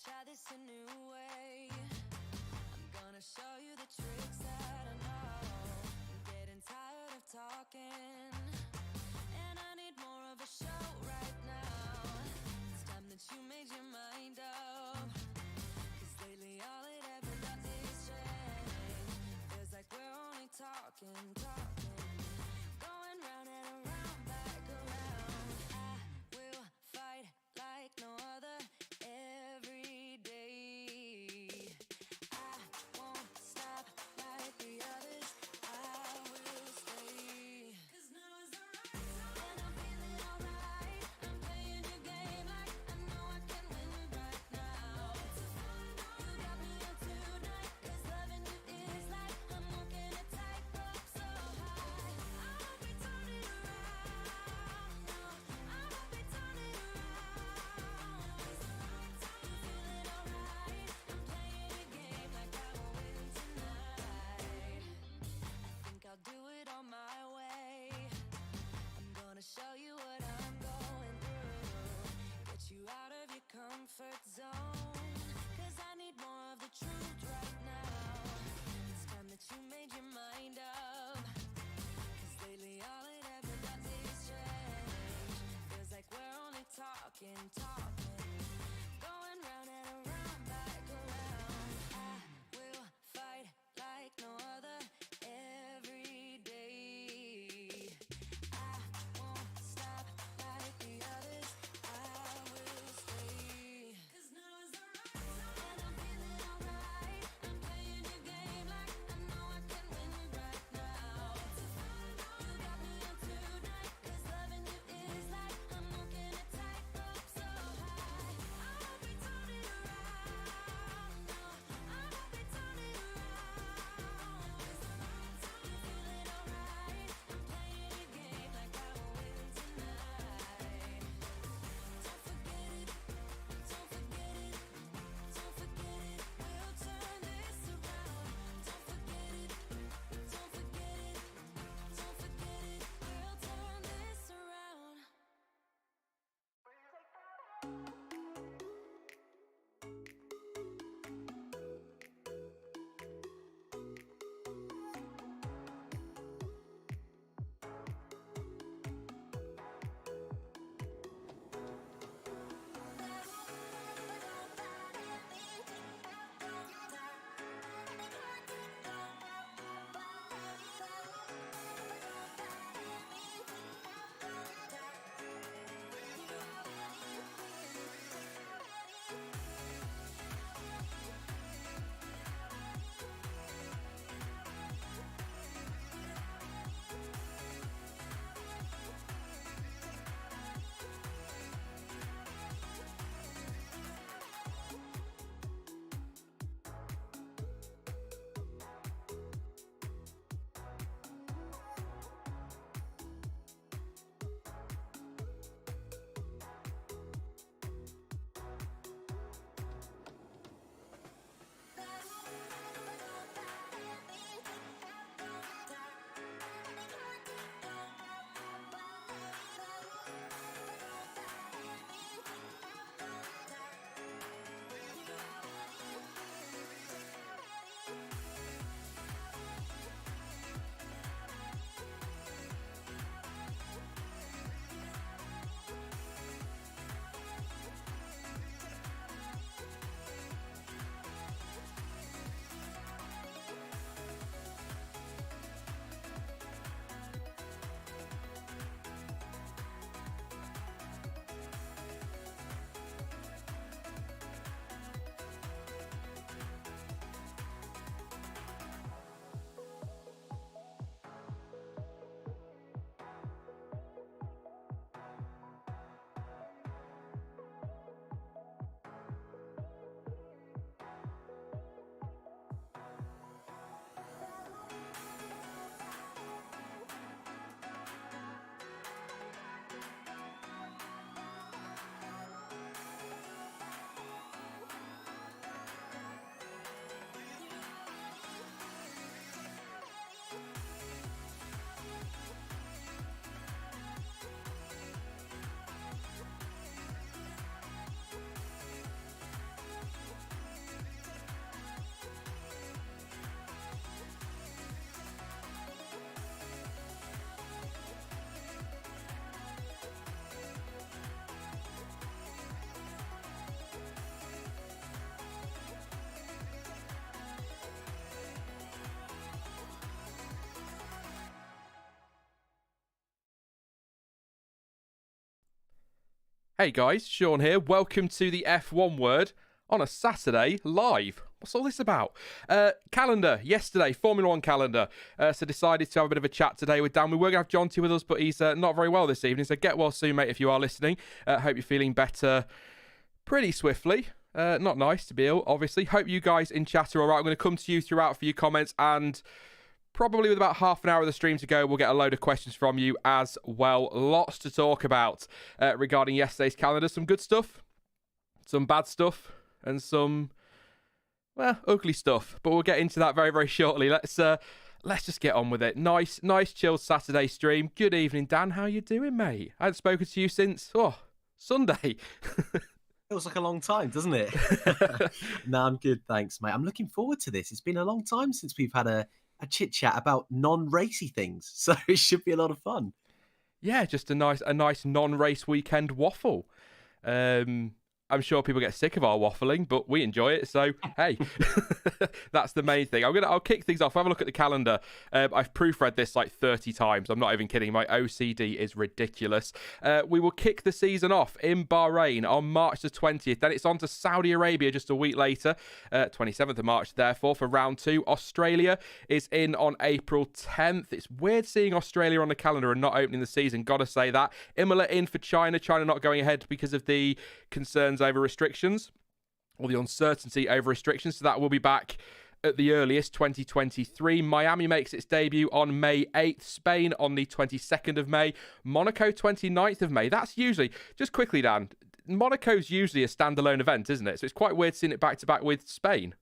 try this a new way. I'm gonna show you the tricks that I know. I'm getting tired of talking, and I need more of a show right now. It's time that you made your mind up, 'cause lately all it ever does is change. Feels like we're only talking, going round and around, back around. I will fight like no other every day. I won't stop like the others. I will stay. 'Cause now is the right time, and I'm feeling alright. I'm playing your game like I know I can win right now. It's a fun night. You got me up tonight, 'cause loving you is like I'm walking a tightrope so high. I won't be turning around, no, I won't be turning around. It's the right time. You feeling alright? I'm playing your game like I will win tonight. I think I'll do it on my way. I'm gonna show you what I'm going through, get you out of your comfort zone, 'cause I need more of the truth right now. It's time that you made your mind up, 'cause lately all it ever does is change. Feels like we're only talking, going round and around, back around. I will fight like no other every day. I won't stop like the others. I will stay. 'Cause now is the right time, and I'm feeling alright. I'm playing your game like I know I can win right now. It's a fun night. You got me up tonight, 'cause loving you is like I'm walking a tightrope so high. Hey guys, Sean here. Welcome to the F1 Word on a Saturday live. What's all this about? Calendar, yesterday, Formula One calendar. So decided to have a bit of a chat today with Dan. We were going to have Jonty with us, but he's not very well this evening. So get well soon, mate, if you are listening. Hope you're feeling better pretty swiftly. Not nice to be ill, obviously. Hope you guys in chat are all right. I'm going to come to you throughout for your comments, and probably with about half an hour of the stream to go, we'll get a load of questions from you as well. Lots to talk about regarding yesterday's calendar. Some good stuff, some bad stuff, and some, well, ugly stuff. But we'll get into that very, very shortly. Let's just get on with it. Nice, chilled Saturday stream. Good evening, Dan. How you doing, mate? I haven't spoken to you since, Sunday. Feels like a long time, doesn't it? No, I'm good, thanks, mate. I'm looking forward to this. It's been a long time since we've had a chit-chat about non-racy things, so it should be a lot of fun. Yeah, just a nice non-race weekend waffle. I'm sure people get sick of our waffling, but we enjoy it. So, hey, that's the main thing. I'll kick things off. Have a look at the calendar. I've proofread this like 30 times. I'm not even kidding. My OCD is ridiculous. We will kick the season off in Bahrain on March the 20th. Then it's on to Saudi Arabia just a week later, 27th of March, therefore, for round 2. Australia is in on April 10th. It's weird seeing Australia on the calendar and not opening the season. Gotta say that. Imola in for China. China not going ahead because of the concerns over restrictions, or the uncertainty over restrictions, so that will be back at the earliest 2023. Miami makes its debut on May 8th, Spain on the 22nd of May, Monaco 29th of May. That's usually, just quickly, Dan, Monaco's usually a standalone event, isn't it? So it's quite weird seeing it back to back with Spain.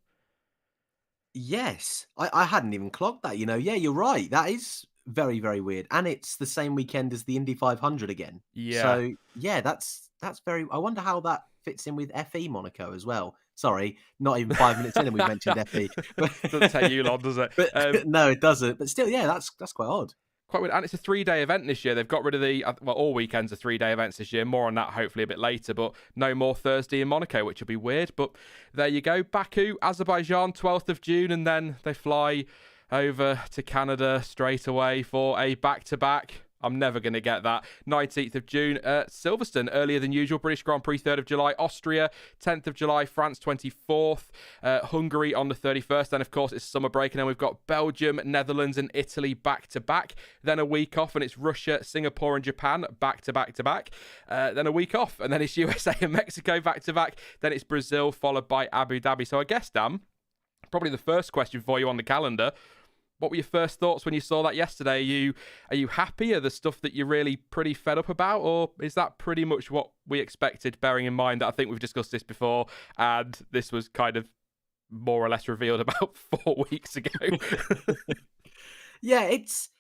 Yes, I hadn't even clocked that, Yeah, you're right. That is very, very weird. And it's the same weekend as the Indy 500 again. Yeah. So, yeah, that's very... I wonder how that fits in with FE Monaco as well. Sorry, not even 5 minutes in and we mentioned FE. Doesn't take you long, does it? But, no, it doesn't. But still, yeah, that's quite odd. Quite weird. And it's a 3-day event this year. They've got rid of all weekends are 3-day events this year. More on that hopefully a bit later, but no more Thursday in Monaco, which will be weird. But there you go. Baku, Azerbaijan, 12th of June, and then they fly over to Canada straight away for a back-to-back. I'm never going to get that. 19th of June, Silverstone, earlier than usual. British Grand Prix, 3rd of July. Austria, 10th of July. France, 24th. Hungary on the 31st. Then, of course, it's summer break. And then we've got Belgium, Netherlands, and Italy back-to-back. Then a week off, and it's Russia, Singapore, and Japan back-to-back-to-back. Then a week off, and then it's USA and Mexico back-to-back. Then it's Brazil, followed by Abu Dhabi. So I guess, Dan, probably the first question for you on the calendar, what were your first thoughts when you saw that yesterday? Are you happy? Are there stuff that you're really pretty fed up about? Or is that pretty much what we expected, bearing in mind that I think we've discussed this before and this was kind of more or less revealed about 4 weeks ago? Yeah, it's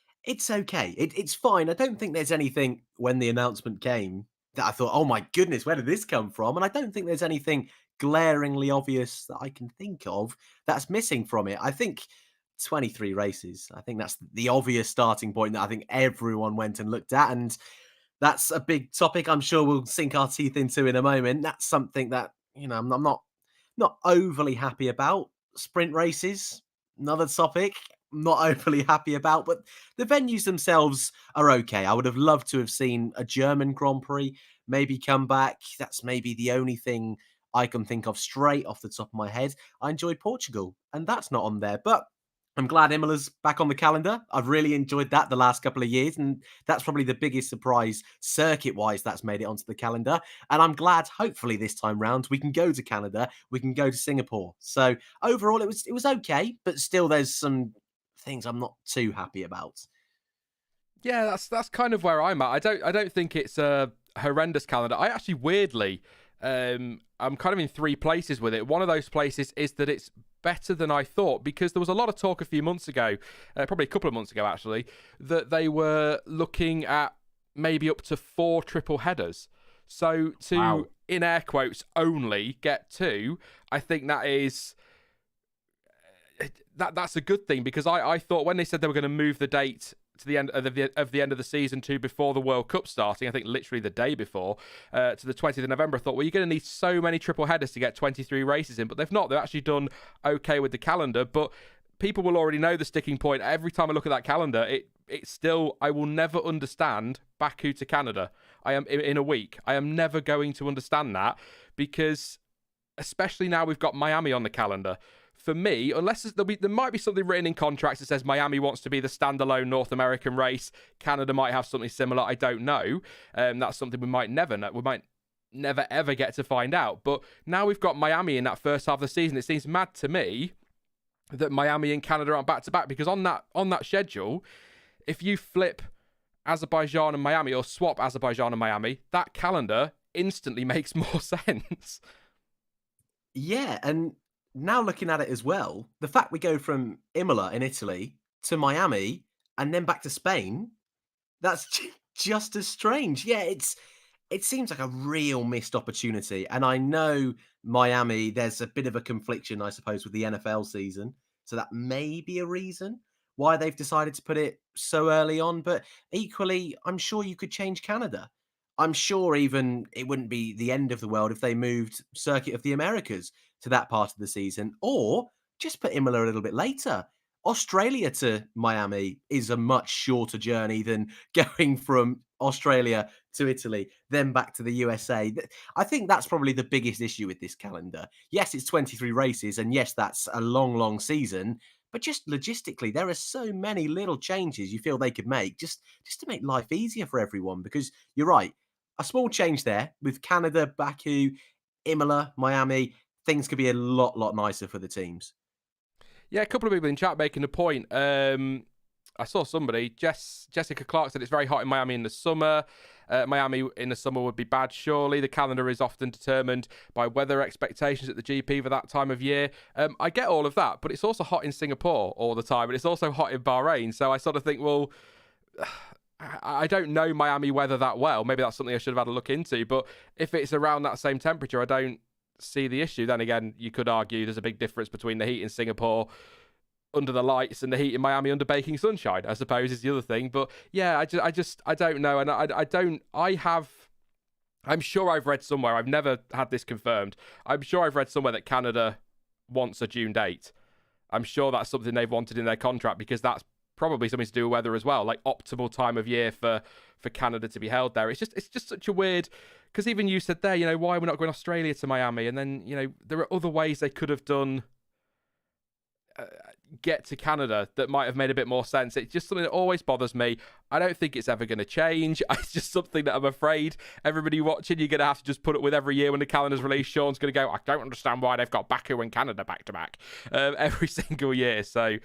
okay. It's fine. I don't think there's anything when the announcement came that I thought, oh my goodness, where did this come from? And I don't think there's anything glaringly obvious that I can think of that's missing from it. I think 23 races. I think that's the obvious starting point that I think everyone went and looked at. And that's a big topic I'm sure we'll sink our teeth into in a moment. That's something that, I'm not overly happy about. Sprint races, another topic, not overly happy about. But the venues themselves are okay. I would have loved to have seen a German Grand Prix maybe come back. That's maybe the only thing I can think of straight off the top of my head. I enjoyed Portugal, and that's not on there. But I'm glad Imola's back on the calendar. I've really enjoyed that the last couple of years, and that's probably the biggest surprise circuit-wise that's made it onto the calendar. And I'm glad, hopefully this time round, we can go to Canada, we can go to Singapore. So overall, it was okay, but still there's some things I'm not too happy about. Yeah, that's kind of where I'm at. I don't think it's a horrendous calendar. I actually weirdly, I'm kind of in 3 places with it. One of those places is that it's better than I thought, because there was a lot of talk a few months ago, probably a couple of months ago actually, that they were looking at maybe up to 4 triple headers. So to, in air quotes, only get 2, I think that is... That's a good thing, because I thought when they said they were going to move the date to the end of the end of the season to before the World Cup starting, I think literally the day before, to the 20th of November, I thought, well, you're going to need so many triple headers to get 23 races in, but they've not. They've actually done okay with the calendar, but people will already know the sticking point. Every time I look at that calendar, it it's still, I will never understand Baku to Canada. I am in a week. I am never going to understand that, because especially now we've got Miami on the calendar. For me, unless there might be something written in contracts that says Miami wants to be the standalone North American race, Canada might have something similar. I don't know. That's something we might never know. We might never ever get to find out. But now we've got Miami in that first half of the season. It seems mad to me that Miami and Canada aren't back to back, because on that schedule, if you flip Azerbaijan and Miami, or swap Azerbaijan and Miami, that calendar instantly makes more sense. Yeah, and now looking at it as well, the fact we go from Imola in Italy to Miami and then back to Spain, that's just as strange. Yeah, it seems like a real missed opportunity. And I know Miami, there's a bit of a confliction, I suppose, with the NFL season. So that may be a reason why they've decided to put it so early on. But equally, I'm sure you could change Canada. I'm sure even it wouldn't be the end of the world if they moved Circuit of the Americas to that part of the season, or just put Imola a little bit later. Australia to Miami is a much shorter journey than going from Australia to Italy, then back to the USA. I think that's probably the biggest issue with this calendar. Yes, it's 23 races, and yes, that's a long, long season. But just logistically, there are so many little changes you feel they could make just to make life easier for everyone. Because you're right, a small change there with Canada, Baku, Imola, Miami, things could be a lot nicer for the teams. Yeah, a couple of people in chat making a point. I saw somebody, Jessica Clark, said it's very hot in Miami in the summer. Miami in the summer would be bad, surely. The calendar is often determined by weather expectations at the GP for that time of year. I get all of that, but it's also hot in Singapore all the time, and it's also hot in Bahrain. So I sort of think, well, I don't know Miami weather that well. Maybe that's something I should have had a look into. But if it's around that same temperature, I don't see the issue. Then again, you could argue there's a big difference between the heat in Singapore under the lights and the heat in Miami under baking sunshine, I suppose, is the other thing. But yeah, I don't know. And I'm sure I've read somewhere, I've never had this confirmed, I'm sure I've read somewhere that Canada wants a June date. I'm sure that's something they've wanted in their contract, because that's probably something to do with weather as well, like optimal time of year for Canada to be held there. It's just such a weird, because even you said there, why we're not going Australia to Miami, and then, there are other ways they could have done get to Canada that might have made a bit more sense. It's just something that always bothers me. I don't think it's ever going to change. It's just something that I'm afraid everybody watching, you're going to have to just put up with every year when the calendar's released. Sean's going to go, I don't understand why they've got Baku and Canada back to back every single year. So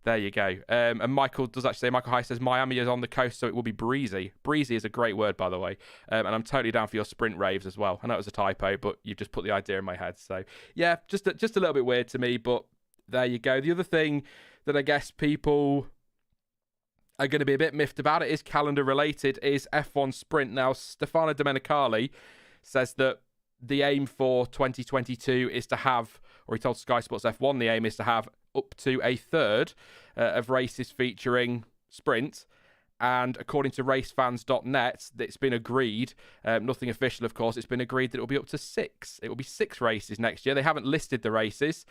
there you go. And Michael High says Miami is on the coast, so it will be breezy. Breezy is a great word, by the way. And I'm totally down for your sprint raves as well. I know it was a typo, but you've just put the idea in my head. So yeah, just a little bit weird to me, but there you go. The other thing that I guess people are going to be a bit miffed about, it is calendar related, is F1 Sprint. Now, Stefano Domenicali says that the aim for 2022 is to have, or he told Sky Sports F1, the aim is to have up to a third of races featuring sprint. And according to racefans.net, it's been agreed, nothing official, of course, it's been agreed that it will be up to 6. It will be 6 races next year. They haven't listed the races.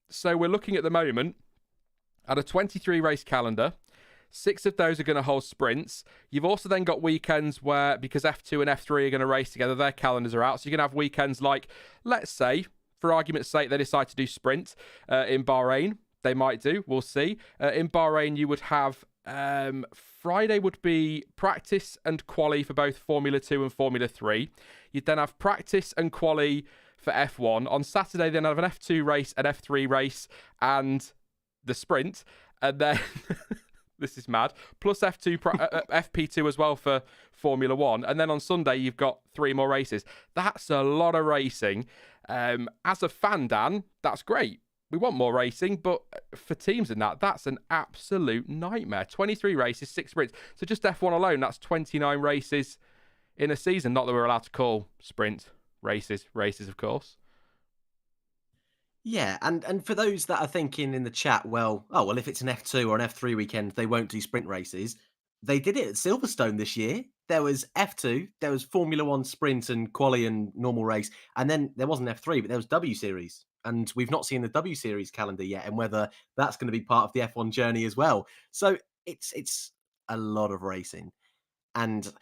So we're looking at the moment at a 23 race calendar. 6 of those are going to hold sprints. You've also then got weekends where, because F2 and F3 are going to race together, their calendars are out. So you're going to have weekends like, let's say, for argument's sake, they decide to do sprint in Bahrain. They might do. We'll see. In Bahrain, you would have Friday would be practice and quali for both Formula 2 and Formula 3. You'd then have practice and quali for F1. On Saturday, then have an F2 race, an F3 race, and the sprint. And then, this is mad, plus FP2 as well for Formula 1. And then on Sunday, you've got 3 more races. That's a lot of racing. As a fan, Dan, that's great. We want more racing, but for teams in that's an absolute nightmare. 23 races, 6 sprints. So just F1 alone, that's 29 races in a season. Not that we're allowed to call sprint races, of course. Yeah, and for those that are thinking in the chat, well, if it's an F2 or an F3 weekend, they won't do sprint races. They did it at Silverstone this year. There was F2, there was Formula One sprint and quali and normal race, and then there wasn't F3, but there was W Series. And we've not seen the W Series calendar yet, and whether that's going to be part of the F1 journey as well. So It's a lot of racing. And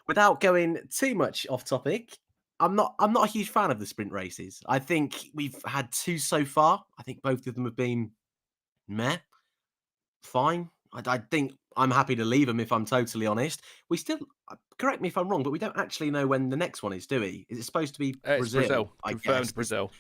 without going too much off topic, I'm not a huge fan of the sprint races. I think we've had 2 so far. I think both of them have been meh, fine. I think I'm happy to leave them if I'm totally honest. We still correct me if I'm wrong, but we don't actually know when the next one is, do we? Is it supposed to be It's Brazil? Brazil. I Confirmed guess. Brazil.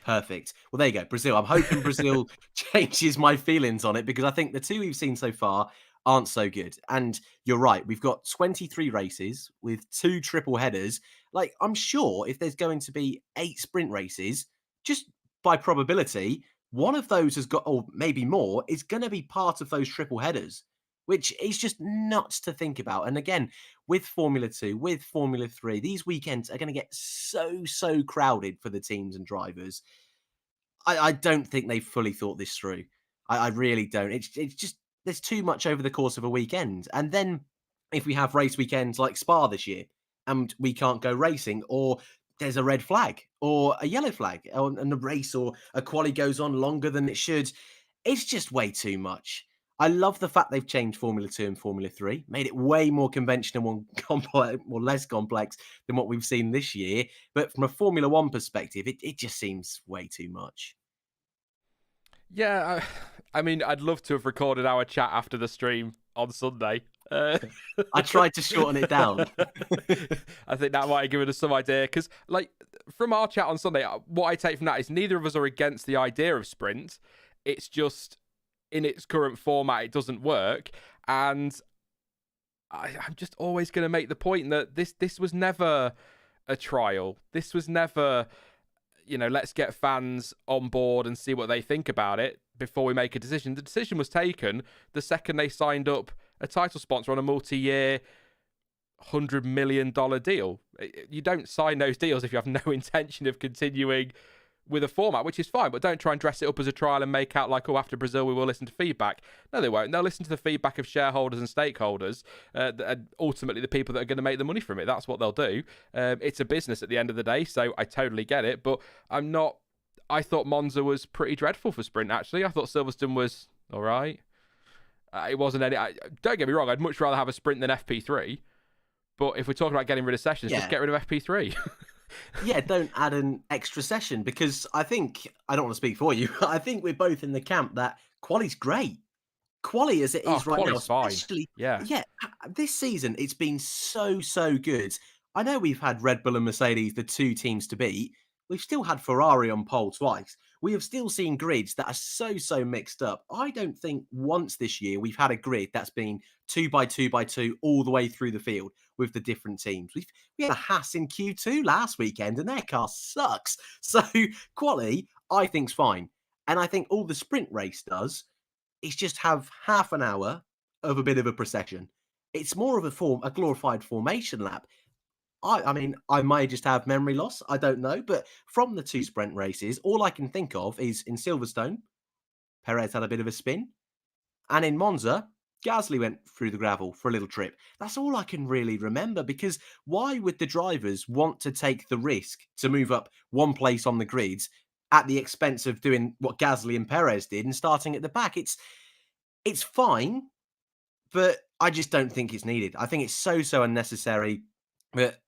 Perfect. Well, there you go, Brazil. I'm hoping Brazil changes my feelings on it because I think the 2 we've seen so far aren't so good. And you're right, we've got 23 races with 2 triple headers. Like, I'm sure if there's going to be 8 sprint races, just by probability, one of those has got, or maybe more, is going to be part of those triple headers, which is just nuts to think about. And again, with Formula 2, with Formula 3, these weekends are going to get so crowded for the teams and drivers. I don't think they've fully thought this through. I really don't. It's just there's too much over the course of a weekend. And then if we have race weekends like Spa this year and we can't go racing, or there's a red flag or a yellow flag, and the race or a quali goes on longer than it should, it's just way too much. I love the fact they've changed Formula 2 and Formula 3, made it way more conventional and complex, or less complex than what we've seen this year. But from a Formula One perspective, it just seems way too much. Yeah, I mean, I'd love to have recorded our chat after the stream on Sunday. I tried to shorten it down. I think that might have given us some idea because, like, from our chat on Sunday, what I take from that is neither of us are against the idea of sprint. It's just in its current format, it doesn't work, and I'm just always going to make the point that this was never a trial. This was never, let's get fans on board and see what they think about it before we make a decision. The decision was taken the second they signed up a title sponsor on a multi-year $100 million deal. You don't sign those deals if you have no intention of continuing with a format, which is fine, but don't try and dress it up as a trial and make out like, oh, after Brazil, we will listen to feedback. No, they won't. They'll listen to the feedback of shareholders and stakeholders, and ultimately the people that are going to make the money from it. That's what they'll do. It's a business at the end of the day, so I totally get it, but I thought Monza was pretty dreadful for sprint, actually. I thought Silverstone was all right. It wasn't any... don't get me wrong, I'd much rather have a sprint than FP3, but if we're talking about getting rid of sessions, just get rid of FP3. Yeah, don't add an extra session because I think, I don't want to speak for you, I think we're both in the camp that quali's great. Quali as it is right now, especially, yeah, this season, it's been so good. I know we've had Red Bull and Mercedes, the 2 teams to beat. We've still had Ferrari on pole twice. We have still seen grids that are so mixed up. I don't think once this year we've had a grid that's been 2x2x2 all the way through the field with the different teams. We had a Haas in Q2 last weekend and their car sucks. So quali, I think's fine. And I think all the sprint race does is just have half an hour of a bit of a procession. It's more of a glorified formation lap. I mean, I may just have memory loss. I don't know. But from the 2 sprint races, all I can think of is in Silverstone, Perez had a bit of a spin. And in Monza, Gasly went through the gravel for a little trip. That's all I can really remember because why would the drivers want to take the risk to move up one place on the grids at the expense of doing what Gasly and Perez did and starting at the back? It's fine, but I just don't think it's needed. I think it's so unnecessary. But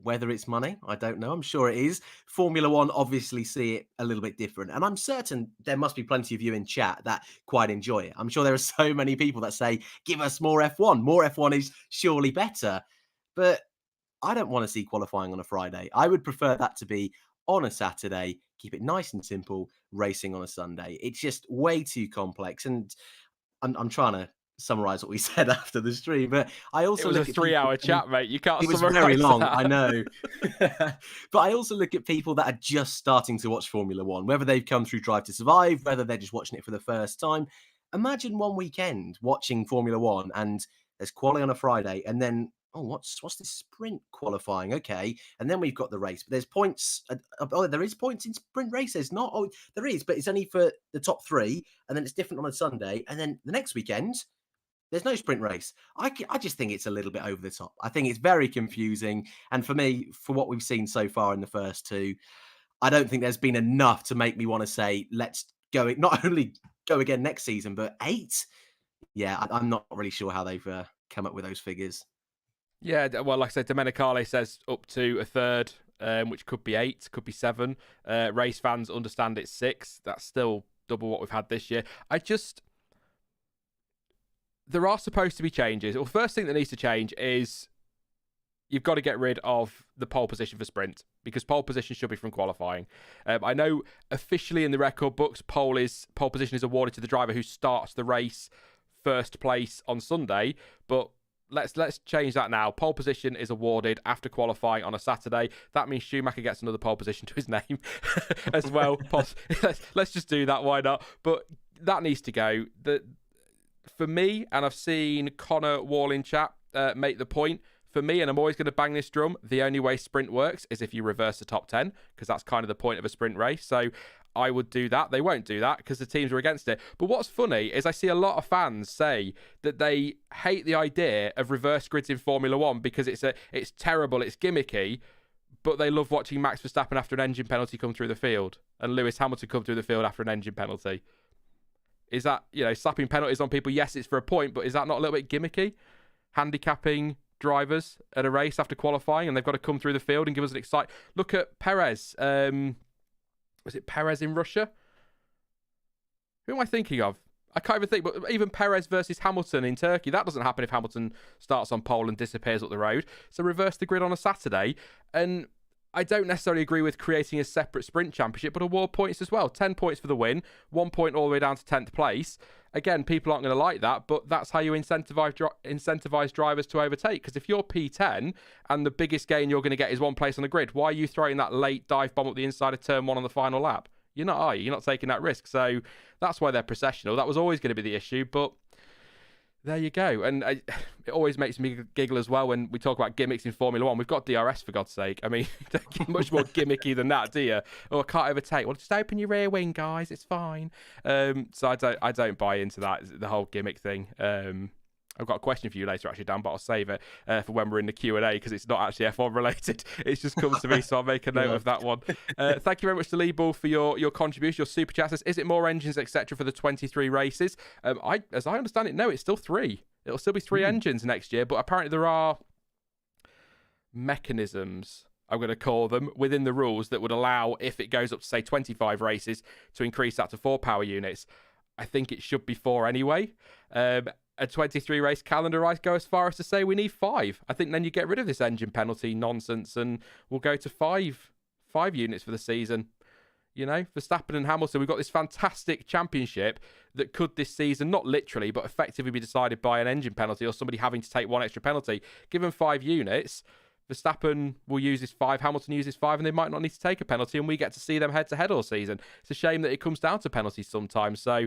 whether it's money, I don't know. I'm sure it is. Formula One obviously see it a little bit different. And I'm certain there must be plenty of you in chat that quite enjoy it. I'm sure there are so many people that say, give us more F1. More F1 is surely better. But I don't want to see qualifying on a Friday. I would prefer that to be on a Saturday, keep it nice and simple, racing on a Sunday. It's just way too complex. And I'm trying to summarize what we said after the stream, but I also it was a 3-hour chat, mate. You can't. It was very long, I know. But I also look at people that are just starting to watch Formula One, whether they've come through Drive to Survive, whether they're just watching it for the first time. Imagine one weekend watching Formula One, and there's quali on a Friday, and then what's this sprint qualifying? Okay, and then we've got the race, but there's points. There is points in sprint races. Not there is, but it's only for the top 3, and then it's different on a Sunday, and then the next weekend there's no sprint race. I just think it's a little bit over the top. I think it's very confusing. And for me, for what we've seen so far in the first 2, I don't think there's been enough to make me want to say, let's go. Not only go again next season, but 8. Yeah, I'm not really sure how they've come up with those figures. Yeah, well, like I said, Domenicali says up to a third, which could be 8, could be 7. Race fans understand it's 6. That's still double what we've had this year. There are supposed to be changes. Well, first thing that needs to change is you've got to get rid of the pole position for sprint, because pole position should be from qualifying. I know officially in the record books, pole position is awarded to the driver who starts the race first place on Sunday, but let's change that now. Pole position is awarded after qualifying on a Saturday. That means Schumacher gets another pole position to his name as well. Let's just do that. Why not? But that needs to go. For me, and I've seen Connor Wall in chat make the point, for me, and I'm always going to bang this drum, the only way sprint works is if you reverse the top 10, because that's kind of the point of a sprint race. So I would do that. They won't do that because the teams are against it. But what's funny is I see a lot of fans say that they hate the idea of reverse grids in Formula One because it's terrible, it's gimmicky, but they love watching Max Verstappen after an engine penalty come through the field and Lewis Hamilton come through the field after an engine penalty. Is that, slapping penalties on people? Yes, it's for a point, but is that not a little bit gimmicky? Handicapping drivers at a race after qualifying and they've got to come through the field and give us an exciting... Look at Perez. Was it Perez in Russia? Who am I thinking of? I can't even think, but even Perez versus Hamilton in Turkey, that doesn't happen if Hamilton starts on pole and disappears up the road. So reverse the grid on a Saturday. And I don't necessarily agree with creating a separate sprint championship, but award points as well. 10 points for the win, 1 point all the way down to 10th place. Again, people aren't going to like that, but that's how you incentivize drivers to overtake. Because if you're P10 and the biggest gain you're going to get is 1 place on the grid, why are you throwing that late dive bomb up the inside of turn 1 on the final lap? You're not, are you? You're not taking that risk. So that's why they're processional. That was always going to be the issue, but there you go. And it always makes me giggle as well when we talk about gimmicks in Formula One. We've got DRS, for God's sake. I mean, don't get much more gimmicky than that, do you? Oh, I can't overtake. Well, just open your rear wing, guys. It's fine. So I don't buy into that, the whole gimmick thing. I've got a question for you later, actually, Dan, but I'll save it for when we're in the Q&A because it's not actually F1 related. It's just comes to me, so I'll make a note of that one. Thank you very much to Lee Bull for your contribution, your super chat. Is it more engines, etc., for the 23 races? As I understand it, no, it's still 3. It'll still be 3 engines next year, but apparently there are mechanisms, I'm going to call them, within the rules that would allow, if it goes up to, say, 25 races, to increase that to 4 power units. I think it should be 4 anyway. A 23 race calendar, I go as far as to say we need 5. I think then you get rid of this engine penalty nonsense and we'll go to 5 units for the season. Verstappen and Hamilton, we've got this fantastic championship that could this season, not literally, but effectively be decided by an engine penalty or somebody having to take 1 extra penalty. Given 5 units, Verstappen will use his 5, Hamilton uses 5, and they might not need to take a penalty, and we get to see them head-to-head all season. It's a shame that it comes down to penalties sometimes, so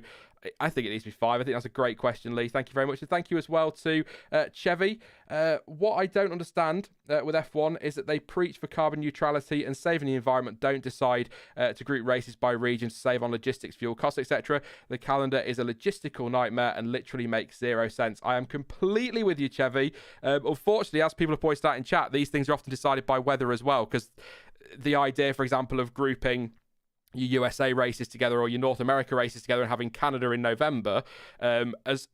I think it needs to be 5. I think that's a great question, Lee. Thank you very much. And thank you as well to Chevy. What I don't understand with F1 is that they preach for carbon neutrality and saving the environment, don't decide to group races by region to save on logistics, fuel costs, etc. The calendar is a logistical nightmare and literally makes 0 sense. I am completely with you, Chevy. Unfortunately, as people have pointed out in chat, these things are often decided by weather as well, because the idea, for example, of grouping your USA races together or your North America races together and having Canada in November, as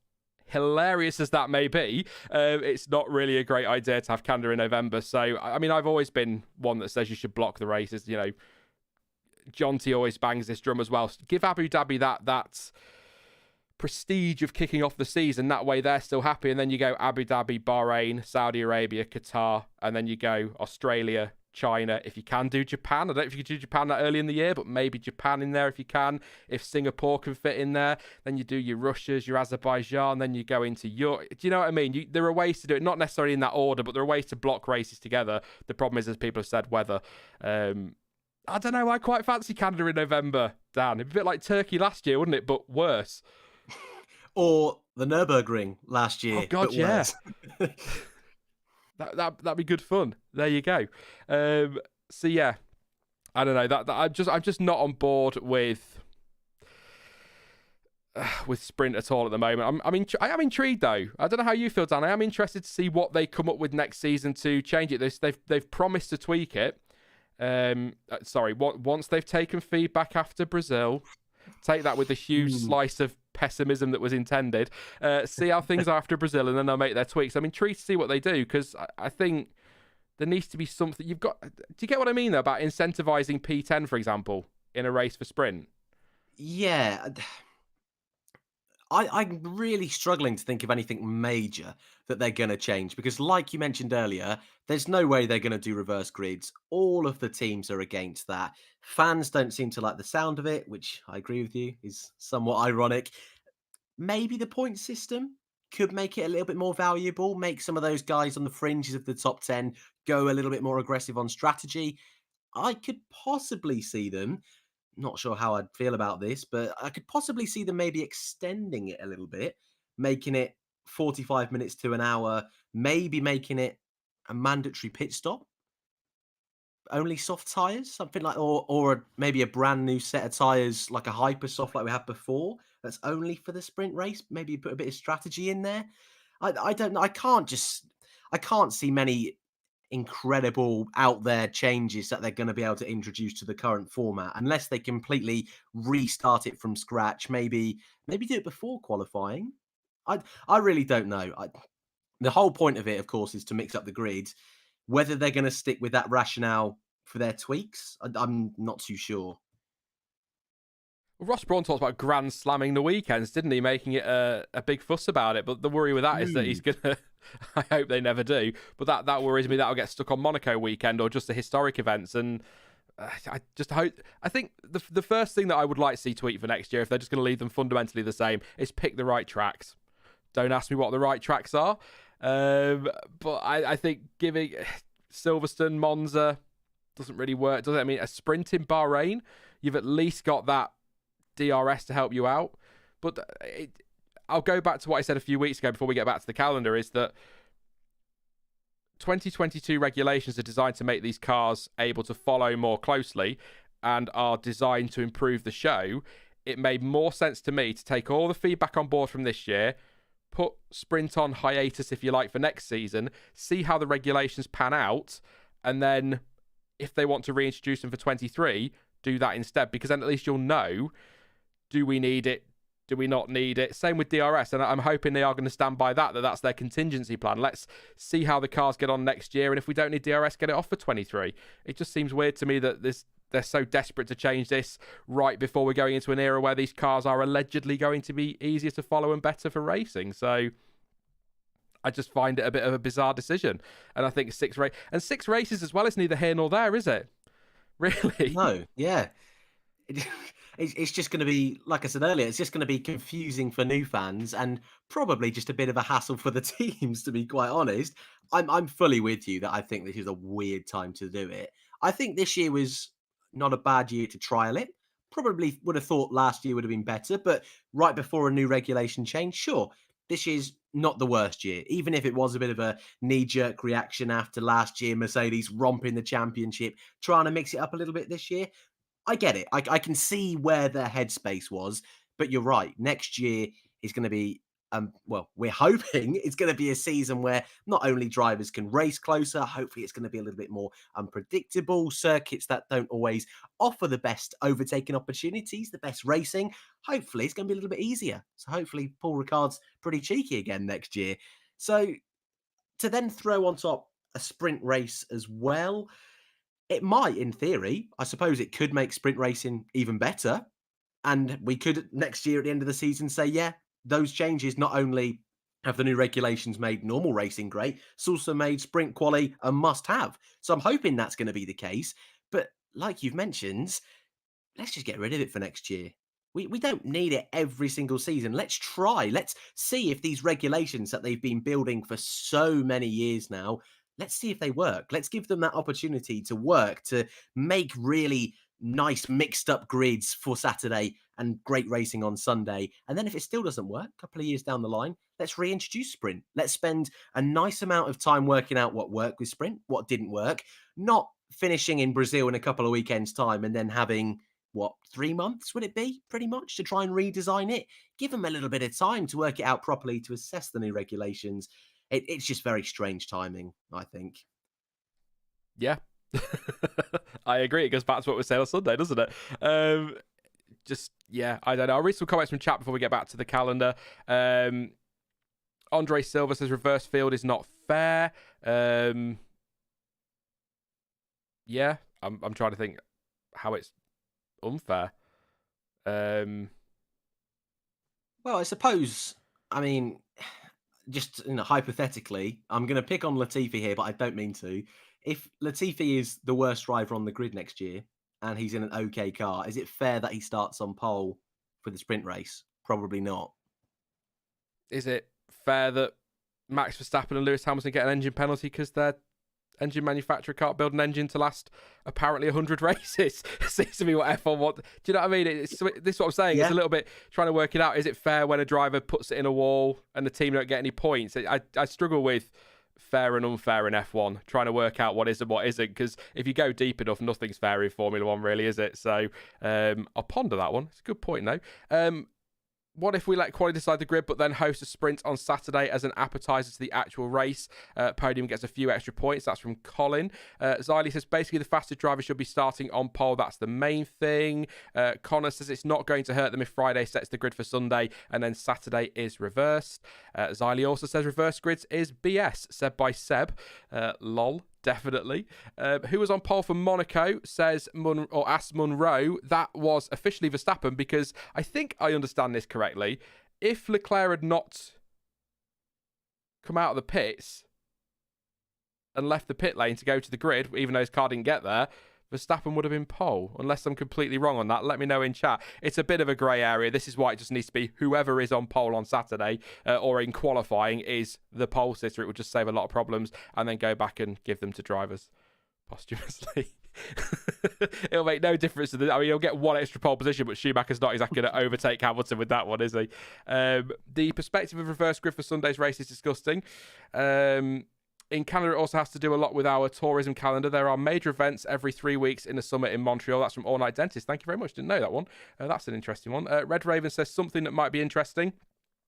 hilarious as that may be, it's not really a great idea to have Canada in November. So, I mean, I've always been one that says you should block the races. John T always bangs this drum as well. Give Abu Dhabi that prestige of kicking off the season. That way they're still happy. And then you go Abu Dhabi, Bahrain, Saudi Arabia, Qatar, and then you go Australia, China. If you can do Japan, I don't know if you can do Japan that early in the year, but maybe Japan in there if you can. If Singapore can fit in there, then you do your Russias, your Azerbaijan, then you go into your... Do you know what I mean? There are ways to do it, not necessarily in that order, but there are ways to block races together. The problem is, as people have said, weather. I don't know, I quite fancy Canada in November, Dan. It'd be a bit like Turkey last year, wouldn't it? But worse. Or the Nürburgring last year. Oh, God, yeah. That'd be good fun. There you go. So yeah, I don't know. I'm just not on board with sprint at all at the moment. I am intrigued though. I don't know how you feel, Dan. I am interested to see what they come up with next season to change it. They've promised to tweak it. Once they've taken feedback after Brazil, take that with a huge slice of pessimism that was intended. See how things are after Brazil, and then they'll make their tweaks. I'm intrigued to see what they do, because I think there needs to be something. Do you get what I mean, though, about incentivizing P10, for example, in a race for sprint? Yeah. I'm really struggling to think of anything major that they're going to change because, like you mentioned earlier, there's no way they're going to do reverse grids. All of the teams are against that. Fans don't seem to like the sound of it, which I agree with you is somewhat ironic. Maybe the point system could make it a little bit more valuable, make some of those guys on the fringes of the top 10 go a little bit more aggressive on strategy. I could possibly see them, not sure how I'd feel about this, but I could possibly see them maybe extending it a little bit, making it 45 minutes to an hour, maybe making it a mandatory pit stop, only soft tires, something like, maybe a brand new set of tires like a hyper soft like we had before. That's only for the sprint race. Maybe put a bit of strategy in there. I don't know. I can't see many incredible out there changes that they're going to be able to introduce to the current format unless they completely restart it from scratch. Maybe do it before qualifying. I really don't know. The whole point of it, of course, is to mix up the grid. Whether they're going to stick with that rationale for their tweaks, I'm not too sure. Ross Brawn talked about grand slamming the weekends, didn't he? Making it a big fuss about it. But the worry with that is that he's going to, I hope they never do, but that worries me that'll get stuck on Monaco weekend or just the historic events. And I just hope, I think the first thing that I would like to see tweet for next year, if they're just going to leave them fundamentally the same, is pick the right tracks. Don't ask me what the right tracks are. But I think giving Silverstone, Monza doesn't really work, does it? I mean, a sprint in Bahrain, you've at least got that DRS to help you out. But I'll go back to what I said a few weeks ago before we get back to the calendar, is that 2022 regulations are designed to make these cars able to follow more closely and are designed to improve the show. It made more sense to me to take all the feedback on board from this year, put sprint on hiatus, if you like, for next season, see how the regulations pan out, and then if they want to reintroduce them for 23, do that instead, because then at least you'll know, do we need it? Do we not need it? Same with DRS, and I'm hoping they are going to stand by that's their contingency plan. Let's see how the cars get on next year, and if we don't need DRS, get it off for 23. It just seems weird to me that they're so desperate to change this right before we're going into an era where these cars are allegedly going to be easier to follow and better for racing. So I just find it a bit of a bizarre decision. And I think six races as well is neither here nor there, is it? Really? No, yeah. It's just going to be, like I said earlier, it's just going to be confusing for new fans and probably just a bit of a hassle for the teams, to be quite honest. I'm fully with you that I think this is a weird time to do it. I think this year was not a bad year to trial it. Probably would have thought last year would have been better, but right before a new regulation change, sure, this year's not the worst year. Even if it was a bit of a knee-jerk reaction after last year, Mercedes romping the championship, trying to mix it up a little bit this year. I get it. I can see where their headspace was, but you're right. Next year is going to be, well, we're hoping it's going to be a season where not only drivers can race closer, hopefully it's going to be a little bit more unpredictable, circuits that don't always offer the best overtaking opportunities, the best racing. Hopefully it's going to be a little bit easier. So hopefully Paul Ricard's pretty cheeky again next year. So to then throw on top a sprint race as well, it might, in theory, I suppose it could make sprint racing even better. And we could next year at the end of the season say, yeah, those changes not only have the new regulations made normal racing great, it's also made sprint quali a must have. So I'm hoping that's going to be the case. But like you've mentioned, let's just get rid of it for next year. We don't need it every single season. Let's try. Let's see if these regulations that they've been building for so many years now, let's see if they work. Let's give them that opportunity to work, to make really nice mixed up grids for Saturday and great racing on Sunday. And then if it still doesn't work, a couple of years down the line, let's reintroduce sprint. Let's spend a nice amount of time working out what worked with sprint, what didn't work, not finishing in Brazil in a couple of weekends' time and then having 3 months would it be pretty much to try and redesign it? Give them a little bit of time to work it out properly, to assess the new regulations. It's just very strange timing, I think. Yeah. I agree. It goes back to what we said on Sunday, doesn't it? I don't know. I'll read some comments from chat before we get back to the calendar. Andre Silva says reverse field is not fair. Yeah, I'm trying to think how it's unfair. Well, I suppose, I mean, just hypothetically, I'm going to pick on Latifi here, but I don't mean to. If Latifi is the worst driver on the grid next year and he's in an okay car, is it fair that he starts on pole for the sprint race? Probably not. Is it fair that Max Verstappen and Lewis Hamilton get an engine penalty because their engine manufacturer can't build an engine to last apparently 100 races? Seems to be what F1 want. Do you know what I mean? This is what I'm saying. Yeah. It's a little bit trying to work it out. Is it fair when a driver puts it in a wall and the team don't get any points? I struggle with fair and unfair in F1, trying to work out what is and what isn't, because if you go deep enough, nothing's fair in Formula One, really, is it? So I'll ponder that one. It's a good point, though. What if we let quality decide the grid, but then host a sprint on Saturday as an appetizer to the actual race? Podium gets a few extra points. That's from Colin. Ziley says, basically, the fastest driver should be starting on pole. That's the main thing. Connor says it's not going to hurt them if Friday sets the grid for Sunday and then Saturday is reversed. Ziley also says reverse grids is BS, said by Seb. Lol. Definitely. Who was on pole for Monaco says, asks Munro, that was officially Verstappen, because I think I understand this correctly. If Leclerc had not come out of the pits and left the pit lane to go to the grid, even though his car didn't get there, Verstappen would have been pole, unless I'm completely wrong on that. Let me know in chat. It's a bit of a grey area. This is why it just needs to be whoever is on pole on Saturday or in qualifying is the pole sitter. It would just save a lot of problems and then go back and give them to drivers posthumously. It'll make no difference to he'll get one extra pole position, but Schumacher's not exactly going to overtake Hamilton with that one, is he? The perspective of reverse grid for Sunday's race is disgusting. In Canada, it also has to do a lot with our tourism calendar. There are major events every 3 weeks in the summer in Montreal. That's from All Night Dentist. Thank you very much. Didn't know that one. That's an interesting one. Red Raven says something that might be interesting.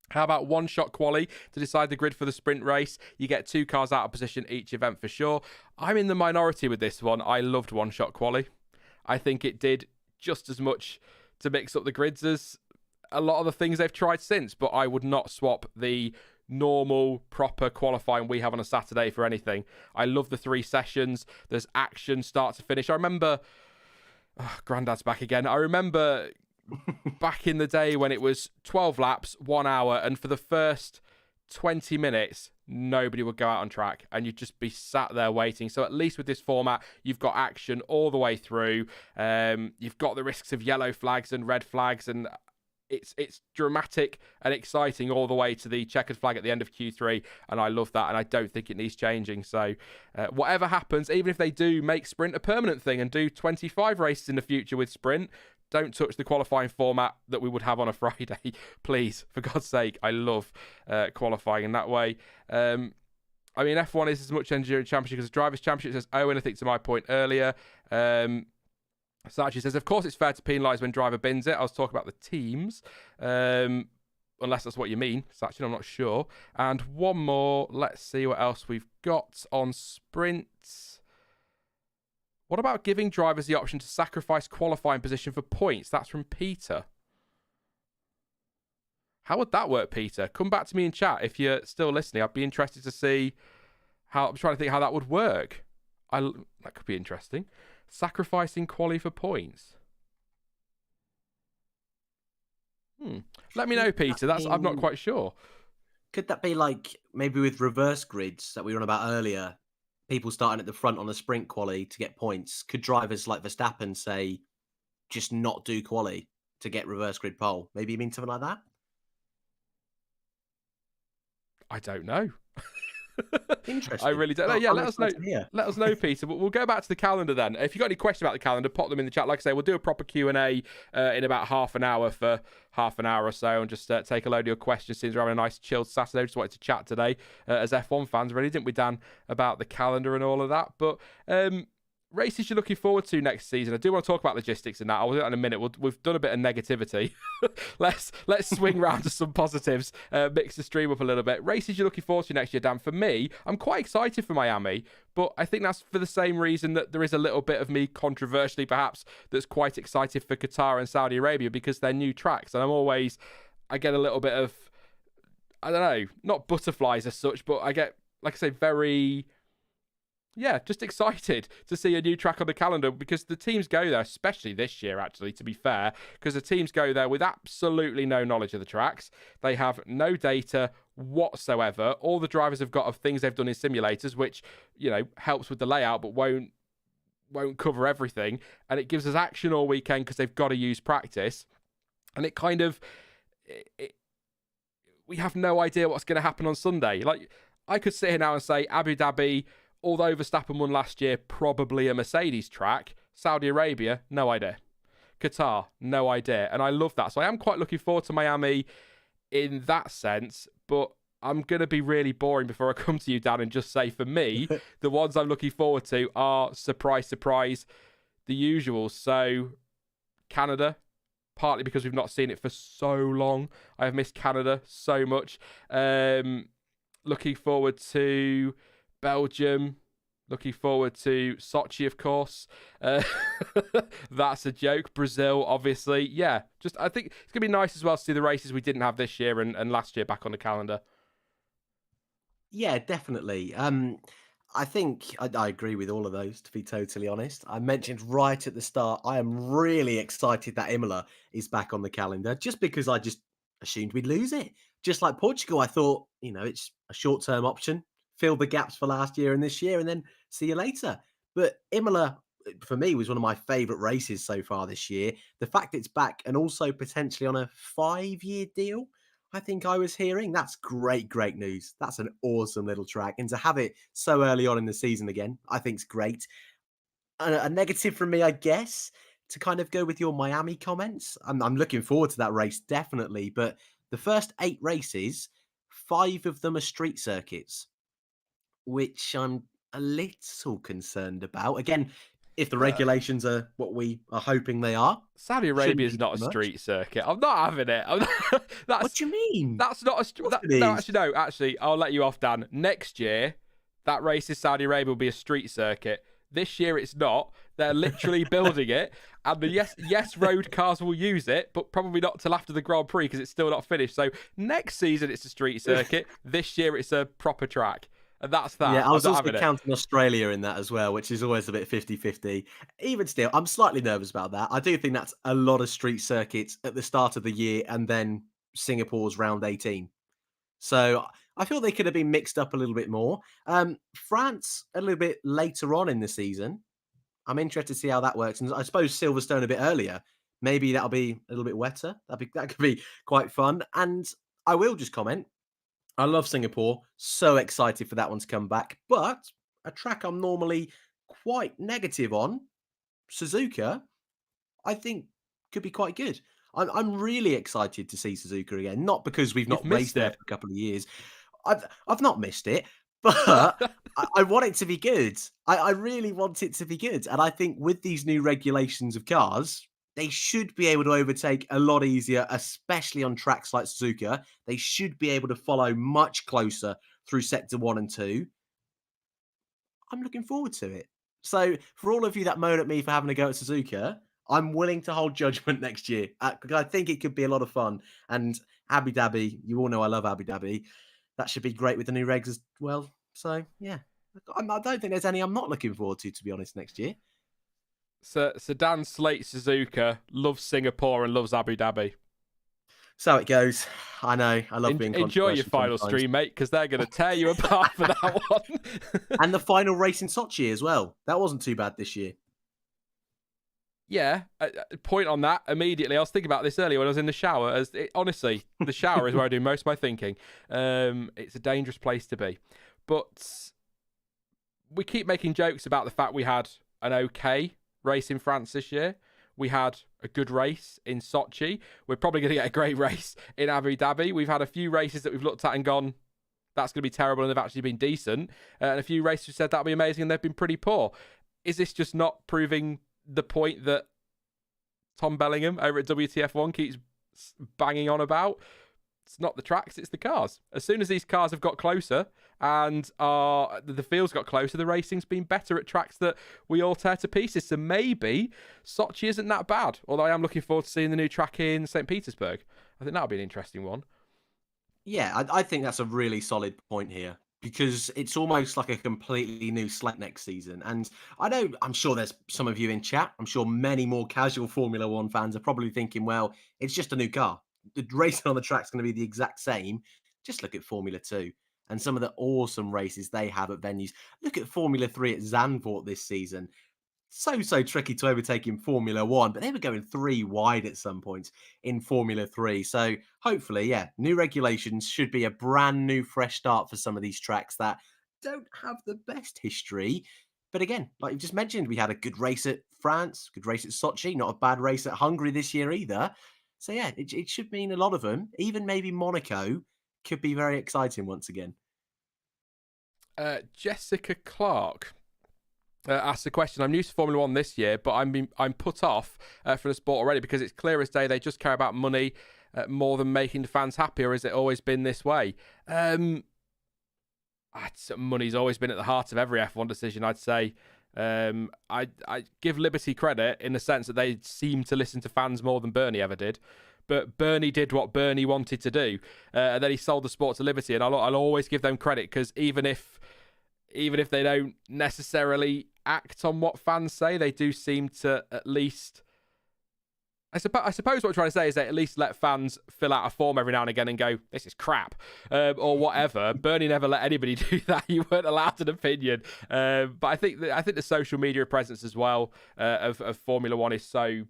How about one-shot quali to decide the grid for the sprint race? You get 2 cars out of position each event for sure. I'm in the minority with this one. I loved one-shot quali. I think it did just as much to mix up the grids as a lot of the things they've tried since, but I would not swap the normal, proper qualifying we have on a Saturday for anything. I love the 3 sessions. There's action start to finish. I remember... Grandad's back again. I remember back in the day when it was 12 laps, 1 hour, and for the first 20 minutes, nobody would go out on track and you'd just be sat there waiting. So at least with this format, you've got action all the way through. You've got the risks of yellow flags and red flags, and it's dramatic and exciting all the way to the checkered flag at the end of Q3, and I love that, and I don't think it needs changing. So whatever happens, even if they do make sprint a permanent thing and do 25 races in the future with sprint, don't touch the qualifying format that we would have on a Friday. Please, for God's sake. I love qualifying in that way. I mean, F1 is as much endurance championship as a drivers' championship, says Owen, I think, to my point earlier. Sachi says, of course it's fair to penalise when driver bins it. I was talking about the teams. Unless that's what you mean, Sachi, I'm not sure. And one more. Let's see what else we've got on sprints. What about giving drivers the option to sacrifice qualifying position for points? That's from Peter. How would that work, Peter? Come back to me in chat if you're still listening. I'd be interested to see how... I'm trying to think how that would work. That could be interesting. Sacrificing quali for points. Let me know, Peter. I'm not quite sure. Could that be like maybe with reverse grids that we were on about earlier? People starting at the front on a sprint quali to get points. Could drivers like Verstappen say, just not do quali to get reverse grid pole? Maybe you mean something like that? I don't know. Interesting. I really don't know. Yeah, let us know. Let us know, Peter. But we'll go back to the calendar then. If you've got any questions about the calendar, pop them in the chat. Like I say, we'll do a proper Q&A in about half an hour for half an hour or so, and just take a load of your questions since we're having a nice chilled Saturday. Just wanted to chat today as F1 fans, really, didn't we, Dan, about the calendar and all of that. But races you're looking forward to next season. I do want to talk about logistics and that. I'll do that in a minute. We've done a bit of negativity. let's swing round to some positives. Mix the stream up a little bit. Races you're looking forward to next year, Dan. For me, I'm quite excited for Miami, but I think that's for the same reason that there is a little bit of me, controversially perhaps, that's quite excited for Qatar and Saudi Arabia because they're new tracks, and I get a little bit of, I don't know, not butterflies as such, but I get, like I say, very... yeah, just excited to see a new track on the calendar because the teams go there, especially this year, actually, to be fair, because the teams go there with absolutely no knowledge of the tracks. They have no data whatsoever. All the drivers have got of things they've done in simulators, which, helps with the layout, but won't cover everything. And it gives us action all weekend because they've got to use practice. And it kind of... we have no idea what's going to happen on Sunday. Like, I could sit here now and say Abu Dhabi... although Verstappen won last year, probably a Mercedes track. Saudi Arabia, no idea. Qatar, no idea. And I love that. So I am quite looking forward to Miami in that sense. But I'm going to be really boring before I come to you, Dan, and just say, for me, the ones I'm looking forward to are, surprise, surprise, the usuals. So Canada, partly because we've not seen it for so long. I have missed Canada so much. Looking forward to... Belgium, looking forward to Sochi, of course. That's a joke. Brazil, obviously. Yeah, I think it's going to be nice as well to see the races we didn't have this year and last year back on the calendar. Yeah, definitely. I think I agree with all of those, to be totally honest. I mentioned right at the start, I am really excited that Imola is back on the calendar, just because I just assumed we'd lose it. Just like Portugal, I thought, it's a short-term option. Fill the gaps for last year and this year, and then see you later. But Imola, for me, was one of my favourite races so far this year. The fact it's back and also potentially on a 5-year deal, I think I was hearing, that's great news. That's an awesome little track. And to have it so early on in the season again, I think is great. A negative from me, I guess, to kind of go with your Miami comments. I'm looking forward to that race, definitely. But the first 8 races, 5 of them are street circuits, which I'm a little concerned about. Again, if the regulations are what we are hoping they are. Saudi Arabia is not a street circuit. I'm not having it. What do you mean? That's not a street... No, actually, I'll let you off, Dan. Next year, that race in Saudi Arabia will be a street circuit. This year, it's not. They're literally building it. And the yes road cars will use it, but probably not till after the Grand Prix because it's still not finished. So next season, it's a street circuit. This year, it's a proper track. And that's that. Yeah, I was also counting Australia in that as well, which is always a bit 50-50. Even still, I'm slightly nervous about that. I do think that's a lot of street circuits at the start of the year and then Singapore's round 18. So I feel they could have been mixed up a little bit more. France, a little bit later on in the season. I'm interested to see how that works. And I suppose Silverstone a bit earlier. Maybe that'll be a little bit wetter. That could be quite fun. And I will just comment, I love Singapore. So excited for that one to come back. But a track I'm normally quite negative on, Suzuka, I think could be quite good. I'm really excited to see Suzuka again. Not because we've not raced there for a couple of years. I've not missed it, but I want it to be good. I really want it to be good. And I think with these new regulations of cars, they should be able to overtake a lot easier, especially on tracks like Suzuka. They should be able to follow much closer through sector 1 and 2. I'm looking forward to it. So for all of you that moan at me for having to go at Suzuka, I'm willing to hold judgment next year because I think it could be a lot of fun. And Abu Dhabi, you all know I love Abu Dhabi. That should be great with the new regs as well. So, yeah, I don't think there's any I'm not looking forward to be honest, next year. So Dan slates Suzuka, loves Singapore and loves Abu Dhabi. So it goes. I know. I love being Enjoy your final stream, mate, because they're going to tear you apart for that one. And the final race in Sochi as well. That wasn't too bad this year. Yeah, point on that immediately. I was thinking about this earlier when I was in the shower. Honestly, the shower is where I do most of my thinking. It's a dangerous place to be. But we keep making jokes about the fact we had an okay race in France this year. We had a good race in Sochi. We're probably going to get a great race in Abu Dhabi. We've had a few races that we've looked at and gone, that's going to be terrible, and they've actually been decent. And a few races we said that'll be amazing, and they've been pretty poor. is this just not proving the point that Tom Bellingham over at WTF1 keeps banging on about? It's not the tracks, it's the cars. As soon as these cars have got closer and the fields got closer, the racing's been better at tracks that we all tear to pieces. So maybe Sochi isn't that bad, although I am looking forward to seeing the new track in St. Petersburg. I think that'll be an interesting one. Yeah, I think that's a really solid point here, because it's almost like a completely new slate next season. And I'm sure there's some of you in chat, I'm sure many more casual Formula One fans are probably thinking, well, it's just a new car. The racing on the track's going to be the exact same. Just look at Formula 2 and some of the awesome races they have at venues. Look at Formula 3 at Zandvoort this season. So tricky to overtake in Formula One, but they were going 3 wide at some points in Formula 3. So hopefully, yeah, new regulations should be a brand new, fresh start for some of these tracks that don't have the best history. But again, like you just mentioned, we had a good race at France, good race at Sochi, not a bad race at Hungary this year either. So yeah, it should mean a lot of them, even maybe Monaco, could be very exciting once again. Jessica Clark asked the question. I'm new to Formula One this year, but I'm put off for the sport already because it's clear as day they just care about money more than making the fans happy. Or has it always been this way? Money's always been at the heart of every F1 decision, I'd say. I give Liberty credit in the sense that they seem to listen to fans more than Bernie ever did. But Bernie did what Bernie wanted to do, and then he sold the sport to Liberty, and I'll always give them credit, because even if they don't necessarily act on what fans say, they do seem to at least... I suppose what I'm trying to say is they at least let fans fill out a form every now and again and go, this is crap, or whatever. Bernie never let anybody do that. You weren't allowed an opinion. But I think the social media presence as well of Formula One is so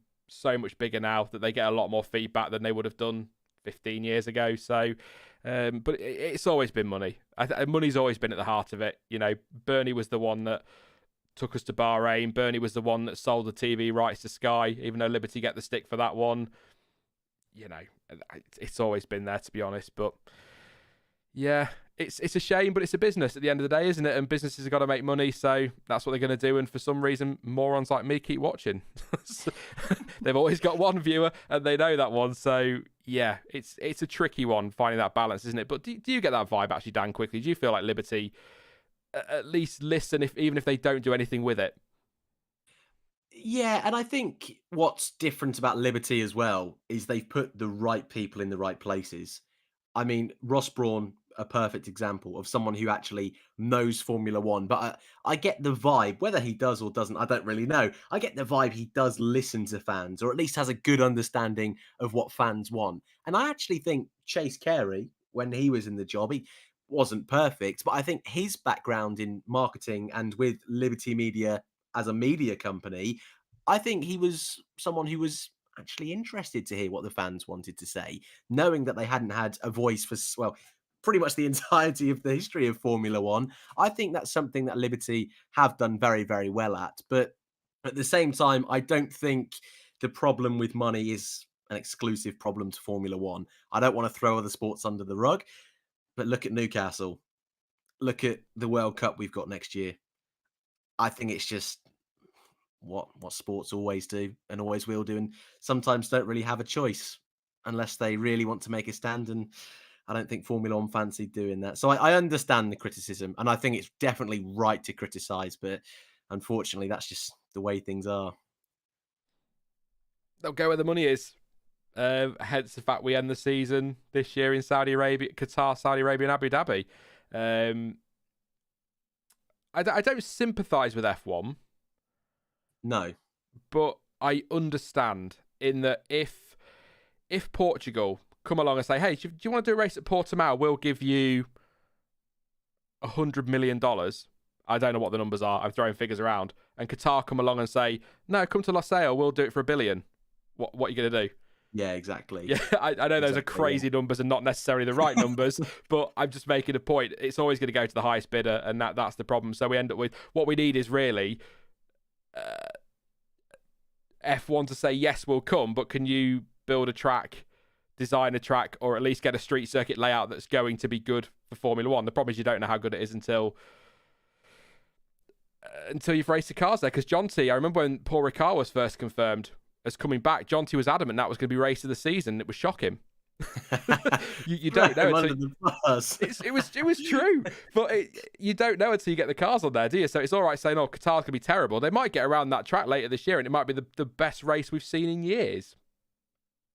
much bigger now that they get a lot more feedback than they would have done 15 years ago. So, but it's always been money. Money's always been at the heart of it. You know, Bernie was the one that took us to Bahrain. Bernie was the one that sold the TV rights to Sky, even though Liberty get the stick for that one. You know, it's always been there, to be honest. But yeah, it's a shame, but it's a business at the end of the day, isn't it? And businesses have got to make money, so that's what they're going to do. And for some reason, morons like me keep watching. They've always got one viewer, and they know that one. So yeah, it's a tricky one, finding that balance, isn't it? But do you get that vibe, actually, Dan, quickly? Do you feel like Liberty at least listen, even if they don't do anything with it? Yeah, and I think what's different about Liberty as well is they've put the right people in the right places. I mean, Ross Brawn, a perfect example of someone who actually knows Formula One. But I get the vibe, whether he does or doesn't, I don't really know. I get the vibe he does listen to fans, or at least has a good understanding of what fans want. And I actually think Chase Carey, when he was in the job, he wasn't perfect, but I think his background in marketing and with Liberty Media as a media company, I think he was someone who was actually interested to hear what the fans wanted to say, knowing that they hadn't had a voice for, well, pretty much the entirety of the history of Formula One. I think that's something that Liberty have done very, very well at. But at the same time, I don't think the problem with money is an exclusive problem to Formula One. I don't want to throw other sports under the rug. But look at Newcastle. Look at the World Cup we've got next year. I think it's just what sports always do and always will do, and sometimes don't really have a choice unless they really want to make a stand. And I don't think Formula One fancy doing that. So I understand the criticism, and I think it's definitely right to criticise, but unfortunately, that's just the way things are. They'll go where the money is. Hence the fact we end the season this year in Saudi Arabia, Qatar, Saudi Arabia, and Abu Dhabi. I don't sympathise with F1. No. But I understand in that if Portugal come along and say, hey, do you want to do a race at Portimao? We'll give you $100 million. I don't know what the numbers are. I'm throwing figures around. And Qatar come along and say, no, come to Losail. We'll do it for $1 billion. What are you going to do? Yeah, exactly. Yeah, I know those are crazy numbers and not necessarily the right numbers, but I'm just making a point. It's always going to go to the highest bidder, and that's the problem. So we end up with what we need is really F1 to say, yes, we'll come, but can you build a track, design a track, or at least get a street circuit layout that's going to be good for Formula One? The problem is you don't know how good it is until until you've raced the cars there. Because John T, I remember when Paul Ricard was first confirmed as coming back, John T was adamant that was going to be race of the season. It was shocking. you don't know Under the bus. it was true, but you don't know until you get the cars on there, do you? So it's all right saying, "Oh, Qatar's gonna be terrible." They might get around that track later this year, and it might be the best race we've seen in years.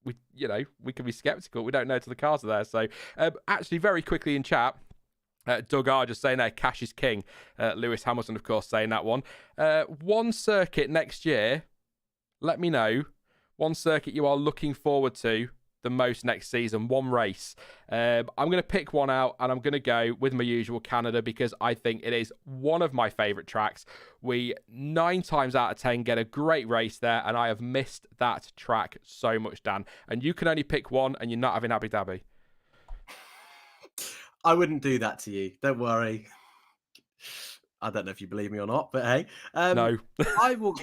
We can be skeptical. We don't know till the cars are there. So actually, very quickly in chat, Doug R just saying there, cash is king. Lewis Hamilton, of course, saying that one. One circuit next year. Let me know. One circuit you are looking forward to the most next season, one race. I'm going to pick one out, and I'm going to go with my usual Canada, because I think it is one of my favourite tracks. We 9 times out of 10 get a great race there, and I have missed that track so much, Dan. And you can only pick one, and you're not having Abu Dhabi. I wouldn't do that to you. Don't worry. I don't know if you believe me or not, but hey. No. I will...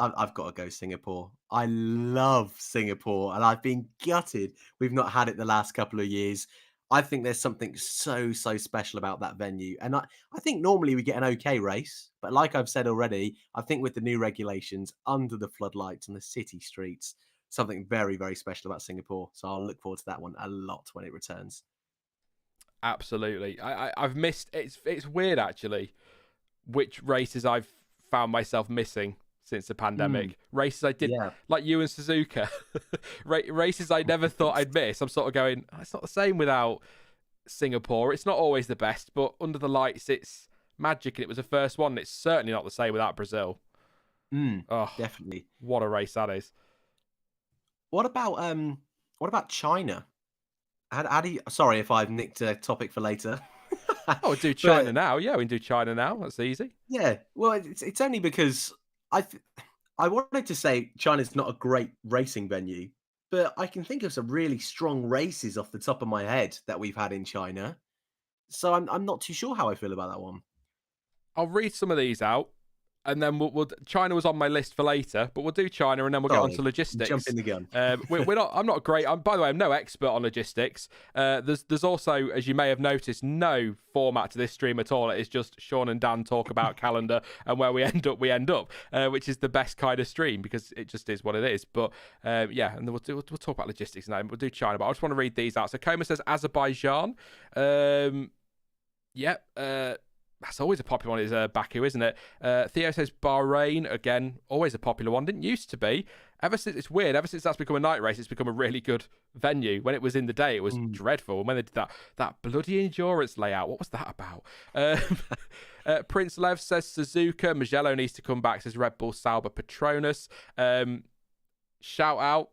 I've got to go Singapore. I love Singapore, and I've been gutted we've not had it the last couple of years. I think there's something so special about that venue. And I think normally we get an okay race, but like I've said already, I think with the new regulations, under the floodlights and the city streets, something very, very special about Singapore. So I'll look forward to that one a lot when it returns. Absolutely. I've missed... It's weird, actually, which races I've found myself missing since the pandemic. Races I did, like you and Suzuka. Races I never thought I'd miss. I'm sort of going, it's not the same without Singapore. It's not always the best, but under the lights, it's magic, and it was the first one. It's certainly not the same without Brazil. Oh, Definitely. What a race that is. What about China? How do you... Sorry if I've nicked a topic for later. We'll do China now. Yeah, we can do China now. That's easy. Yeah. Well, it's only because I wanted to say China's not a great racing venue, but I can think of some really strong races off the top of my head that we've had in China. So I'm not too sure how I feel about that one. I'll read some of these out, and then we'll China was on my list for later, but we'll do China, and then we'll get on to logistics. Jumping the gun. We're not. I'm not great. By the way, I'm no expert on logistics. There's also, as you may have noticed, no format to this stream at all. It is just Sean and Dan talk about calendar, and where we end up, which is the best kind of stream, because it just is what it is. But yeah, and then we'll talk about logistics now. We'll do China, but I just want to read these out. So Coma says Azerbaijan. That's always a popular one, is Baku, isn't it? Theo says Bahrain, again, always a popular one. Didn't used to be. It's weird, ever since that's become a night race, it's become a really good venue. When it was in the day, it was dreadful. And when they did that bloody endurance layout, what was that about? Prince Lev says Suzuka. Mugello needs to come back, says Red Bull Sauber Petronas. Shout out.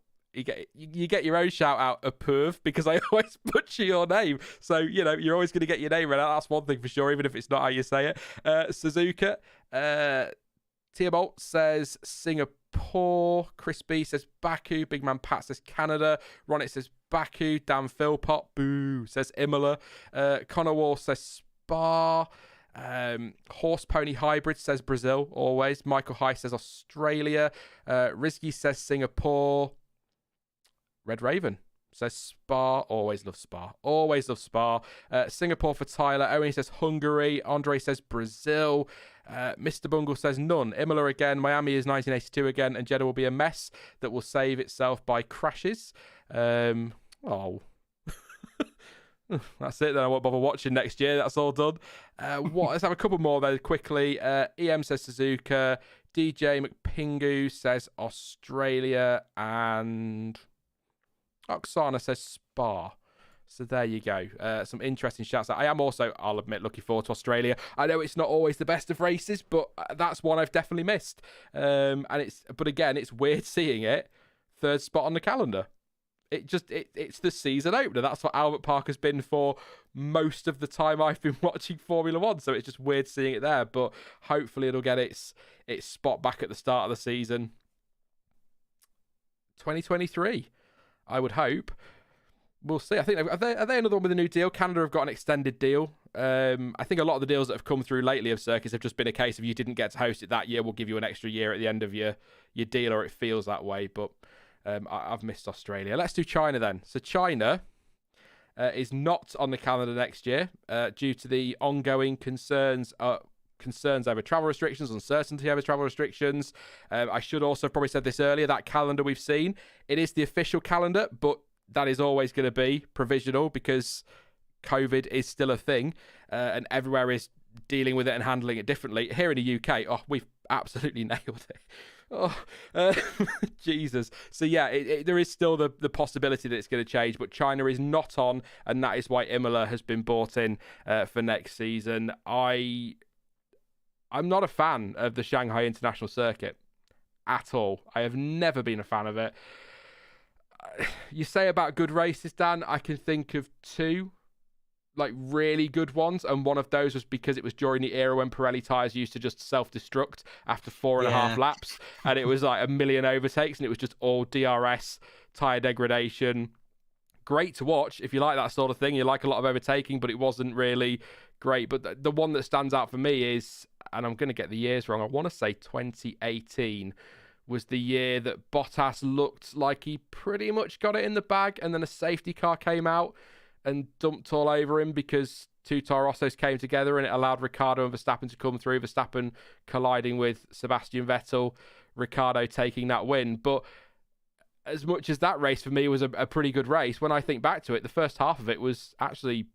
You get your own shout out, Apurv, because I always butcher your name. So, you're always going to get your name right out. That's one thing for sure, even if it's not how you say it. Suzuka. Tiabolt says Singapore. Chris B says Baku. Big Man Pat says Canada. Ronit says Baku. Dan Philpott, boo, says Imola. Connor Wall says Spa. Horse Pony Hybrid says Brazil, always. Michael High says Australia. Rizky says Singapore. Red Raven says Spa. Always love Spa. Singapore for Tyler. Owen says Hungary. Andre says Brazil. Mr. Bungle says none. Imola again. Miami is 1982 again. And Jeddah will be a mess that will save itself by crashes. That's it then. I won't bother watching next year. That's all done. Let's have a couple more there quickly. EM says Suzuka. DJ McPingu says Australia. And Oksana says Spa. So there you go. Some interesting shouts. I am also, I'll admit, looking forward to Australia. I know it's not always the best of races, but that's one I've definitely missed. But again, it's weird seeing it third spot on the calendar. It's the season opener. That's what Albert Park has been for most of the time I've been watching Formula One. So it's just weird seeing it there. But hopefully it'll get its spot back at the start of the season. 2023. I would hope. We'll see. I think are they another one with a new deal? Canada have got an extended deal. I think a lot of the deals that have come through lately of circuits have just been a case of you didn't get to host it that year, we'll give you an extra year at the end of your deal, or it feels that way. But I've missed Australia. Let's do China then. So China is not on the calendar next year due to the ongoing concerns concerns over travel restrictions, uncertainty over travel restrictions. I should also have probably said this earlier, that calendar we've seen, it is the official calendar, but that is always going to be provisional because COVID is still a thing, and everywhere is dealing with it and handling it differently. Here in the UK, we've absolutely nailed it. Jesus. So yeah, there is still the possibility that it's going to change, but China is not on, and that is why Imola has been brought in for next season. I'm not a fan of the Shanghai International Circuit at all. I have never been a fan of it. You say about good races, Dan, I can think of two like really good ones, and one of those was because it was during the era when Pirelli tyres used to just self-destruct after 4.5 laps, and it was like a million overtakes, and it was just all DRS, tyre degradation. Great to watch if you like that sort of thing. You like a lot of overtaking, but it wasn't really great. But the one that stands out for me is, and I'm going to get the years wrong, I want to say 2018 was the year that Bottas looked like he pretty much got it in the bag, and then a safety car came out and dumped all over him because two Toro Rossos came together, and it allowed Ricciardo and Verstappen to come through, Verstappen colliding with Sebastian Vettel, Ricciardo taking that win. But as much as that race for me was a pretty good race, when I think back to it, the first half of it was actually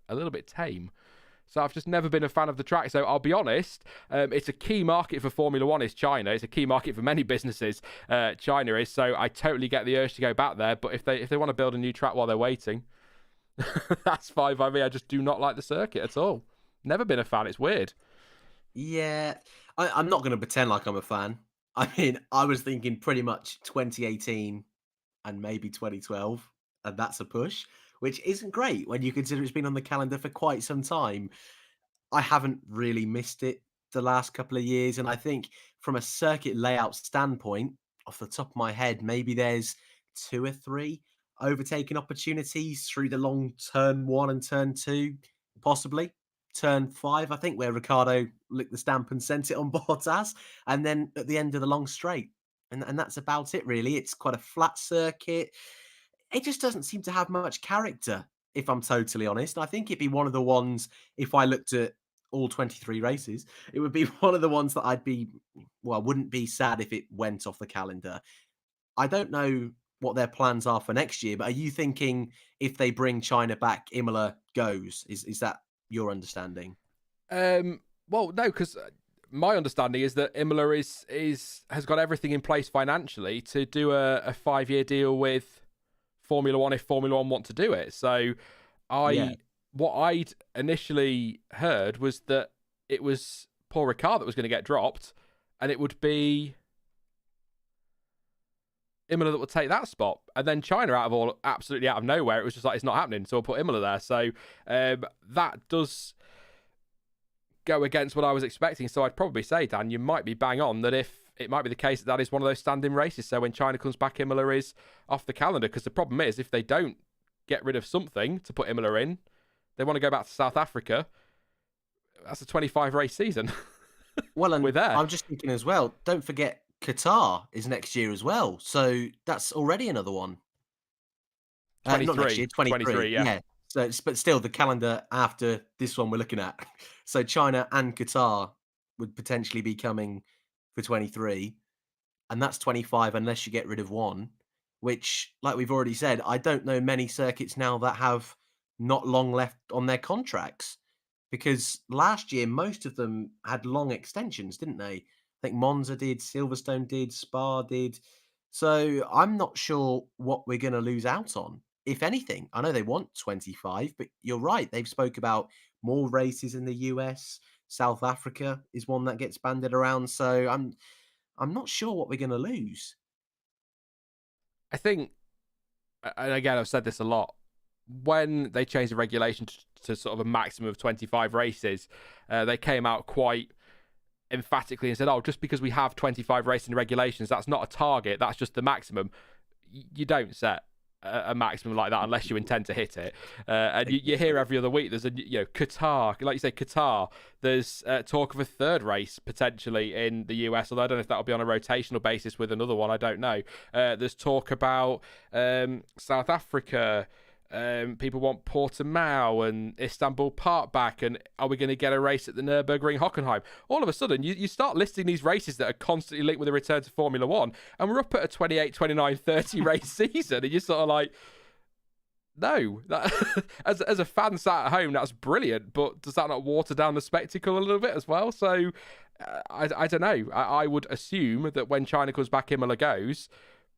a little bit tame. So I've just never been a fan of the track. So I'll be honest, it's a key market for Formula One is China. It's a key market for many businesses, China is. So I totally get the urge to go back there. But if they want to build a new track while they're waiting, that's fine by me. I just do not like the circuit at all. Never been a fan. It's weird. Yeah, I'm not going to pretend like I'm a fan. I mean, I was thinking pretty much 2018 and maybe 2012, and that's a push, which isn't great when you consider it's been on the calendar for quite some time. I haven't really missed it the last couple of years, and I think from a circuit layout standpoint, off the top of my head, maybe there's 2 or 3 overtaking opportunities through the long turn 1 and turn 2, possibly. Turn 5, I think, where Ricardo licked the stamp and sent it on Bottas, and then at the end of the long straight. And that's about it, really. It's quite a flat circuit. It just doesn't seem to have much character, if I'm totally honest. I think it'd be one of the ones, if I looked at all 23 races, it would be one of the ones that I wouldn't be sad if it went off the calendar. I don't know what their plans are for next year, but are you thinking if they bring China back, Imola goes? Is that your understanding? Well, no, because my understanding is that Imola has got everything in place financially to do a 5-year deal with Formula One if Formula One want to do it. So what I'd initially heard was that it was Paul Ricard that was going to get dropped, and it would be Imola that would take that spot. And then China, absolutely out of nowhere, it was just like, it's not happening, so we'll put Imola there. So that does go against what I was expecting. So I'd probably say, Dan, you might be bang on that if it might be the case that is one of those standing races. So when China comes back, Imola is off the calendar, because the problem is if they don't get rid of something to put Imola in, they want to go back to South Africa. That's a 25 race season. Well, and we're there. I'm just thinking as well, don't forget Qatar is next year as well. So that's already another one. 23. Not next year, 23. Yeah. So, but still, the calendar after this one we're looking at. So China and Qatar would potentially be coming for 23. And that's 25 unless you get rid of one, which, like we've already said, I don't know many circuits now that have not long left on their contracts. Because last year, most of them had long extensions, didn't they? I think Monza did, Silverstone did, Spa did. So I'm not sure what we're going to lose out on, if anything. I know they want 25, but you're right. They've spoke about more races in the US. South Africa is one that gets banded around. So I'm not sure what we're going to lose. I think, and again, I've said this a lot, when they changed the regulation to sort of a maximum of 25 races, they came out quite emphatically and said, just because we have 25 racing regulations, that's not a target, that's just the maximum. You don't set a maximum like that unless you intend to hit it. And you hear every other week there's Qatar, like you say, Qatar, there's talk of a third race potentially in the US, although I don't know if that'll be on a rotational basis with another one, I don't know. There's talk about South Africa, People want Portimao and Istanbul Park back, and are we going to get a race at the Nürburgring Hockenheim? All of a sudden, you start listing these races that are constantly linked with a return to Formula One, and we're up at a 28, 29, 30 race season, and you're sort of like, no. That, as a fan sat at home, that's brilliant, but does that not water down the spectacle a little bit as well? So, I don't know. I would assume that when China comes back, Imola goes,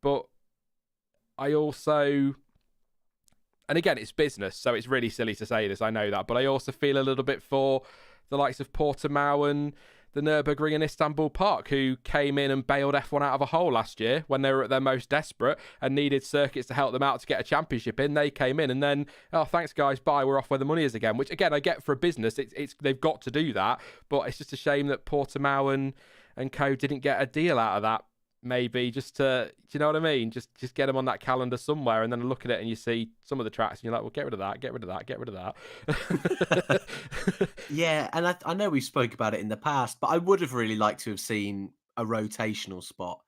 but I also... And again, it's business, so it's really silly to say this, I know that. But I also feel a little bit for the likes of Portimao and the Nürburgring and Istanbul Park, who came in and bailed F1 out of a hole last year when they were at their most desperate and needed circuits to help them out to get a championship in. They came in and then, oh, thanks, guys, bye, we're off where the money is again. Which, again, I get for a business. It's they've got to do that. But it's just a shame that Portimao and co didn't get a deal out of that. Maybe just to, do you know what I mean? Just get them on that calendar somewhere, and then look at it and you see some of the tracks and you're like, well, get rid of that, get rid of that, get rid of that. Yeah, and I know we spoke about it in the past, but I would have really liked to have seen a rotational spot.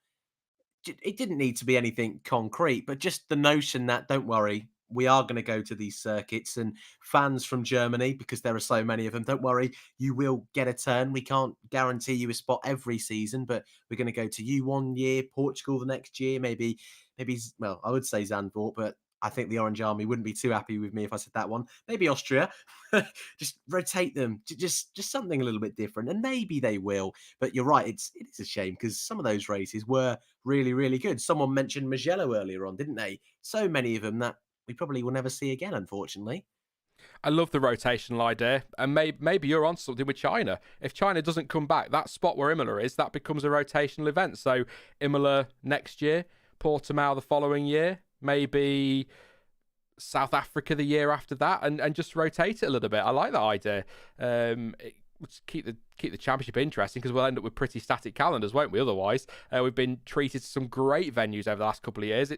It didn't need to be anything concrete, but just the notion that, don't worry, we are going to go to these circuits, and fans from Germany, because there are so many of them, don't worry, you will get a turn. We can't guarantee you a spot every season, but we're going to go to you one year, Portugal the next year, maybe, well, I would say Zandvoort, but I think the Orange Army wouldn't be too happy with me if I said that one. Maybe Austria. Just rotate them, just something a little bit different, and maybe they will. But you're right, it is a shame because some of those races were really, really good. Someone mentioned Mugello earlier on, didn't they? So many of them that we probably will never see again, unfortunately. I love the rotational idea, and maybe you're on something with China. If China doesn't come back, that spot where Imola is, that becomes a rotational event. So Imola next year, Portimao the following year, maybe South Africa the year after that, and just rotate it a little bit. I like that idea. Keep the championship interesting, because we'll end up with pretty static calendars, won't we? Otherwise, we've been treated to some great venues over the last couple of years.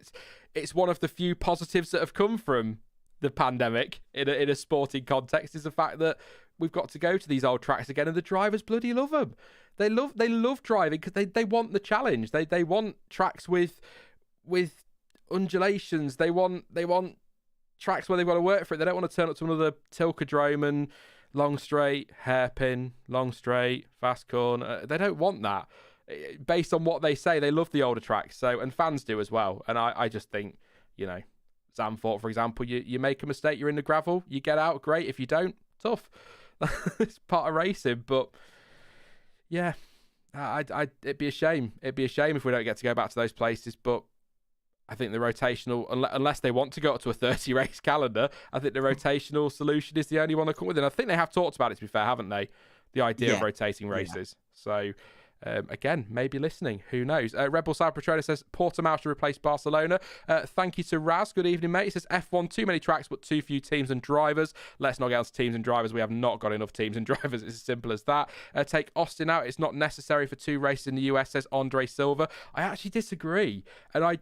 It's one of the few positives that have come from the pandemic in a sporting context, is the fact that we've got to go to these old tracks again, and the drivers bloody love them. They love driving because they want the challenge. They want tracks with undulations. They want tracks where they've got to work for it. They don't want to turn up to another Tilkedrome and long straight, hairpin, long straight, fast corner. They don't want that. Based on what they say, they love the older tracks. So, and fans do as well. And I just think, Zandvoort, for example, you make a mistake, you're in the gravel, you get out, great. If you don't, tough. It's part of racing. But yeah, it'd be a shame. It'd be a shame if we don't get to go back to those places. But I think the rotational, unless they want to go up to a 30 race calendar, I think the rotational solution is the only one that come with it. And I think they have talked about it, to be fair, haven't they? The idea of rotating races. Yeah. So, again, maybe listening. Who knows? Rebel Side Petrola says Portimao should replace Barcelona. Thank you to Raz. Good evening, mate. He says F1, too many tracks, but too few teams and drivers. Let's not get onto teams and drivers. We have not got enough teams and drivers. It's as simple as that. Take Austin out. It's not necessary for 2 races in the US, says Andre Silva. I actually disagree. And I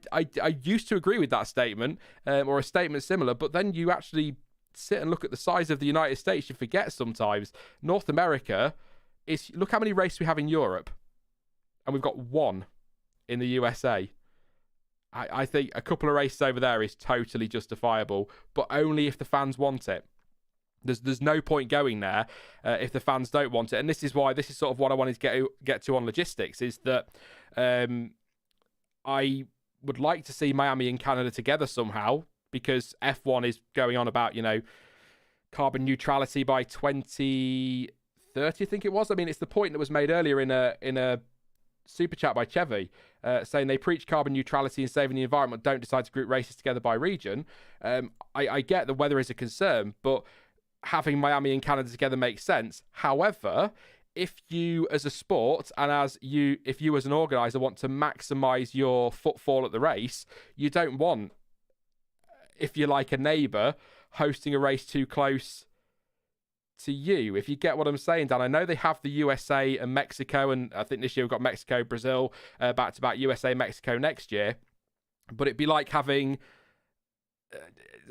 used to agree with that statement, or a statement similar, but then you actually sit and look at the size of the United States, you forget sometimes. North America is, look how many races we have in Europe. And we've got 1 in the USA. I think a couple of races over there is totally justifiable, but only if the fans want it. There's no point going there if the fans don't want it. And this is sort of what I wanted to get to on logistics, is that I would like to see Miami and Canada together somehow, because F1 is going on about, carbon neutrality by 2030, I think it was. I mean, it's the point that was made earlier in a super chat by Chevy, saying they preach carbon neutrality and saving the environment, don't decide to group races together by region. I get the weather is a concern, but having Miami and Canada together makes sense. However, if you as a sport and if you as an organizer want to maximize your footfall at the race, you don't want, if you're like a neighbor, hosting a race too close to you, if you get what I'm saying, Dan. I know they have the USA and Mexico, and I think this year we've got Mexico, Brazil, back to back, USA, Mexico next year. But it'd be like having,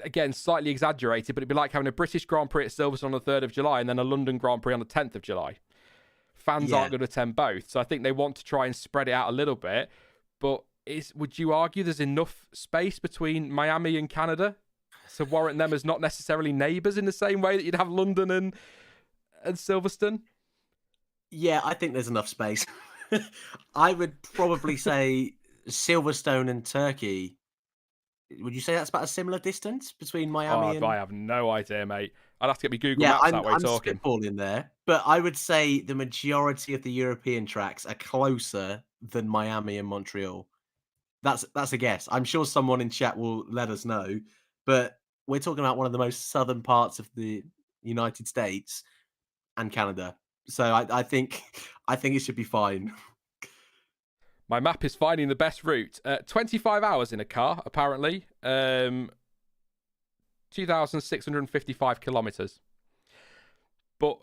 again, slightly exaggerated, but it'd be like having a British Grand Prix at Silverstone on the 3rd of July and then a London Grand Prix on the 10th of July. Fans aren't going to attend both. So I think they want to try and spread it out a little bit. But would you argue there's enough space between Miami and Canada? So warrant them as not necessarily neighbours in the same way that you'd have London and Silverstone? Yeah, I think there's enough space. I would probably say Silverstone and Turkey. Would you say that's about a similar distance between Miami and? I have no idea, mate. I'd have to get me Google Yeah, Maps that way I'm talking. spitballing there, but I would say the majority of the European tracks are closer than Miami and Montreal. That's a guess. I'm sure someone in chat will let us know, but we're talking about one of the most southern parts of the United States and Canada. So I think it should be fine. My map is finding the best route. 25 hours in a car, apparently. 2,655 kilometers. But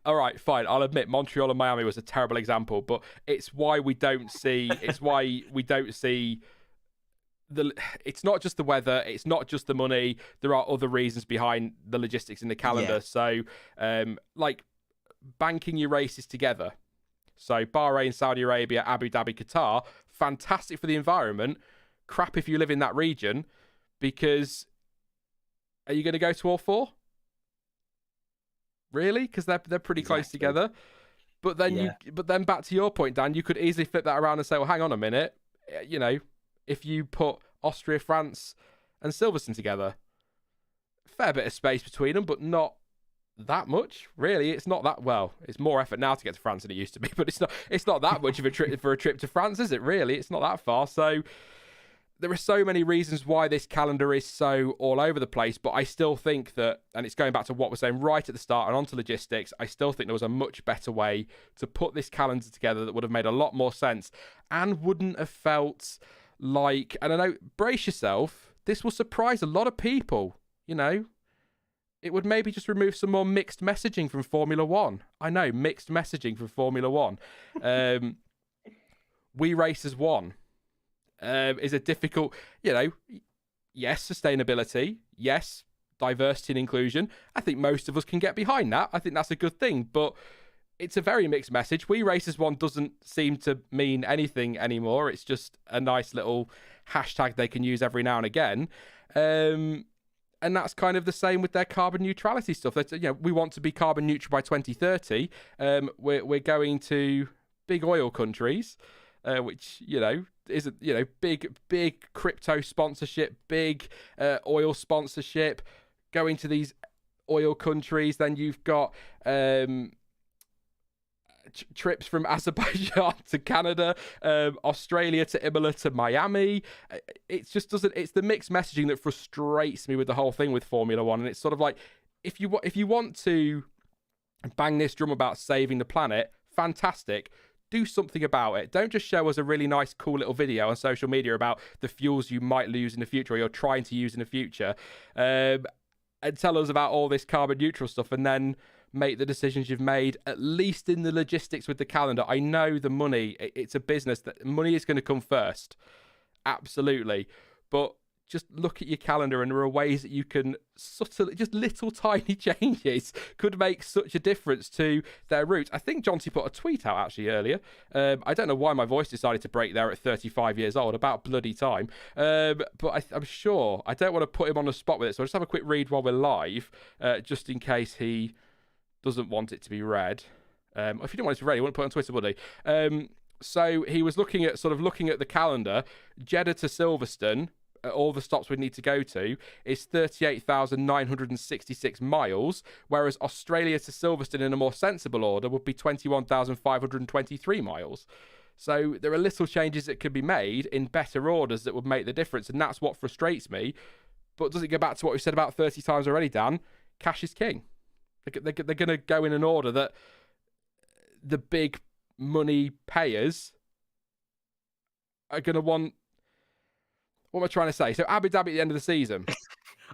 all right, fine. I'll admit Montreal and Miami was a terrible example, but it's why we don't see. It's why we don't see. It's not just the weather. It's not just the money. There are other reasons behind the logistics in the calendar. Yeah. So, like banking your races together. So Bahrain, Saudi Arabia, Abu Dhabi, Qatar, fantastic for the environment. Crap if you live in that region, because are you going to go to all four? Really? Because they're pretty close together. But then then back to your point, Dan, you could easily flip that around and say, well, hang on a minute. You know, if you put Austria, France, and Silverstone together, fair bit of space between them, but not that much, really. It's not that well. It's more effort now to get to France than it used to be, but it's not that much of a trip for a trip to France, is it? Really, it's not that far. So there are so many reasons why this calendar is so all over the place, but I still think that, and it's going back to what we're saying right at the start and onto logistics, I still think there was a much better way to put this calendar together that would have made a lot more sense and wouldn't have felt like, and I know, brace yourself, this will surprise a lot of people, you know. It would maybe just remove some more mixed messaging from Formula One. I know, mixed messaging from Formula One. We race as one is a difficult, you know, yes, sustainability, yes, diversity and inclusion. I think most of us can get behind that. I think that's a good thing, but it's a very mixed message. We race as one doesn't seem to mean anything anymore. It's just a nice little hashtag they can use every now and again. And that's kind of the same with their carbon neutrality stuff. That, you know, we want to be carbon neutral by 2030. We're going to big oil countries, which, you know, is, you know, big crypto sponsorship, big oil sponsorship, going to these oil countries. Then you've got trips from Azerbaijan to Canada, Australia to Imola to Miami. It just doesn't. It's the mixed messaging that frustrates me with the whole thing with Formula One, and it's sort of like, if you want to bang this drum about saving the planet, fantastic. Do something about it. Don't just show us a really nice, cool little video on social media about the fuels you might lose in the future or you're trying to use in the future, and tell us about all this carbon neutral stuff, and then make the decisions you've made, at least in the logistics with the calendar. I know the money, it's a business, that money is going to come first. Absolutely. But just look at your calendar, and there are ways that you can subtly, just little tiny changes could make such a difference to their route. I think Jonty put a tweet out actually earlier. I don't know why my voice decided to break there at 35 years old, about bloody time. But I'm sure, I don't want to put him on the spot with it, so I'll just have a quick read while we're live, just in case he doesn't want it to be read. If you didn't want it to be read, he wouldn't put it on Twitter, would he? So he was looking at the calendar. Jeddah to Silverstone, all the stops we'd need to go to, is 38,966 miles, whereas Australia to Silverstone in a more sensible order would be 21,523 miles. So there are little changes that could be made in better orders that would make the difference, and that's what frustrates me. But does it go back to what we've said about 30 times already, Dan? Cash is king. They're going to go in an order that the big money payers are going to want. What am I trying to say? So Abu Dhabi at the end of the season.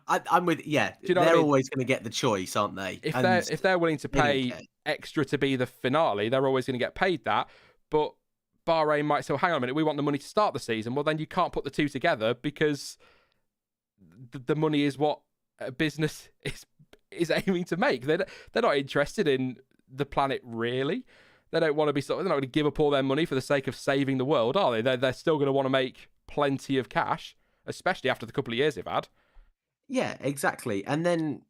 I'm with, yeah. Do you know they're always going to get the choice, aren't they? If they're willing to pay extra to be the finale, they're always going to get paid that. But Bahrain might say, well, hang on a minute, we want the money to start the season. Well, then you can't put the two together, because the money is what a business is aiming to make. They're not interested in the planet, really. They don't want to be they're not going to give up all their money for the sake of saving the world, are they? They're still going to want to make plenty of cash, especially after the couple of years they've had. Yeah, exactly. And then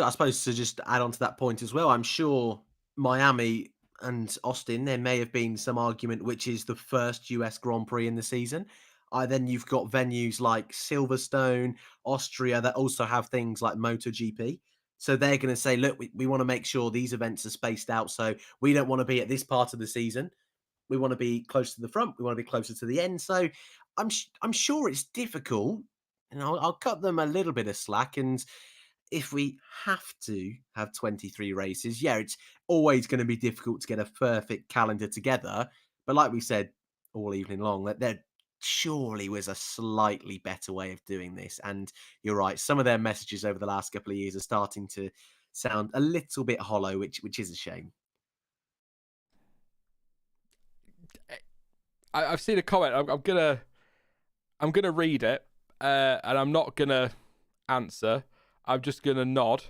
I suppose to just add on to that point as well, I'm sure Miami and Austin, there may have been some argument which is the first US Grand Prix in the season. Then you've got venues like Silverstone, Austria that also have things like MotoGP. So they're going to say, look, we want to make sure these events are spaced out. So we don't want to be at this part of the season. We want to be close to the front. We want to be closer to the end. So I'm sure it's difficult, and I'll cut them a little bit of slack. And if we have to have 23 races, yeah, it's always going to be difficult to get a perfect calendar together. But like we said all evening long, that there surely was a slightly better way of doing this. And you're right, some of their messages over the last couple of years are starting to sound a little bit hollow, which is a shame. I've seen a comment. I'm gonna read it, and I'm not gonna answer. I'm just gonna nod.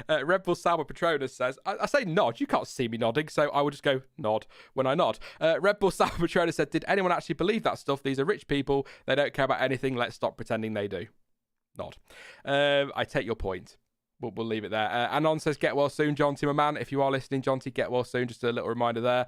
Red Bull Sauber Patronus says, I say nod, you can't see me nodding, so I will just go nod when I nod. Red Bull Sauber Patronus said, did anyone actually believe that stuff? These are rich people. They don't care about anything. Let's stop pretending they do. Nod. I take your point. We'll leave it there. Anon says, get well soon, Jonty, my man. If you are listening, Jonty, get well soon. Just a little reminder there.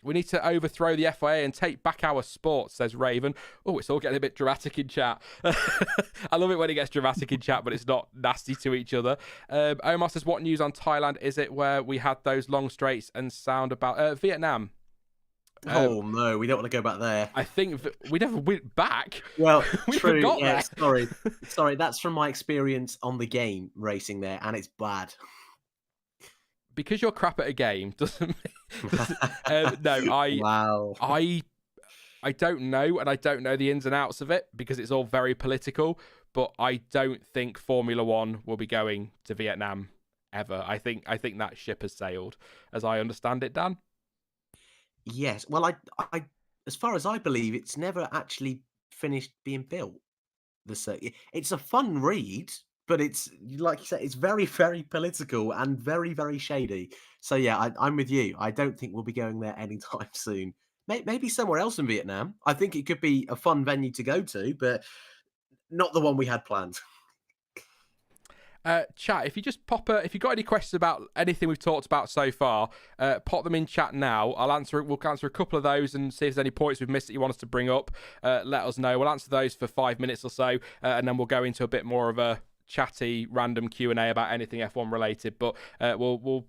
We need to overthrow the FIA and take back our sport, says Raven. Oh, it's all getting a bit dramatic in chat. I love it when it gets dramatic in chat, but it's not nasty to each other. Omar says, what news on Thailand is it where we had those long straights and sound about Vietnam? Oh no, we don't want to go back there. I think we never went back. Well, we true. got Yeah, there. sorry. That's from my experience on the game racing there, and it's bad. Because you're crap at a game doesn't mean... no, Wow. I don't know, and I don't know the ins and outs of it because it's all very political. But I don't think Formula One will be going to Vietnam ever. I think that ship has sailed, as I understand it, Dan. Yes. Well, I, as far as I believe, it's never actually finished being built. It's a fun read, but it's like you said, it's very, very political and very, very shady. So yeah, I'm with you. I don't think we'll be going there anytime soon. Maybe somewhere else in Vietnam. I think it could be a fun venue to go to, but not the one we had planned. Chat, if you just if you got any questions about anything we've talked about so far, pop them in chat now. We'll answer a couple of those and see if there's any points we've missed that you want us to bring up. Let us know. We'll answer those for 5 minutes or so, and then we'll go into a bit more of a chatty, random Q&A about anything F1 related. But we'll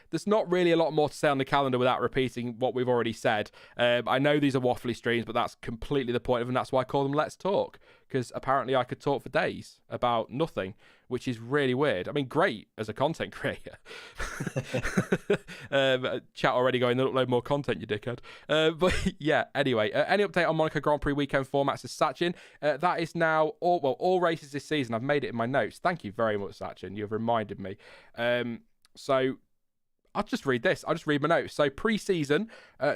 there's not really a lot more to say on the calendar without repeating what we've already said. I know these are waffly streams, but that's completely the point of them. That's why I call them Let's Talk, because apparently I could talk for days about nothing, which is really weird. I mean, great as a content creator. Chat already going, upload more content, you dickhead. But yeah, anyway, any update on Monaco Grand Prix weekend formats is Sachin. That is now all races this season. I've made it in my notes. Thank you very much, Sachin. You've reminded me. So I'll just read this. I'll just read my notes. So pre-season,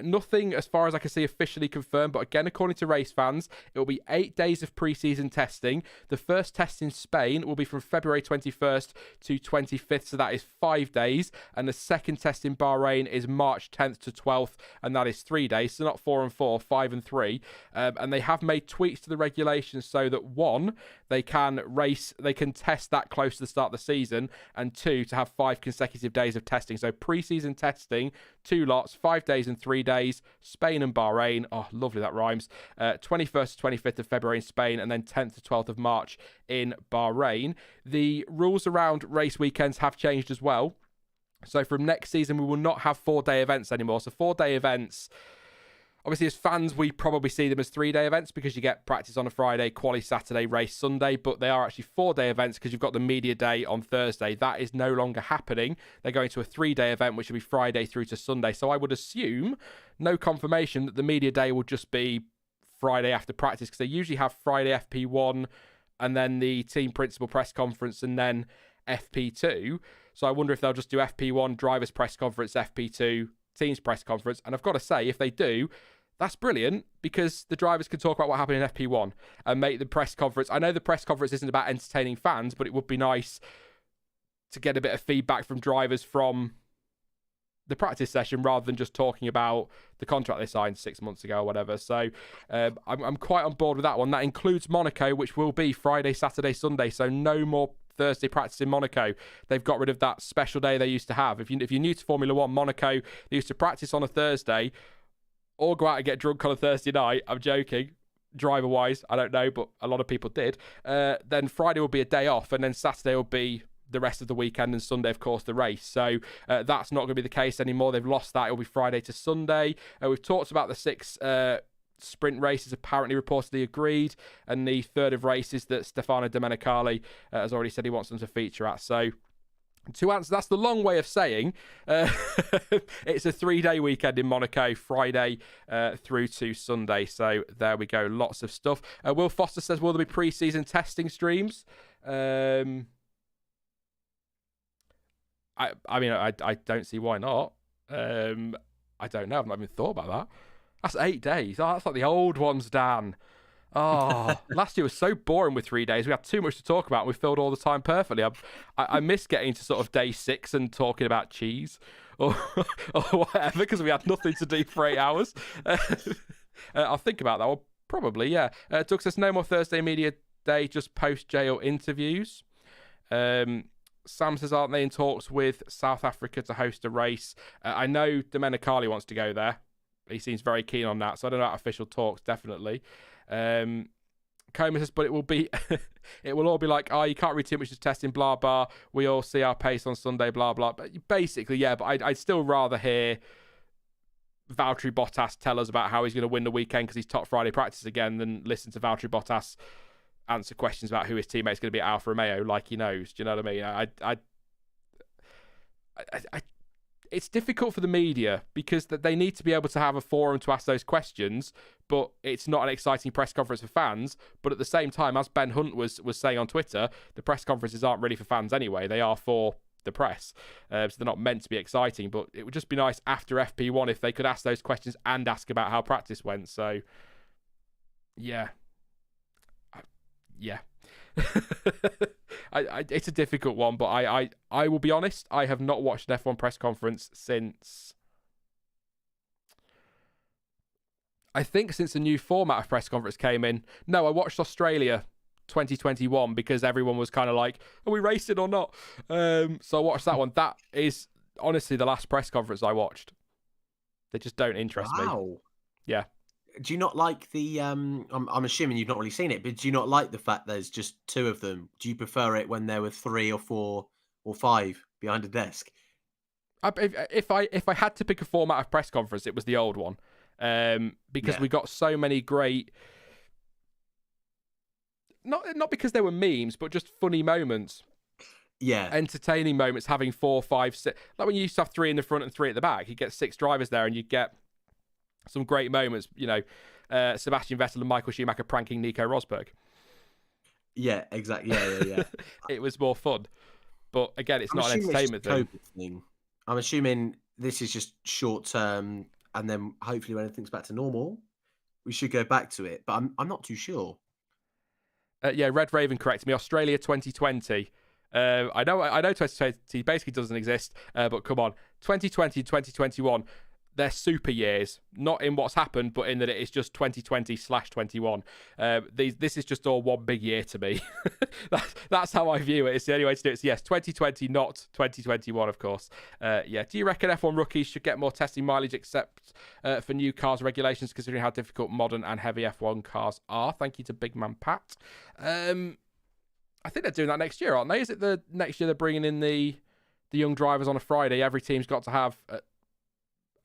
nothing as far as I can see officially confirmed, but again, according to race fans, it will be 8 days of pre-season testing. The first test in Spain will be from February 21st to 25th, so that is 5 days. And the second test in Bahrain is March 10th to 12th, and that is 3 days. So not 4 and 4, 5 and 3. And they have made tweaks to the regulations so that 1, they can test that close to the start of the season, and 2, to have 5 consecutive days of testing. So pre-season testing, 2 lots, 5 days and 3 days, Spain and Bahrain. Oh, lovely, that rhymes. 21st to 25th of February in Spain, and then 10th to 12th of March in Bahrain. The rules around race weekends have changed as well. So from next season, we will not have 4-day events anymore. So 4-day events, obviously, as fans, we probably see them as 3-day events because you get practice on a Friday, quali Saturday, race Sunday, but they are actually 4-day events because you've got the media day on Thursday. That is no longer happening. They're going to a 3-day event, which will be Friday through to Sunday. So I would assume, no confirmation, that the media day will just be Friday after practice, because they usually have Friday FP1 and then the team principal press conference and then FP2. So I wonder if they'll just do FP1, drivers press conference, FP2, teams press conference. And I've got to say, if they do, that's brilliant, because the drivers can talk about what happened in FP1 and make the press conference. I know the press conference isn't about entertaining fans, but it would be nice to get a bit of feedback from drivers from the practice session rather than just talking about the contract they signed 6 months ago or whatever. So I'm quite on board with that one. That includes Monaco, which will be Friday, Saturday, Sunday. So no more Thursday practice in Monaco. They've got rid of that special day they used to have. If you're new to Formula One, Monaco, they used to practice on a Thursday or go out and get drunk on a Thursday night. I'm joking. Driver-wise, I don't know, but a lot of people did. Then Friday will be a day off, and then Saturday will be the rest of the weekend, and Sunday, of course, the race. So that's not going to be the case anymore. They've lost that. It'll be Friday to Sunday. We've talked about the 6 sprint races apparently reportedly agreed, and the third of races that Stefano Domenicali has already said he wants them to feature at. So to answer, that's the long way of saying it's a 3-day weekend in Monaco, Friday through to Sunday. So there we go. Lots of stuff. Will Foster says, will there be pre-season testing streams? I don't see why not. I don't know. I've not even thought about that. That's 8 days. Oh, that's like the old ones, Dan. Oh, last year was so boring with 3 days. We had too much to talk about. And we filled all the time perfectly. I miss getting to sort of day 6 and talking about cheese or whatever because we had nothing to do for 8 hours. I'll think about that one. Probably, yeah. Doug says no more Thursday media day, just post-jail interviews. Sam says, aren't they in talks with South Africa to host a race? I know Domenicali wants to go there. He seems very keen on that. So I don't know about official talks, definitely. Coleman says, but it will all be like, oh, you can't read too much of testing, blah, blah. We all see our pace on Sunday, blah, blah. But basically, yeah, but I'd still rather hear Valtteri Bottas tell us about how he's going to win the weekend because he's top Friday practice again than listen to Valtteri Bottas answer questions about who his teammate's going to be at Alfa Romeo like he knows. Do you know what I mean? It's difficult for the media because they need to be able to have a forum to ask those questions, but it's not an exciting press conference for fans. But at the same time, as Ben Hunt was saying on Twitter, the press conferences aren't really for fans anyway. They are for the press. So they're not meant to be exciting, but it would just be nice after FP1 if they could ask those questions and ask about how practice went. So, yeah. It's a difficult one, but I will be honest, I have not watched an F1 press conference since the new format of press conference came in. No, I watched Australia 2021 because everyone was kind of like, are we racing or not? So I watched that one. That is honestly the last press conference I watched. They just don't interest me. Yeah. Do you not like the? I'm assuming you've not really seen it, but do you not like the fact there's just 2 of them? Do you prefer it when there were 3 or 4 or 5 behind a desk? If I had to pick a format of press conference, it was the old one, because we got so many great. Not because they were memes, but just funny moments. Yeah, entertaining moments. Having 4, 5, 6, like when you used to have 3 in the front and 3 at the back, you get 6 drivers there, and you get some great moments, you know, Sebastian Vettel and Michael Schumacher pranking Nico Rosberg. Yeah, exactly. Yeah. It was more fun. But again, it's not an entertainment thing. I'm assuming this is just short term, and then hopefully when everything's back to normal, we should go back to it. But I'm not too sure. Red Raven corrected me. Australia 2020. I know 2020 basically doesn't exist, but come on. 2020, 2021. They're super years, not in what's happened, but in that it is just 2020/21. This is just all one big year to me. That's how I view it. It's the only way to do it. So yes, 2020, not 2021, of course. Do you reckon F1 rookies should get more testing mileage except for new cars regulations, considering how difficult modern and heavy F1 cars are? Thank you to Big Man Pat. I think they're doing that next year, aren't they? Is it the next year they're bringing in the young drivers on a Friday? Every team's got to have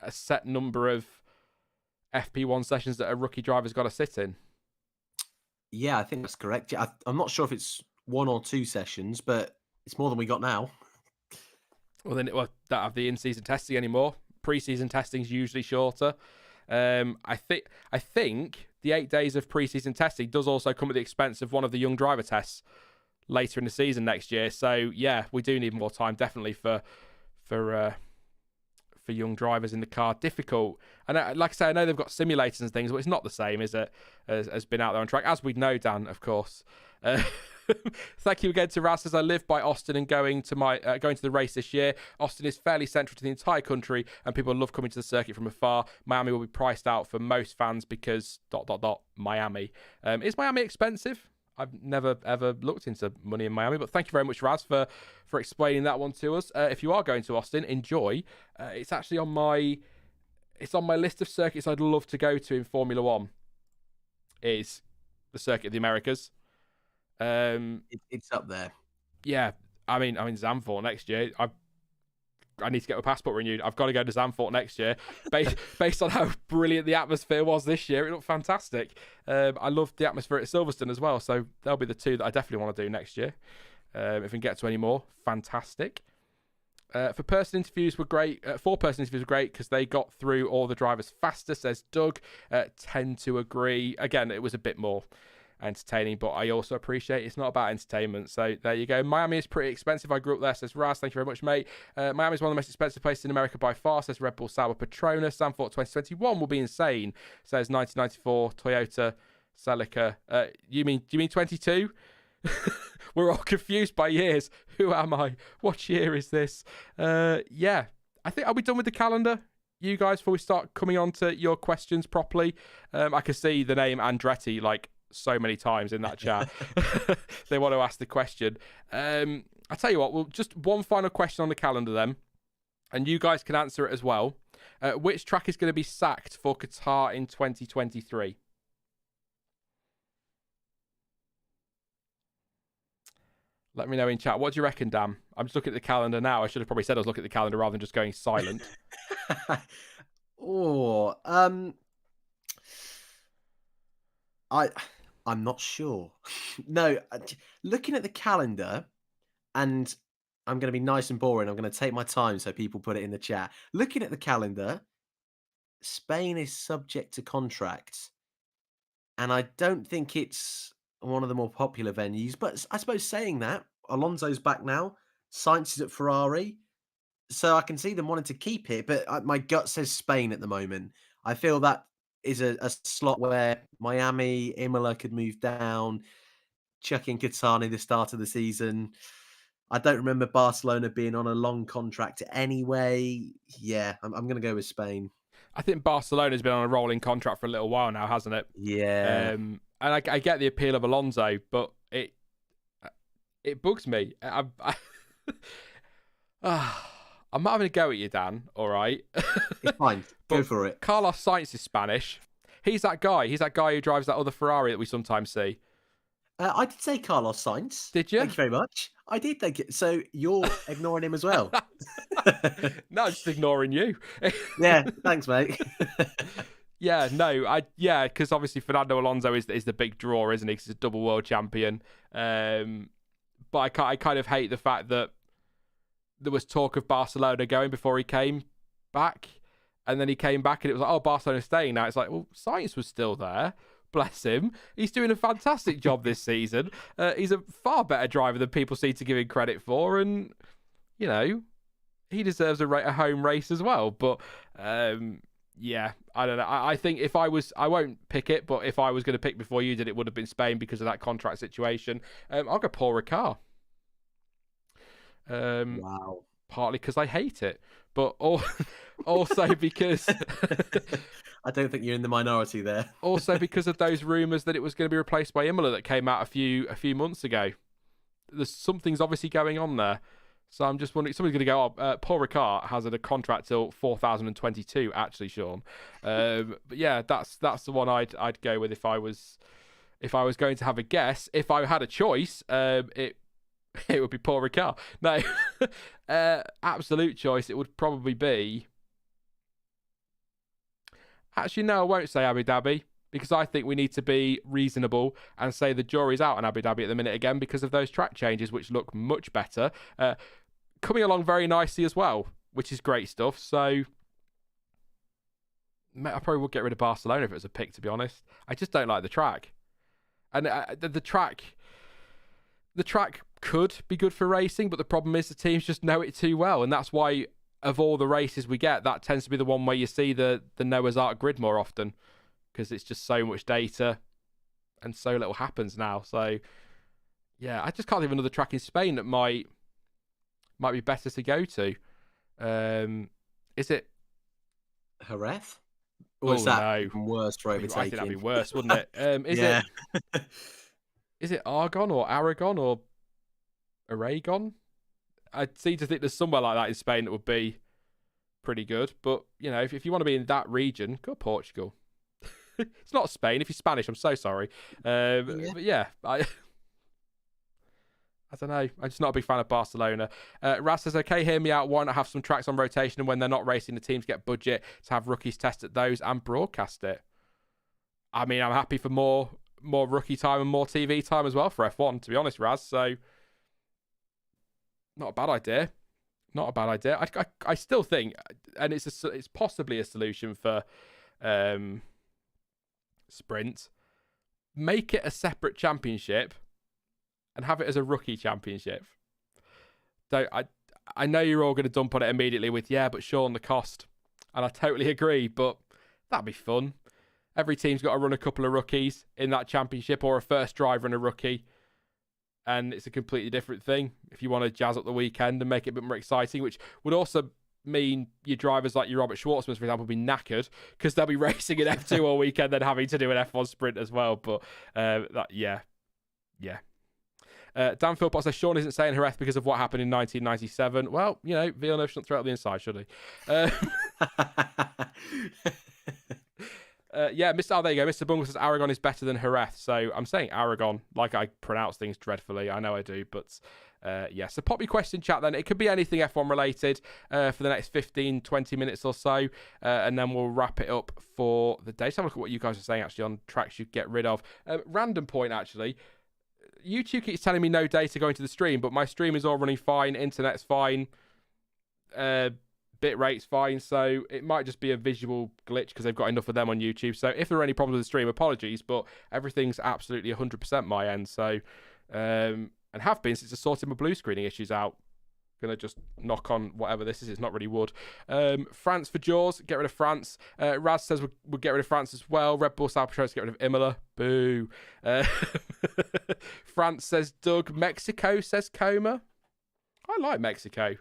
a set number of FP1 sessions that a rookie driver's got to sit in. Yeah, I think that's correct. Yeah, I'm not sure if it's 1 or 2 sessions, but it's more than we got now. Well, then don't have the in-season testing anymore. Pre-season testing's usually shorter. I think the 8 days of pre-season testing does also come at the expense of one of the young driver tests later in the season next year. So yeah, we do need more time, definitely for young drivers in the car. Difficult. And like I say, I know they've got simulators and things, but it's not the same, is it, as been out there on track, as we know, Dan, of course. Thank you again to Raz. As I live by Austin and going to the race this year. Austin is fairly central to the entire country, and people love coming to the circuit from afar. Miami will be priced out for most fans because ... Miami. Is Miami expensive? I've never ever looked into money in Miami, but thank you very much, Raz, for explaining that one to us. If you are going to Austin, enjoy. It's actually on my list of circuits I'd love to go to in Formula One. Is the Circuit of the Americas. It's up there. Yeah, I mean Zandvoort next year. I need to get my passport renewed. I've got to go to Zandvoort next year. Based on how brilliant the atmosphere was this year, it looked fantastic. I loved the atmosphere at Silverstone as well, so they'll be the two that I definitely want to do next year. If we can get to any more, fantastic. Four-person interviews were great because they got through all the drivers faster, says Doug. Tend to agree. Again, it was a bit more entertaining, but I also appreciate it's not about entertainment. So there you go. Miami is pretty expensive. I grew up there, says Raz. Thank you very much, mate. Miami is one of the most expensive places in America by far, says Red Bull Sauber Petronas. Zandvoort 2021 will be insane, says 1994 Toyota Celica. Do you mean 22? We're all confused by years. Who am I? What year is this? Yeah, I think I'll be done with the calendar. You guys, before we start coming on to your questions properly, I can see the name Andretti like so many times in that chat. They want to ask the question. I'll tell you what, we'll just one final question on the calendar then, and you guys can answer it as well. Which track is going to be sacked for Qatar in 2023? Let me know in chat. What do you reckon, Dan? I'm just looking at the calendar now. I should have probably said I was looking at the calendar rather than just going silent. I'm not sure. No, looking at the calendar, and I'm going to be nice and boring. I'm going to take my time so people put it in the chat. Looking at the calendar, Spain is subject to contracts, and I don't think it's one of the more popular venues. But I suppose saying that, Alonso's back now. Sainz is at Ferrari. So I can see them wanting to keep it, but my gut says Spain at the moment. I feel that is a slot where Miami, Imola could move down, chuck in Qatar near the start of the season. I don't remember Barcelona being on a long contract anyway. Yeah, I'm going to go with Spain. I think Barcelona's been on a rolling contract for a little while now, hasn't it? Yeah. And I get the appeal of Alonso, but it bugs me. I'm not having a go at you, Dan, all right? It's fine. Go for it. Carlos Sainz is Spanish. He's that guy. He's that guy who drives that other Ferrari that we sometimes see. I did say Carlos Sainz. Did you? Thank you very much. I did thank you. So you're ignoring him as well? No, just ignoring you. Yeah, thanks, mate. Yeah, no, because obviously Fernando Alonso is the big draw, isn't he? Because he's a double world champion. But I kind of hate the fact that there was talk of Barcelona going before he came back, and then he came back and it was like, oh, Barcelona's staying now. It's like, well, Sainz was still there. Bless him. He's doing a fantastic job this season. He's a far better driver than people seem to give him credit for, and you know, he deserves a home race as well. But yeah, I don't know. I think if I won't pick it, but if I was going to pick before you did, it would have been Spain because of that contract situation. I'll go Paul Ricard. Wow. Partly because I hate it, but also because I don't think you're in the minority there. Also because of those rumours that it was going to be replaced by Imola that came out a few months ago. There's something's obviously going on there. So I'm just wondering, somebody's going to go, Paul Ricard has a contract till 2022, actually, Sean. But yeah, that's the one I'd go with if I was going to have a guess. If I had a choice, it would be Paul Ricard. No, absolute choice, it would probably be... Actually, no, I won't say Abu Dhabi, because I think we need to be reasonable and say the jury's out on Abu Dhabi at the minute again because of those track changes, which look much better. Coming along very nicely as well, which is great stuff. So I probably would get rid of Barcelona if it was a pick, to be honest. I just don't like the track. And the track could be good for racing, but the problem is the teams just know it too well, and that's why of all the races we get, that tends to be the one where you see the Noah's Ark grid more often, because it's just so much data and so little happens now. So Yeah, I just can't think of another track in Spain that might be better to go to. Is it? Jerez? Or is Oh that no, even worse for I think that'd be overtaking? worse, wouldn't it? Is it? Yeah. Is it Argon or Aragon or Aragon? I seem to think there's somewhere like that in Spain that would be pretty good. But if you want to be in that region, go Portugal. It's not Spain. If you're Spanish, I'm so sorry. Yeah. But yeah, I don't know. I'm just not a big fan of Barcelona. Raz says, okay, hear me out. Why not have some tracks on rotation, and when they're not racing, the teams get budget to have rookies test at those and broadcast it? I mean, I'm happy for more rookie time and more TV time as well for F1, to be honest, Raz. So, not a bad idea. Not a bad idea. I still think, and it's possibly a solution for sprint. Make it a separate championship and have it as a rookie championship. So I know you're all going to dump on it immediately with, yeah, but Sean, the cost. And I totally agree, but that'd be fun. Every team's got to run a couple of rookies in that championship, or a first driver and a rookie. And it's a completely different thing if you want to jazz up the weekend and make it a bit more exciting, which would also mean your drivers like your Robert Schwartzmans, for example, be knackered because they'll be racing in F2 all weekend, then having to do an F1 sprint as well. But yeah. Dan Philpott says Sean isn't saying Jerez because of what happened in 1997. Well, Villeneuve shouldn't throw out the inside, should he? Yeah, there you go. Mr. Bungle says Aragon is better than Jerez. So I'm saying Aragon, like I pronounce things dreadfully. I know I do, but yeah. So pop your question chat then. It could be anything F1 related for the next 15, 20 minutes or so. And then we'll wrap it up for the day. So have a look at what you guys are saying actually on tracks you get rid of. Random point actually. YouTube keeps telling me no data going to the stream, but my stream is all running fine. Internet's fine. Bit rate's fine, so it might just be a visual glitch because they've got enough of them on YouTube. So if there are any problems with the stream, apologies, but everything's absolutely 100% my end. So, and have been since I sorted my blue screening issues out. Gonna just knock on whatever this is. It's not really wood. France for Jaws. Get rid of France. Raz says we'll get rid of France as well. Red Bull South Patrol to get rid of Imola. Boo. France says Doug. Mexico says Coma. I like Mexico.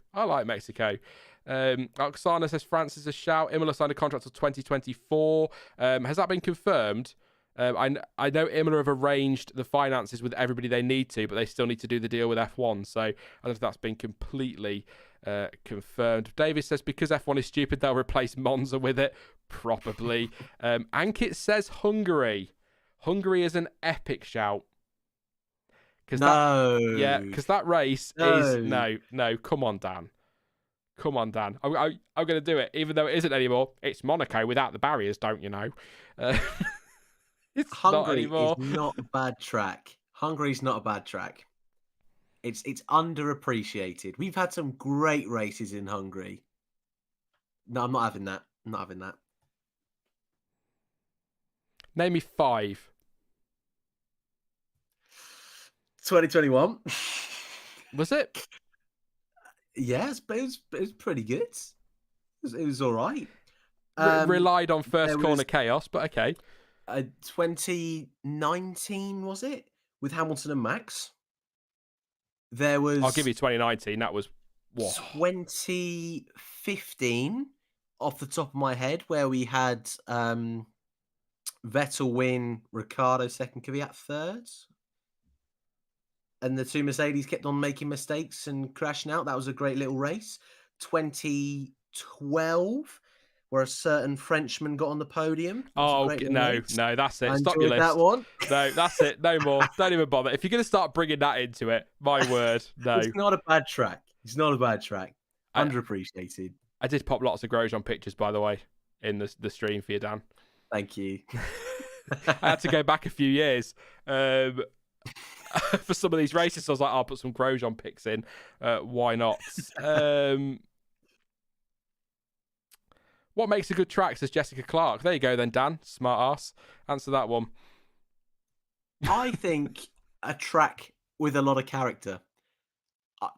Oksana says France is a shout. Imola signed a contract till 2024. Has that been confirmed? I know Imola have arranged the finances with everybody they need to, but they still need to do the deal with F1. So I don't know if that's been completely confirmed. Davis says because F1 is stupid, they'll replace Monza with it. Probably. Ankit says Hungary. Hungary is an epic shout. Because that race is no. Come on, Dan. I'm going to do it, even though it isn't anymore. It's Monaco without the barriers, don't you know? It's Hungary not is not a bad track. Hungary's not a bad track. It's underappreciated. We've had some great races in Hungary. No, I'm not having that. Name me 5. 2021. Was it? Yes, but it was pretty good. It was all right. Relied on first corner chaos, but okay. 2019 was it with Hamilton and Max? There was. I'll give you 2019. That was what? 2015, off the top of my head, where we had Vettel win, Ricciardo second, Kvyat third, and the two Mercedes kept on making mistakes and crashing out. That was a great little race. 2012. Where a certain Frenchman got on the podium. No, that's it. Stop your list. That one. No, that's it. No more. Don't even bother. If you're going to start bringing that into it, my word, no. It's not a bad track. Underappreciated. I did pop lots of Grosjean pictures, by the way, in the stream for you, Dan. Thank you. I had to go back a few years for some of these races. So I was like, I'll put some Grosjean pics in. Why not? What makes a good track, says Jessica Clark. There you go then, Dan. Smart ass. Answer that one. I think a track with a lot of character.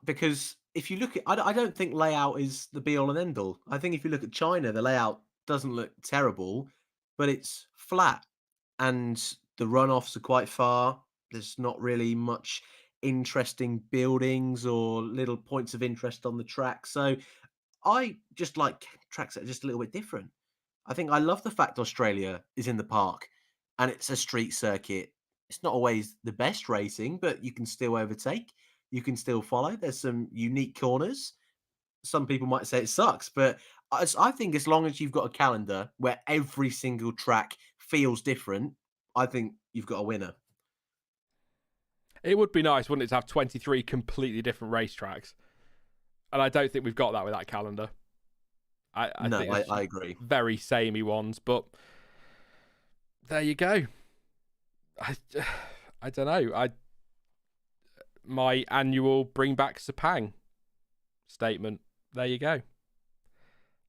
Because if you look at... I don't think layout is the be-all and end-all. I think if you look at China, the layout doesn't look terrible, but it's flat. And the runoffs are quite far. There's not really much interesting buildings or little points of interest on the track. So I just like tracks that are just a little bit different. I think I love the fact Australia is in the park and it's a street circuit. It's not always the best racing, but you can still overtake, you can still follow. There's some unique corners. Some people might say it sucks, but I think as long as you've got a calendar where every single track feels different, I think you've got a winner. It would be nice, wouldn't it, to have 23 completely different racetracks? And I don't think we've got that with that calendar. I No, think I agree. very samey ones, but there you go. I don't know. My annual bring back Sepang statement. There you go.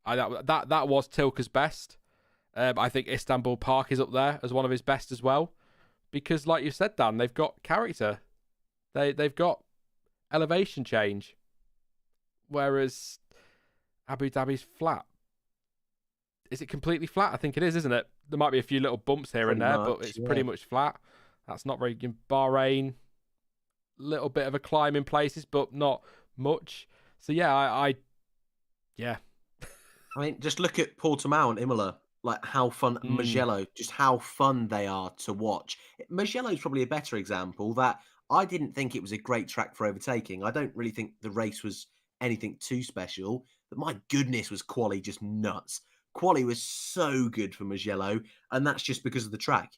That was Tilke's best. I think Istanbul Park is up there as one of his best as well, because like you said, Dan, they've got character. They've got elevation change, whereas Abu Dhabi's flat. Is it completely flat? I think it is, isn't it? There might be a few little bumps here and there, but it's pretty much flat. That's not very good. Bahrain, little bit of a climb in places, but not much. So yeah, yeah. I mean, just look at Portimao and Imola, like how fun Mugello, just how fun they are to watch. Mugello is probably a better example that I didn't think it was a great track for overtaking. I don't really think the race was anything too special, but my goodness, was quali just nuts. Quali was so good for Mugello, and that's just because of the track.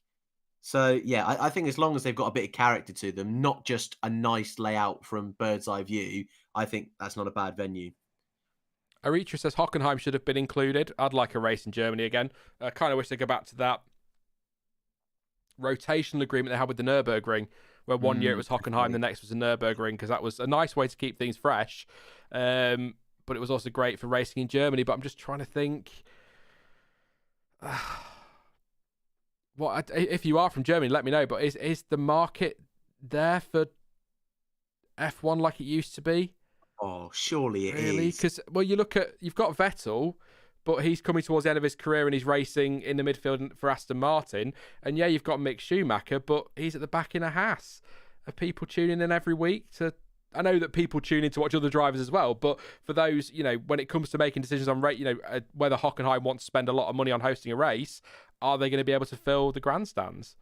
So yeah, I think as long as they've got a bit of character to them, not just a nice layout from bird's eye view, I think that's not a bad venue. Aritra says Hockenheim should have been included. I'd like a race in Germany again. I kind of wish they'd go back to that rotational agreement they had with the Nürburgring, where one year it was Hockenheim, the next was the Nürburgring, because that was a nice way to keep things fresh. But it was also great for racing in Germany. But I'm just trying to think. If you are from Germany, let me know. But is the market there for F1 like it used to be? Oh, surely it is. Really? Because, well, you've got Vettel, but he's coming towards the end of his career and he's racing in the midfield for Aston Martin. And yeah, you've got Mick Schumacher, but he's at the back in a Haas. Are people tuning in every week to... I know that people tune in to watch other drivers as well, but for those, when it comes to making decisions on whether Hockenheim wants to spend a lot of money on hosting a race, are they going to be able to fill the grandstands?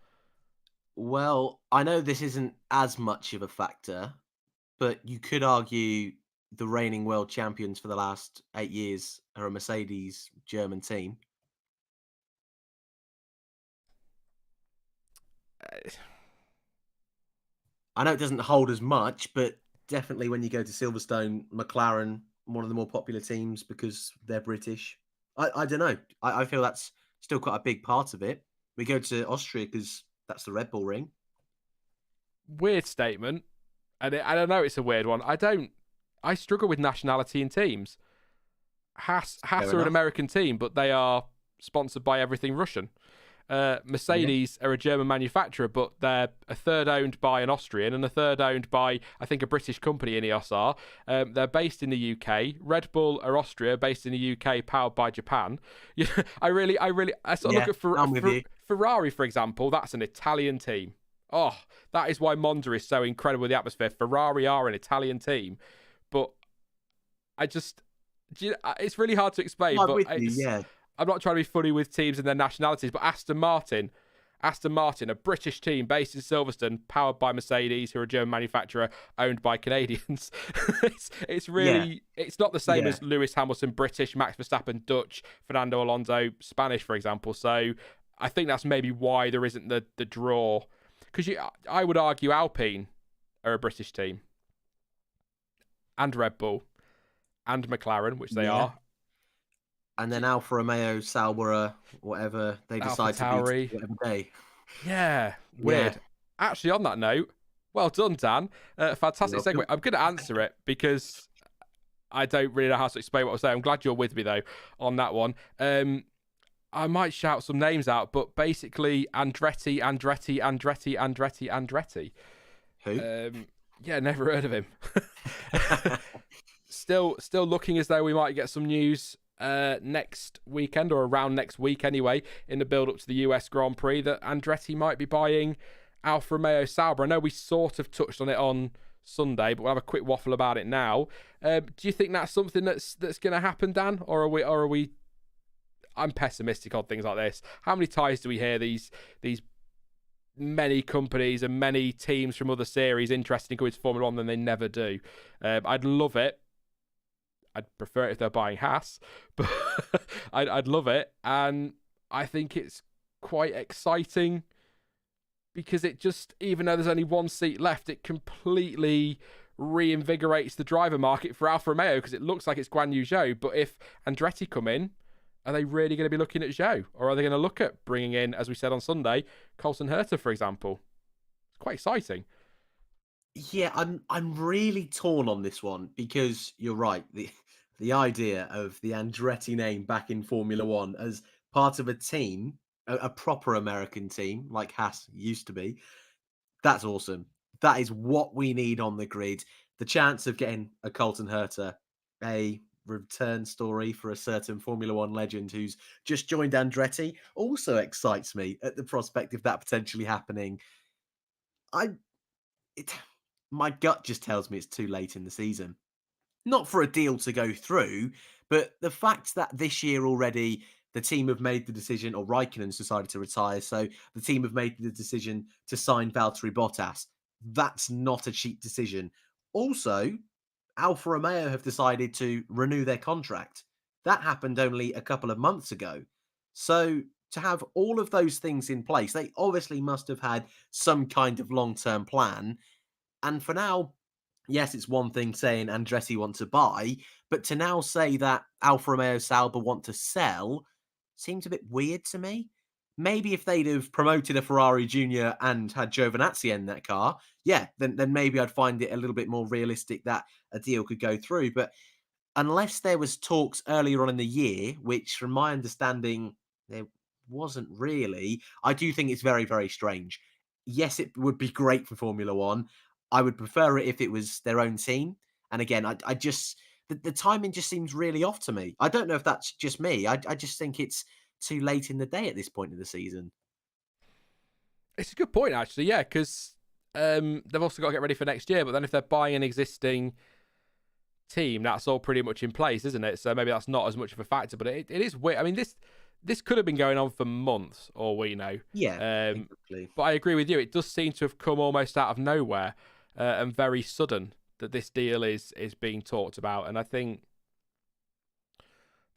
Well, I know this isn't as much of a factor, but you could argue the reigning world champions for the last 8 years are a Mercedes German team. I know it doesn't hold as much, but definitely when you go to Silverstone, McLaren, one of the more popular teams because they're British. I don't know. I feel that's still quite a big part of it. We go to Austria because that's the Red Bull ring. Weird statement. And I know it's a weird one. I struggle with nationality in teams. Haas are an American team, but they are sponsored by everything Russian. Mercedes are a German manufacturer, but they're a third owned by an Austrian and a third owned by, I think, a British company, Ineos are. They're based in the UK. Red Bull are Austria, based in the UK, powered by Japan. I sort of look at Ferrari, for example. That's an Italian team. Oh, that is why Monza is so incredible with the atmosphere. Ferrari are an Italian team, but it's really hard to explain. I'm not trying to be funny with teams and their nationalities, but Aston Martin, a British team based in Silverstone, powered by Mercedes, who are a German manufacturer, owned by Canadians. It's really, it's not the same as Lewis Hamilton, British, Max Verstappen, Dutch, Fernando Alonso, Spanish, for example. So I think that's maybe why there isn't the draw. Because I would argue Alpine are a British team, and Red Bull, and McLaren, which they are. And then Alfa Romeo, Sauber, whatever they decide to be whatever day. Yeah, weird. Actually, on that note, well done, Dan. Fantastic segue. I'm going to answer it because I don't really know how to explain what I was saying. I'm glad you're with me, though, on that one. I might shout some names out, but basically Andretti. Who? Yeah, never heard of him. Still looking as though we might get some news next weekend, or around next week anyway, in the build up to the US Grand Prix, that Andretti might be buying Alfa Romeo Sauber. I know we sort of touched on it on Sunday, but we'll have a quick waffle about it now. Do you think that's something that's going to happen, Dan, or are we? I'm pessimistic on things like this. How many times do we hear these many companies and many teams from other series interested in going to Formula One, then they never do? I'd love it. I'd prefer it if they're buying Haas, but I'd love it, and I think it's quite exciting because it just, even though there's only one seat left, it completely reinvigorates the driver market for Alfa Romeo because it looks like it's Guan Yu Zhou. But if Andretti come in, are they really going to be looking at Zhou, or are they going to look at bringing in, as we said on Sunday, Colson Herta, for example? It's quite exciting. Yeah, I'm really torn on this one because you're right. The idea of the Andretti name back in Formula One as part of a team, a proper American team like Haas used to be, that's awesome. That is what we need on the grid. The chance of getting a Colton Herta, a return story for a certain Formula One legend who's just joined Andretti, also excites me at the prospect of that potentially happening. I it, my gut just tells me it's too late in the season. Not for a deal to go through, but the fact that this year already the team have made the decision, or Raikkonen's decided to retire, so the team have made the decision to sign Valtteri Bottas. That's not a cheap decision. Also, Alfa Romeo have decided to renew their contract. That happened only a couple of months ago. So to have all of those things in place, they obviously must have had some kind of long-term plan. And for now, yes, it's one thing saying Andretti want to buy, but to now say that Alfa Romeo Sauber want to sell seems a bit weird to me. Maybe if they'd have promoted a Ferrari Junior and had Giovinazzi in that car, yeah, then maybe I'd find it a little bit more realistic that a deal could go through. But unless there was talks earlier on in the year, which from my understanding there wasn't really, I do think it's very, very strange. Yes, it would be great for Formula One. I would prefer it if it was their own team. And again, I just the timing just seems really off to me. I don't know if that's just me. I just think it's too late in the day at this point of the season. It's a good point, actually, yeah, because they've also got to get ready for next year. But then if they're buying an existing team, that's all pretty much in place, isn't it? So maybe that's not as much of a factor. But it is weird. I mean, this could have been going on for months, all we know. Yeah, exactly. But I agree with you. It does seem to have come almost out of nowhere and very sudden that this deal is being talked about. And I think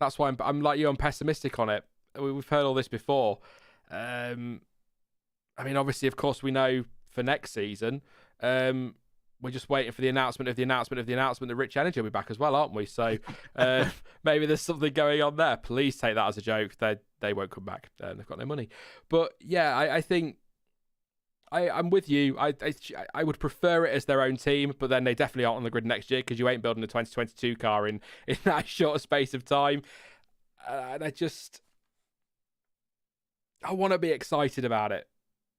that's why I'm like you. I'm pessimistic on it. We've heard all this before. I mean, obviously, of course, we know for next season. We're just waiting for the announcement that Rich Energy will be back as well, aren't we? So maybe there's something going on there. Please take that as a joke. They won't come back. They've got no money. But yeah, I think I'm with you. I would prefer it as their own team, but then they definitely aren't on the grid next year because you ain't building a 2022 car in that short space of time. And I want to be excited about it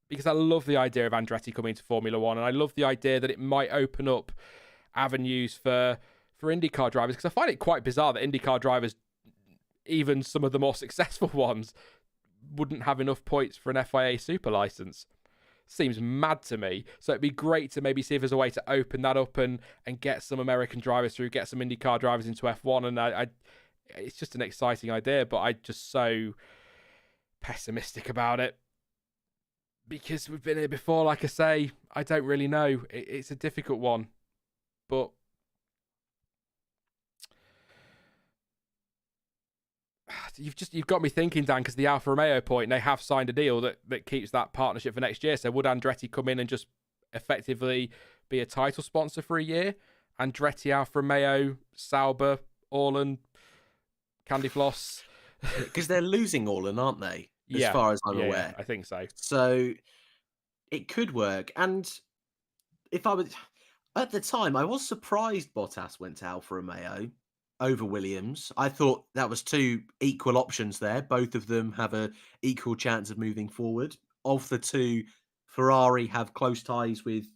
because I love the idea of Andretti coming to Formula One, and I love the idea that it might open up avenues for IndyCar drivers, because I find it quite bizarre that IndyCar drivers, even some of the more successful ones, wouldn't have enough points for an FIA super license. Seems mad to me. So it'd be great to maybe see if there's a way to open that up and get some American drivers through, get some IndyCar drivers into F1, and it's just an exciting idea, but I'm just so pessimistic about it. Because we've been here before, like I say, I don't really know. It's a difficult one. But you've got me thinking, Dan, because the Alfa Romeo point, they have signed a deal that keeps that partnership for next year. So would Andretti come in and just effectively be a title sponsor for a year? Andretti, Alfa Romeo, Sauber, Orlen, Candy Floss. Because they're losing Orlen, aren't they? As far as I'm aware. I think so. So it could work. And if I was at the time, I was surprised Bottas went to Alfa Romeo over Williams. I thought that was two equal options there. Both of them have a equal chance of moving forward. Of the two, Ferrari have close ties with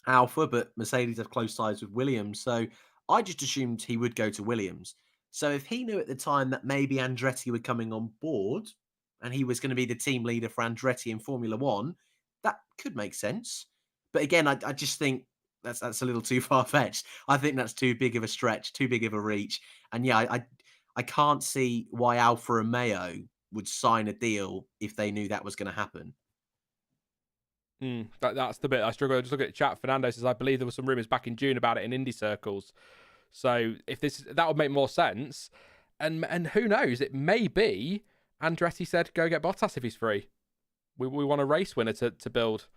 Alfa, but Mercedes have close ties with Williams. So I just assumed he would go to Williams. So if he knew at the time that maybe Andretti were coming on board and he was going to be the team leader for Andretti in Formula One, that could make sense. But again, I just think that's a little too far fetched. I think that's too big of a stretch, too big of a reach. And yeah, I can't see why Alfa Romeo would sign a deal if they knew that was going to happen. That's the bit I struggle. Just look at the chat. Fernando says, I believe there were some rumours back in June about it in Indy circles. So if that would make more sense. And who knows? It may be Andretti said, go get Bottas if he's free. We want a race winner to build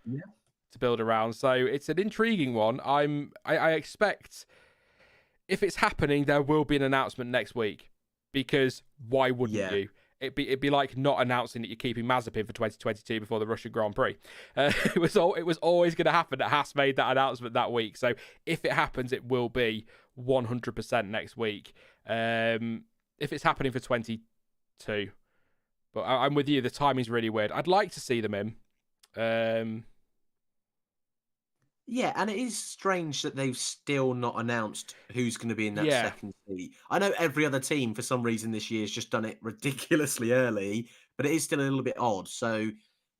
to build around. So it's an intriguing one. I expect if it's happening, there will be an announcement next week. Because why wouldn't you? It'd be like not announcing that you're keeping Mazepin for 2022 before the Russian Grand Prix. It was always going to happen that Haas made that announcement that week. So if it happens, it will be 100% next week. If it's happening for 22, but I'm with you. The timing's really weird. I'd like to see them in. Yeah, and it is strange that they've still not announced who's going to be in that second seat. I know every other team, for some reason this year, has just done it ridiculously early, but it is still a little bit odd. So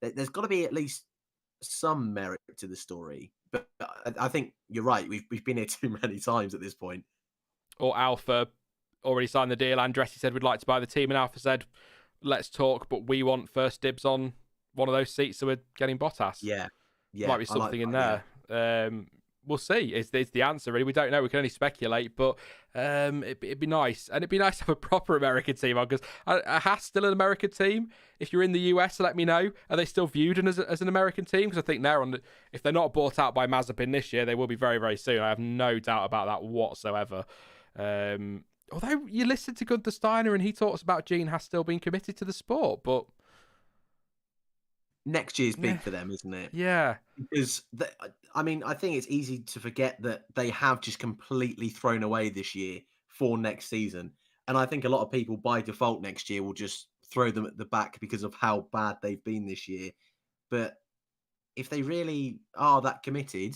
there's got to be at least some merit to the story. But I think you're right. We've been here too many times at this point. Or Alpha already signed the deal. Andretti said we'd like to buy the team, and Alpha said, let's talk, but we want first dibs on one of those seats, so we're getting Bottas. Yeah. Might be something in there. Yeah. We'll see. It's the answer, really. We don't know. We can only speculate, but it'd be nice. And it'd be nice to have a proper American team on, because Haas still an American team. If you're in the US, let me know. Are they still viewed as an American team? Because I think if they're not bought out by Mazepin this year, they will be very, very soon. I have no doubt about that whatsoever. Although you listen to Gunther Steiner and he talks about Gene Haas still being committed to the sport, but next year's big for them, isn't it? Yeah. Because, I think it's easy to forget that they have just completely thrown away this year for next season. And I think a lot of people by default next year will just throw them at the back because of how bad they've been this year. But if they really are that committed,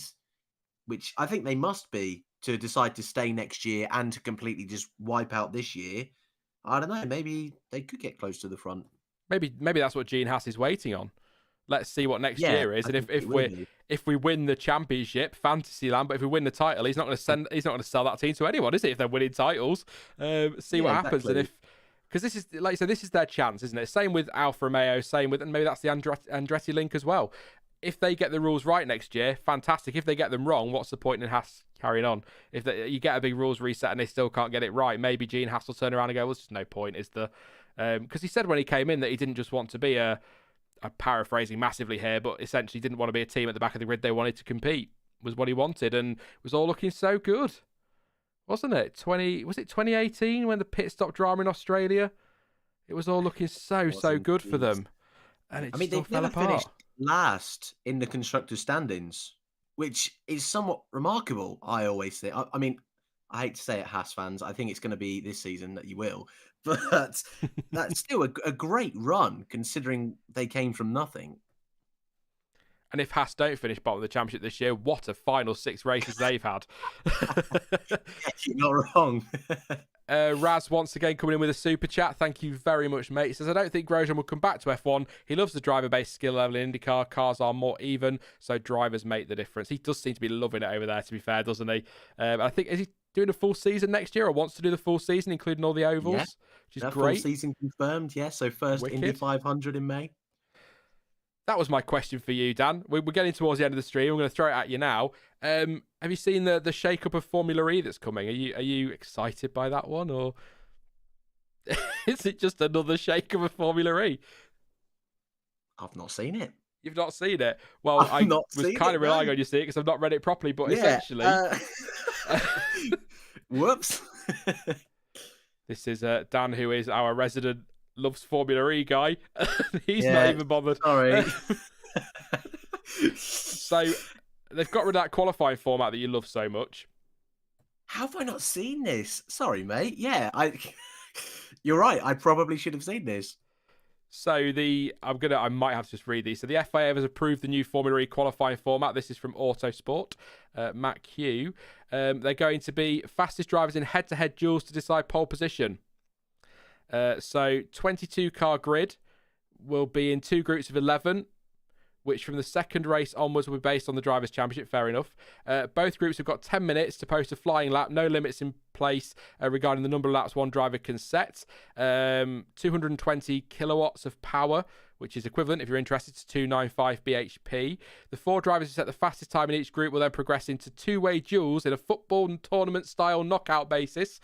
which I think they must be, to decide to stay next year and to completely just wipe out this year, I don't know, maybe they could get close to the front. Maybe that's what Gene Haas is waiting on. Let's see what next year is, and if we win the championship, Fantasyland, but if we win the title, he's not going to sell that team to anyone, is he? If they're winning titles, see what happens, and because this is, like I said, this is their chance, isn't it? Same with Alfa Romeo, and maybe that's the Andretti link as well. If they get the rules right next year, fantastic. If they get them wrong, what's the point in Haas carrying on? If you get a big rules reset and they still can't get it right, maybe Gene Haas will turn around and go, well, there's just no point, is there? Because he said when he came in that he didn't just want to be I'm paraphrasing massively here, but essentially didn't want to be a team at the back of the grid. They wanted to compete, was what he wanted, and it was all looking so good, wasn't it? 2018 when the pit stop drama in Australia? It was all looking so good for them, and it just all fell apart. Finished last in the constructors' standings, which is somewhat remarkable. I always say. I hate to say it, Haas fans. I think it's going to be this season that you will. But that's still a great run, considering they came from nothing. And if Haas don't finish bottom of the championship this year, what a final 6 races they've had. You're not wrong. Raz once again coming in with a super chat. Thank you very much, mate. He says, I don't think Grosjean will come back to F1. He loves the driver-based skill level in IndyCar. Cars are more even, so drivers make the difference. He does seem to be loving it over there, to be fair, doesn't he? I think, is he doing a full season next year, or wants to do the full season, including all the ovals? Which is great. Full season confirmed, yeah. So first Indy 500 in May. That was my question for you, Dan. We're getting towards the end of the stream. I'm going to throw it at you now. Have you seen the shake-up of Formula E that's coming? Are you excited by that one, or is it just another shake-up of Formula E? I've not seen it. You've not seen it? Well, I was kind of relying on you seeing it because I've not read it properly, but essentially... Whoops. This is Dan, who is our resident loves Formula E guy. He's not even bothered. Sorry. So they've got rid of that qualifying format that you love so much. How have I not seen this? Sorry, mate. Yeah, you're right. I probably should have seen this. So I might have to just read these. So the FIA has approved the new Formula E qualifying format. This is from Autosport. Matt Q. They're going to be fastest drivers in head-to-head duels to decide pole position. So 22 car grid will be in 2 groups of 11, which from the second race onwards will be based on the Drivers' Championship. Fair enough. Both groups have got 10 minutes to post a flying lap. No limits in place regarding the number of laps one driver can set. 220 kilowatts of power, which is equivalent, if you're interested, to 295 bhp. The 4 drivers who set the fastest time in each group will then progress into two-way duels in a football tournament-style knockout basis.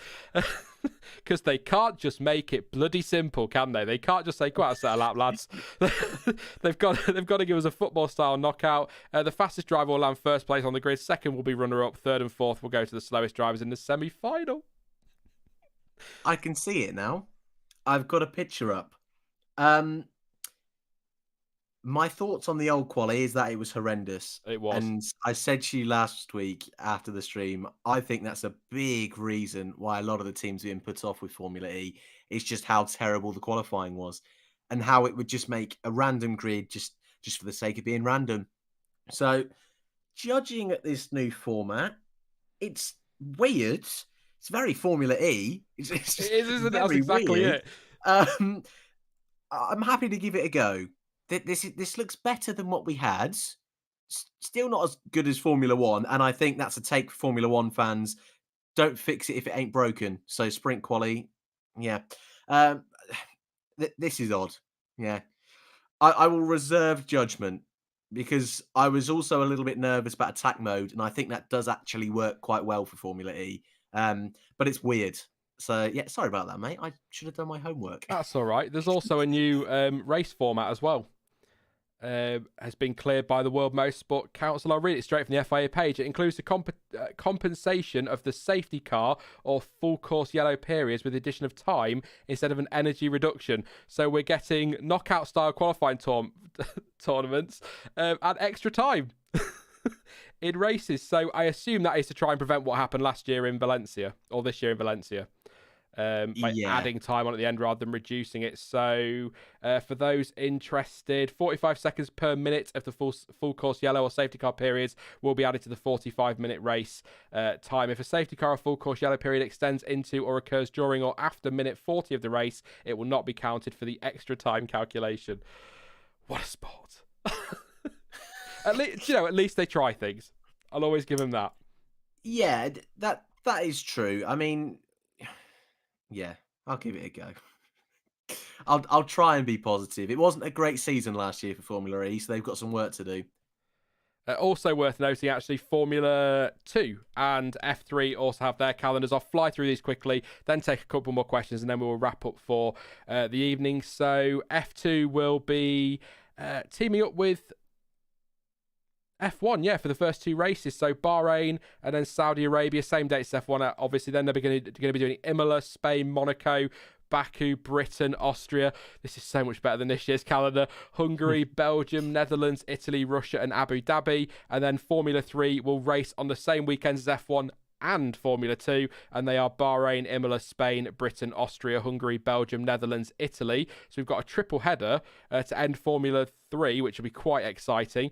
Because they can't just make it bloody simple, can they? They can't just say, go out and set a lap, lads. they've got to give us a football-style knockout. The fastest driver will land first place on the grid. Second will be runner-up. Third and fourth will go to the slowest drivers in the semi-final. I can see it now. I've got a picture up. My thoughts on the old quali is that it was horrendous. It was. And I said to you last week after the stream, I think that's a big reason why a lot of the teams are being put off with Formula E. It's just how terrible the qualifying was and how it would just make a random grid just for the sake of being random. So, judging at this new format, it's weird. It's very Formula E. It's it is, isn't it? That's very exactly weird. it. I'm happy to give it a go. This looks better than what we had. Still not as good as Formula One, and I think that's a take for Formula One fans. Don't fix it if it ain't broken. So sprint quali, yeah. This is odd. Yeah, I will reserve judgment because I was also a little bit nervous about attack mode, and I think that does actually work quite well for Formula E. But it's weird. So, yeah, sorry about that, mate. I should have done my homework. That's all right. There's also a new race format as well. Has been cleared by the World Motorsport Council. I'll read it straight from the FIA page. It includes the compensation of the safety car or full course yellow periods with the addition of time instead of an energy reduction. So we're getting knockout style qualifying tournaments and extra time in races. So I assume that is to try and prevent what happened last year in Valencia, or this year in Valencia. By adding time on at the end rather than reducing it. So for those interested, 45 seconds per minute of the full course yellow or safety car periods will be added to the 45-minute race time. If a safety car or full course yellow period extends into or occurs during or after minute 40 of the race, it will not be counted for the extra time calculation. What a sport. At least they try things. I'll always give them that. Yeah, that is true. I mean, yeah, I'll give it a go. I'll try and be positive. It wasn't a great season last year for Formula E, so they've got some work to do. Also worth noting, actually, Formula 2 and F3 also have their calendars. I'll fly through these quickly, then take a couple more questions, and then we will wrap up for the evening. So F2 will be teaming up with F1, yeah, for the first 2 races. So Bahrain and then Saudi Arabia, same dates as F1. Obviously, then they're going to be doing Imola, Spain, Monaco, Baku, Britain, Austria. This is so much better than this year's calendar. Hungary, Belgium, Netherlands, Italy, Russia, and Abu Dhabi. And then Formula 3 will race on the same weekends as F1 and Formula 2, and they are Bahrain, Imola, Spain, Britain, Austria, Hungary, Belgium, Netherlands, Italy. So we've got a triple header to end Formula 3, which will be quite exciting.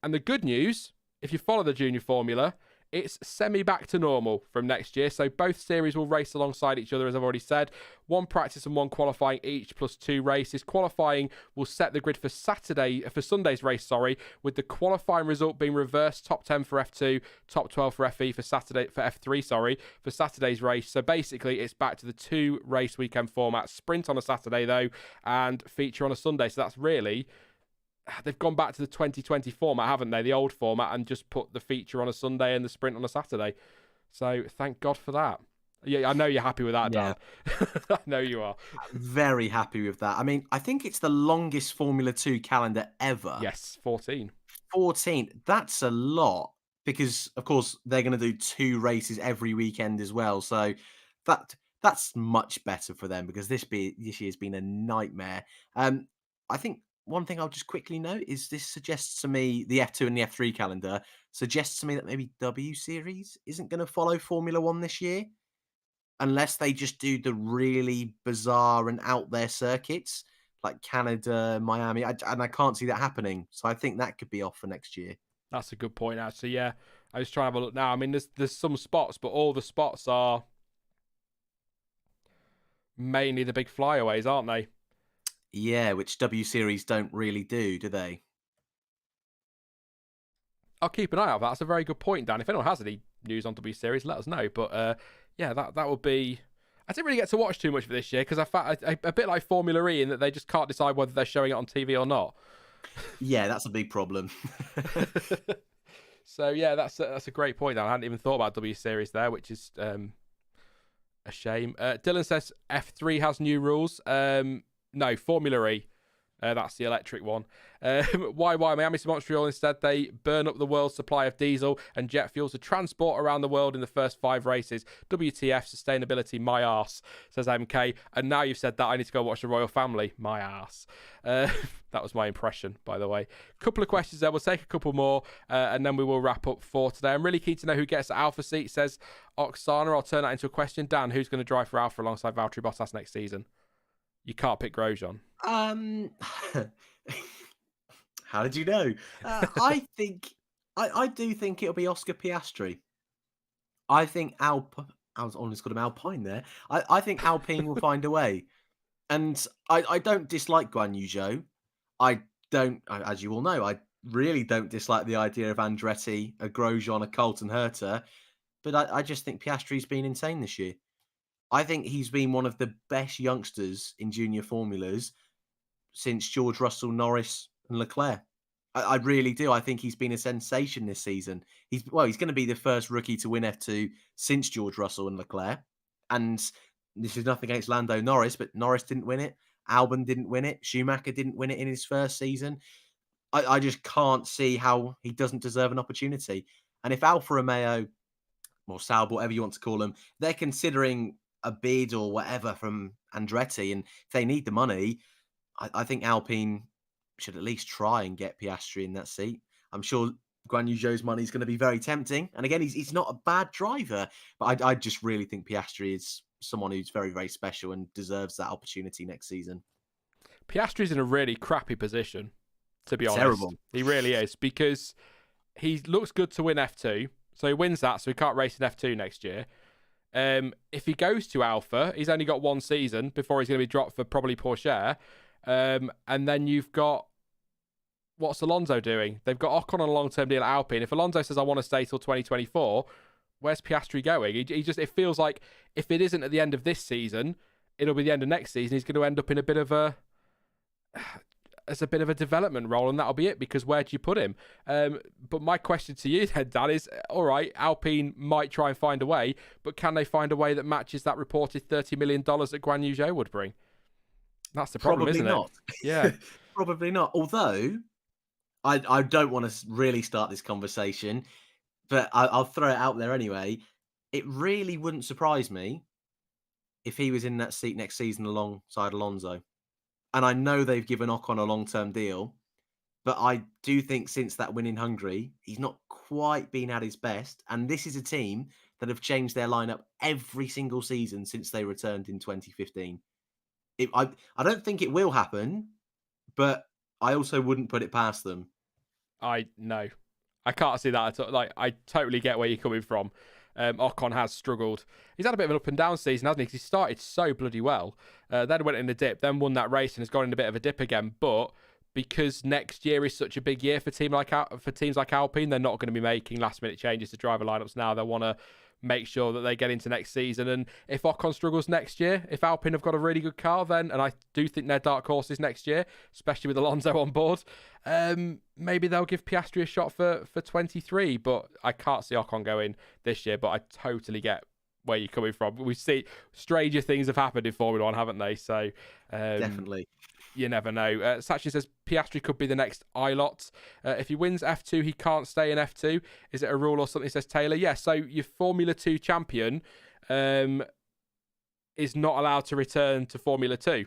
And the good news, if you follow the junior formula, it's semi-back to normal from next year. So both series will race alongside each other, as I've already said. 1 practice and 1 qualifying each, plus 2 races. Qualifying will set the grid for Sunday's race, with the qualifying result being reversed. Top 10 for F2, top 12 for F3, for Saturday's race. So basically, it's back to the 2 race weekend format. Sprint on a Saturday, though, and feature on a Sunday. So that's really... They've gone back to the 2020 format, haven't they? The old format, and just put the feature on a Sunday and the sprint on a Saturday. So thank God for that. Yeah, I know you're happy with that, Dan. I know you are. Very happy with that. I mean, I think it's the longest Formula 2 calendar ever. Yes, 14. 14. That's a lot because, of course, they're going to do 2 races every weekend as well. So that's much better for them because this year's been a nightmare. I think one thing I'll just quickly note is this suggests to me, the F2 and the F3 calendar suggests to me that maybe W Series isn't going to follow Formula One this year unless they just do the really bizarre and out there circuits like Canada, Miami, and I can't see that happening. So I think that could be off for next year. That's a good point, actually. Yeah, I was trying to have a look now. I mean, there's some spots, but all the spots are mainly the big flyaways, aren't they? Yeah, which W Series don't really do they? I'll keep an eye out for that. That's a very good point, Dan. If anyone has any news on W Series, let us know. But yeah, that would be. I didn't really get to watch too much of this year because I found a bit like Formula E in that they just can't decide whether they're showing it on TV or not. Yeah, that's a big problem. So yeah, that's a great point. Dan. I hadn't even thought about W Series there, which is a shame. Dylan says F3 has new rules. No, Formula E. That's the electric one. Why Miami to Montreal instead? They burn up the world's supply of diesel and jet fuel to transport around the world in the first 5 races. WTF, sustainability, my arse, says MK. And now you've said that, I need to go watch the Royal Family, my arse. That was my impression, by the way. Couple of questions there. We'll take a couple more, and then we will wrap up for today. I'm really keen to know who gets the Alpha seat, says Oksana. I'll turn that into a question. Dan, who's going to drive for Alpha alongside Valtteri Bottas next season? You can't pick Grosjean. How did you know? I do think it'll be Oscar Piastri. I think I was almost got him Alpine there. I think Alpine will find a way. And I don't dislike Guan Yu Zhou. I don't, as you all know, I really don't dislike the idea of Andretti, a Grosjean, a Colton Herta. But I just think Piastri's been insane this year. I think he's been one of the best youngsters in junior formulas since George Russell, Norris, and Leclerc. I really do. I think he's been a sensation this season. He's going to be the first rookie to win F2 since George Russell and Leclerc. And this is nothing against Lando Norris, but Norris didn't win it. Albon didn't win it. Schumacher didn't win it in his first season. I just can't see how he doesn't deserve an opportunity. And if Alfa Romeo, or Sauber, whatever you want to call them, they're considering a bid or whatever from Andretti, and if they need the money, I think Alpine should at least try and get Piastri in that seat. I'm sure Guan Yu Zhou's money is going to be very tempting. And again, he's not a bad driver, but I just really think Piastri is someone who's very, very special and deserves that opportunity next season. Piastri's in a really crappy position, to be honest. Terrible. He really is, because he looks good to win F2, so he wins that, so he can't race in F2 next year. If he goes to Alpha, he's only got 1 season before he's going to be dropped for probably Porsche. And then you've got, what's Alonso doing? They've got Ocon on a long-term deal at Alpine. If Alonso says, I want to stay till 2024, where's Piastri going? It feels like if it isn't at the end of this season, it'll be the end of next season. He's going to end up in a bit of a development role, and that'll be it, because where do you put him? But my question to you then, Dan, is, all right, Alpine might try and find a way, but can they find a way that matches that reported $30 million that Guan Yu Zhou would bring? That's the problem, Probably isn't not. it? Yeah. Probably not. Although, I don't want to really start this conversation, but I'll throw it out there anyway. It really wouldn't surprise me if he was in that seat next season alongside Alonso. And I know they've given Ocon a long-term deal, but I do think since that win in Hungary, he's not quite been at his best. And this is a team that have changed their lineup every single season since they returned in 2015. I don't think it will happen, but I also wouldn't put it past them. No, I can't see that at all. Like, I totally get where you're coming from. Ocon has struggled. He's had a bit of an up and down season, hasn't he? Because he started so bloody well. Then went in the dip, then won that race and has gone in a bit of a dip again. But because next year is such a big year for teams like Alpine, they're not going to be making last minute changes to driver lineups now. They want to make sure that they get into next season. And if Ocon struggles next year, if Alpine have got a really good car then, and I do think they're dark horses next year, especially with Alonso on board, maybe they'll give Piastri a shot for 23. But I can't see Ocon going this year, but I totally get where you're coming from. We see stranger things have happened in Formula One, haven't they? So Definitely. You never know. Sachin says Piastri could be the next Ilott. If he wins F2, he can't stay in F2. Is it a rule or something, says Taylor? Yeah, so your Formula 2 champion is not allowed to return to Formula 2.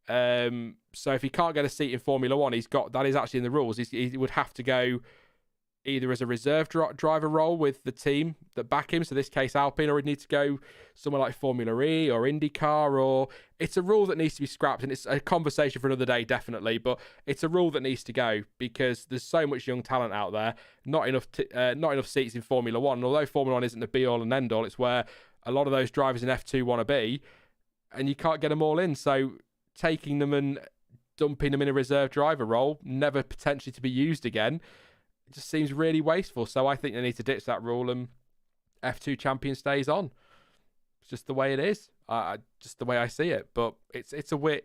So if he can't get a seat in Formula 1, that is actually in the rules. He would have to go either as a reserve driver role with the team that back him, so this case Alpine, or he'd need to go somewhere like Formula E or IndyCar, or it's a rule that needs to be scrapped, and it's a conversation for another day, definitely, but it's a rule that needs to go because there's so much young talent out there, not enough seats in Formula 1, and although Formula 1 isn't the be-all and end-all, it's where a lot of those drivers in F2 want to be, and you can't get them all in, so taking them and dumping them in a reserve driver role, never potentially to be used again, It just seems really wasteful. So I think they need to ditch that rule and F2 champion stays on. It's just the way it is. Just the way I see it. But it's a weird.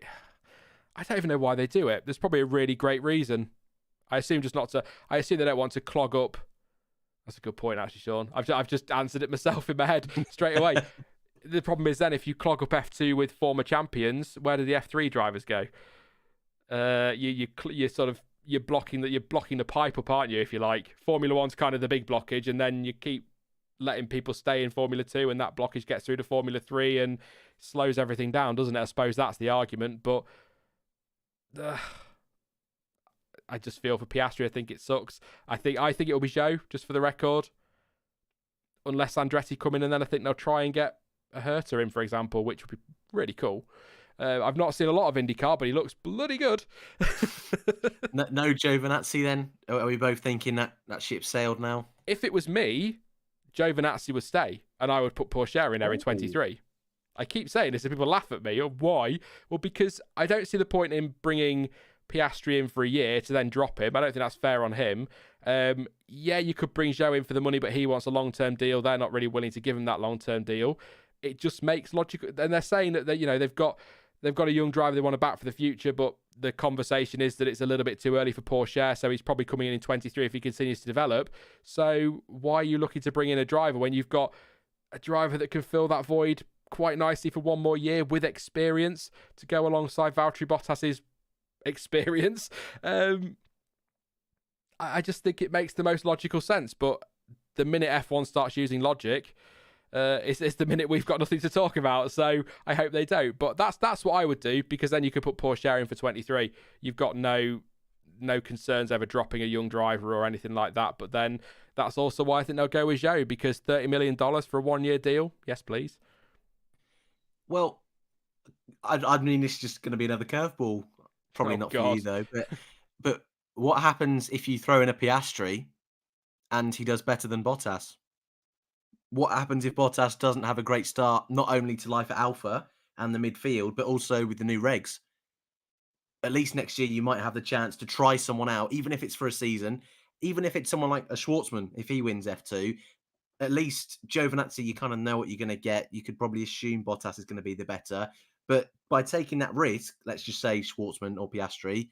I don't even know why they do it. There's probably a really great reason. I assume just not to. I assume they don't want to clog up. That's a good point, actually, Sean. I've just answered it myself in my head straight away. The problem is then if you clog up F2 with former champions, where do the F3 drivers go? You're blocking the pipe up, aren't you? If you like, Formula One's kind of the big blockage, and then you keep letting people stay in Formula 2, and that blockage gets through to Formula 3 and slows everything down, doesn't it? I suppose that's the argument, but I just feel for Piastri. I think it sucks. I think it will be Zhou, just for the record, unless Andretti come in, and then I think they'll try and get a Herta in, for example, which would be really cool. I've not seen a lot of IndyCar, but he looks bloody good. No Giovinazzi then? Are we both thinking that ship sailed now? If it was me, Giovinazzi would stay, and I would put Pourchaire in there in 23. I keep saying this, and people laugh at me. Why? Well, because I don't see the point in bringing Piastri in for a year to then drop him. I don't think that's fair on him. Yeah, you could bring Zhou in for the money, but he wants a long-term deal. They're not really willing to give him that long-term deal. It just makes logical. And they're saying that they've got a young driver they want to back for the future, but the conversation is that it's a little bit too early for Pourchaire, so he's probably coming in 23 if he continues to develop. So why are you looking to bring in a driver when you've got a driver that can fill that void quite nicely for one more year with experience to go alongside Valtteri Bottas's experience? I just think it makes the most logical sense, but the minute F1 starts using logic, it's the minute we've got nothing to talk about. So I hope they don't. But that's what I would do, because then you could put Pourchaire in for 23. You've got no concerns over dropping a young driver or anything like that. But then that's also why I think they'll go with Zhou, because $30 million for a 1-year deal. Yes, please. Well, I mean, it's just going to be another curveball. Probably not for you, though. But what happens if you throw in a Piastri and he does better than Bottas? What happens if Bottas doesn't have a great start, not only to life at Alpha and the midfield, but also with the new regs? At least next year, you might have the chance to try someone out, even if it's for a season, even if it's someone like a Schwartzman, if he wins F2. At least Giovinazzi, you kind of know what you're going to get. You could probably assume Bottas is going to be the better. But by taking that risk, let's just say Schwartzman or Piastri,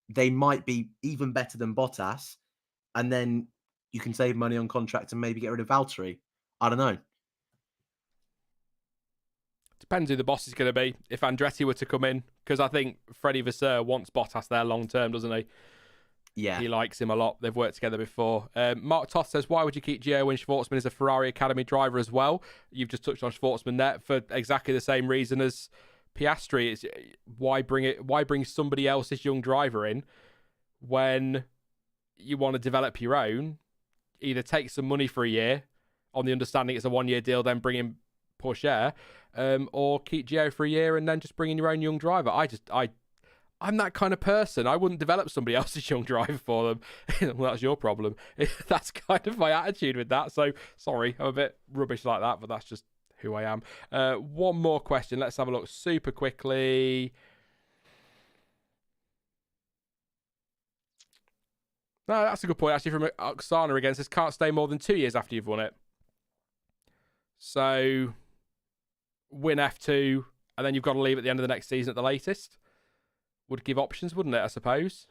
they might be even better than Bottas. And then you can save money on contract and maybe get rid of Valtteri. I don't know. Depends who the boss is going to be. If Andretti were to come in, because I think Freddie Vasseur wants Bottas there long term, doesn't he? Yeah. He likes him a lot. They've worked together before. Mark Toth says, why would you keep Gio when Schwartzman is a Ferrari Academy driver as well? You've just touched on Schwartzman there for exactly the same reason as Piastri. Is why bring somebody else's young driver in when you want to develop your own? Either take some money for a year on the understanding it's a 1-year deal, then bring in Pourchaire, or keep Gio for a year and then just bring in your own young driver. I'm that kind of person. I wouldn't develop somebody else's young driver for them. Well, that's your problem. That's kind of my attitude with that. So, sorry, I'm a bit rubbish like that, but that's just who I am. One more question. Let's have a look super quickly. No, that's a good point, actually, from Oksana again. Says, can't stay more than 2 years after you've won it. So, win F2, and then you've got to leave at the end of the next season at the latest. Would give options, wouldn't it, I suppose?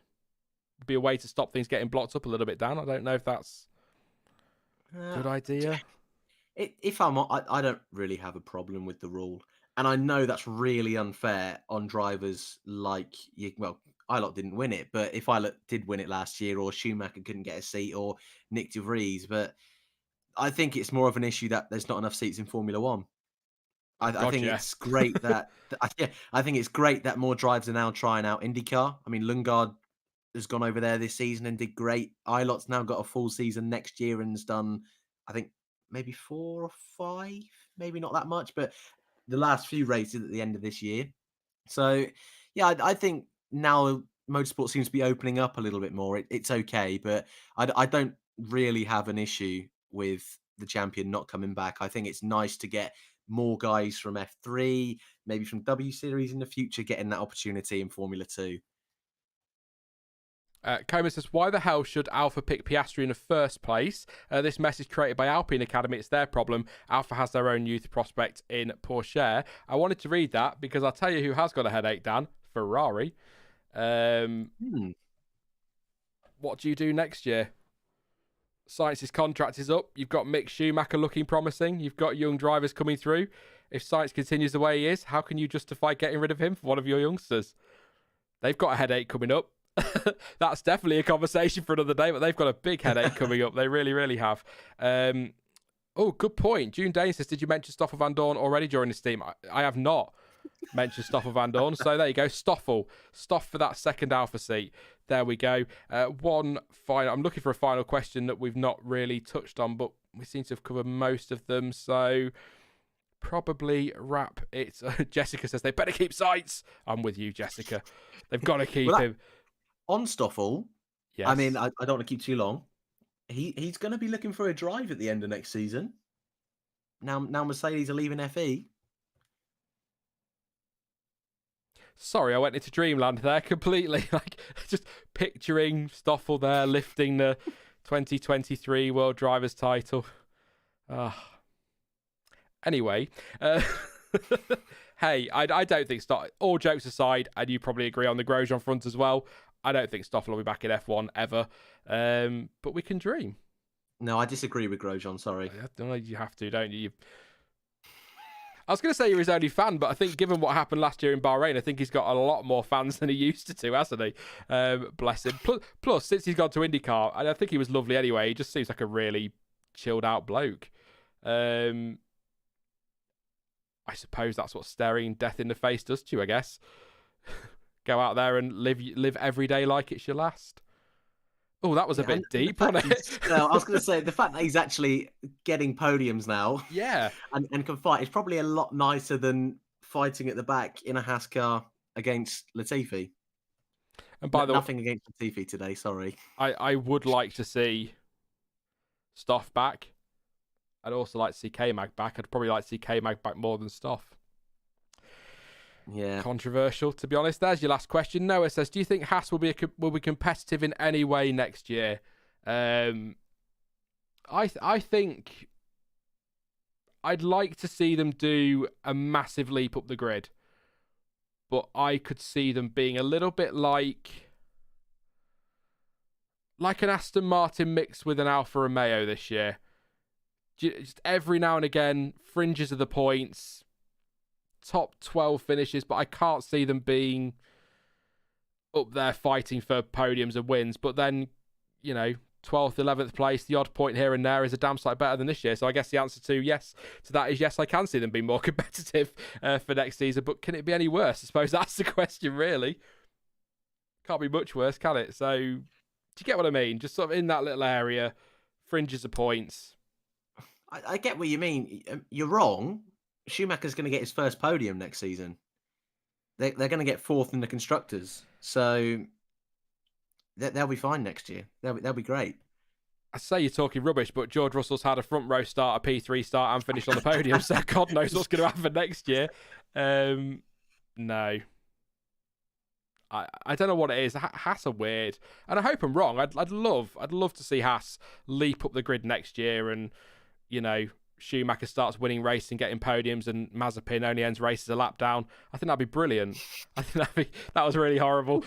Would be a way to stop things getting blocked up a little bit, Dan. I don't know if that's a good idea. I don't really have a problem with the rule. And I know that's really unfair on drivers like you. Well, Ilott didn't win it, but if Ilott did win it last year, or Schumacher couldn't get a seat, or Nick de Vries, but I think it's more of an issue that there's not enough seats in Formula One. I think it's great that I think it's great that more drivers are now trying out IndyCar. I mean, Lundgaard has gone over there this season and did great. Ilott's now got a full season next year and has done, I think, maybe 4 or 5, maybe not that much, but the last few races at the end of this year. So, yeah, I think now motorsport seems to be opening up a little bit more. It's okay, but I don't really have an issue with the champion not coming back. I think it's nice to get more guys from F3, maybe from W Series in the future, getting that opportunity in Formula 2. Coleman says, why the hell should Alpha pick Piastri in the first place? This mess is created by Alpine Academy. It's their problem. Alpha has their own youth prospect in Porsche. I wanted to read that because I'll tell you who has got a headache, Dan. Ferrari. What do you do next year? Sainz's contract is up. You've got Mick Schumacher looking promising. You've got young drivers coming through. If Sainz continues the way he is, how can you justify getting rid of him for one of your youngsters? They've got a headache coming up. That's definitely a conversation for another day, but they've got a big headache coming up. They really, really have. Oh, good point. June Dane says, did you mention Stoffel Van Dorn already during this team? I have not mentioned Stoffel Van Dorn. So there you go. Stoffel for that second Alpha seat. There we go. One final. I'm looking for a final question that we've not really touched on, but we seem to have covered most of them. So probably wrap it. Jessica says they better keep Sainz. I'm with you, Jessica. They've got to keep him. On Stoffel, yes. I mean, I don't want to keep too long. He's going to be looking for a drive at the end of next season. Now Mercedes are leaving FE. Sorry, I went into dreamland there completely. Like, just picturing Stoffel there lifting the 2023 World Drivers title. Anyway, hey, I don't think all jokes aside, and you probably agree on the Grosjean front as well, I don't think Stoffel will be back in F1 ever. But we can dream. No, I disagree with Grosjean, sorry. You have to, don't you? I was going to say you're his only fan, but I think given what happened last year in Bahrain, I think he's got a lot more fans than he used to, hasn't he? Bless him. Plus, since he's gone to IndyCar, and I think he was lovely anyway, he just seems like a really chilled out bloke. I suppose that's what staring death in the face does to you, I guess. Go out there and live every day like it's your last. Oh, that was a bit deep, wasn't it? No, I was going to say, the fact that he's actually getting podiums now, yeah, and can fight is probably a lot nicer than fighting at the back in a Haas car against Latifi. And by the way, nothing against Latifi today, sorry. I would like to see Stoff back. I'd also like to see K-Mag back. I'd probably like to see K-Mag back more than Stoff. Yeah. Controversial, to be honest. There's your last question. Noah says, do you think Haas will be competitive in any way next year? I think I'd like to see them do a massive leap up the grid, but I could see them being a little bit like an Aston Martin mixed with an Alfa Romeo this year. Just every now and again, fringes of the points, top 12 finishes, but I can't see them being up there fighting for podiums and wins. But then, 12th, 11th place, the odd point here and there is a damn sight better than this year. So I guess the answer to that is yes, I can see them being more competitive for next season. But can it be any worse? I suppose that's the question, really. Can't be much worse, can it? So, do you get what I mean? Just sort of in that little area, fringes of points. I get what you mean. You're wrong. Schumacher's going to get his first podium next season. They're going to get fourth in the constructors, so they'll be fine next year. They'll be great. I say you're talking rubbish, but George Russell's had a front row start, a P3 start, and finished on the podium. So God knows what's going to happen next year. No, I don't know what it is. Haas are weird, and I hope I'm wrong. I'd love to see Haas leap up the grid next year, and Schumacher starts winning races and getting podiums, and Mazepin only ends races a lap down. I think that'd be brilliant. I think that was really horrible.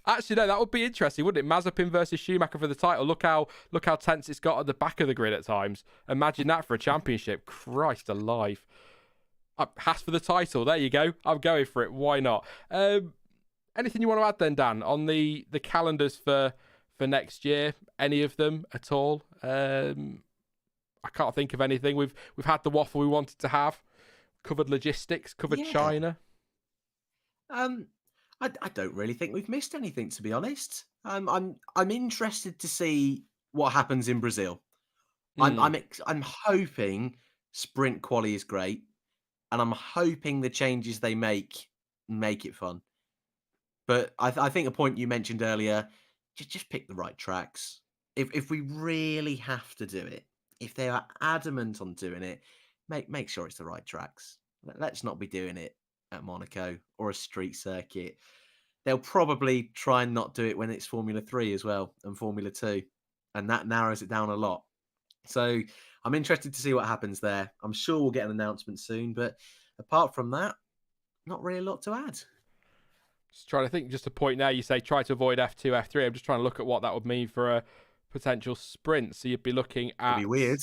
Actually, no, that would be interesting, wouldn't it? Mazepin versus Schumacher for the title. Look how tense it's got at the back of the grid at times. Imagine that for a championship. Christ alive. Haas for the title. There you go. I'm going for it. Why not? Anything you want to add then, Dan, on the calendars for next year? Any of them at all? I can't think of anything. We've had the waffle we wanted to have. Covered logistics. Covered China. I don't really think we've missed anything, to be honest. I'm interested to see what happens in Brazil. I'm hoping sprint quali is great, and I'm hoping the changes they make it fun. But I think a point you mentioned earlier, just pick the right tracks. If we really have to do it, if they are adamant on doing it, make sure it's the right tracks. Let's not be doing it at Monaco or a street circuit. they'll probably try and not do it when it's Formula 3 as well and Formula 2, and that narrows it down a lot. So I'm interested to see what happens there. I'm sure we'll get an announcement soon, but apart from that, not really a lot to add. Just trying to think, just a point now, you say try to avoid F2, F3. I'm just trying to look at what that would mean for a potential sprint. So you'd be looking at... It'd be weird.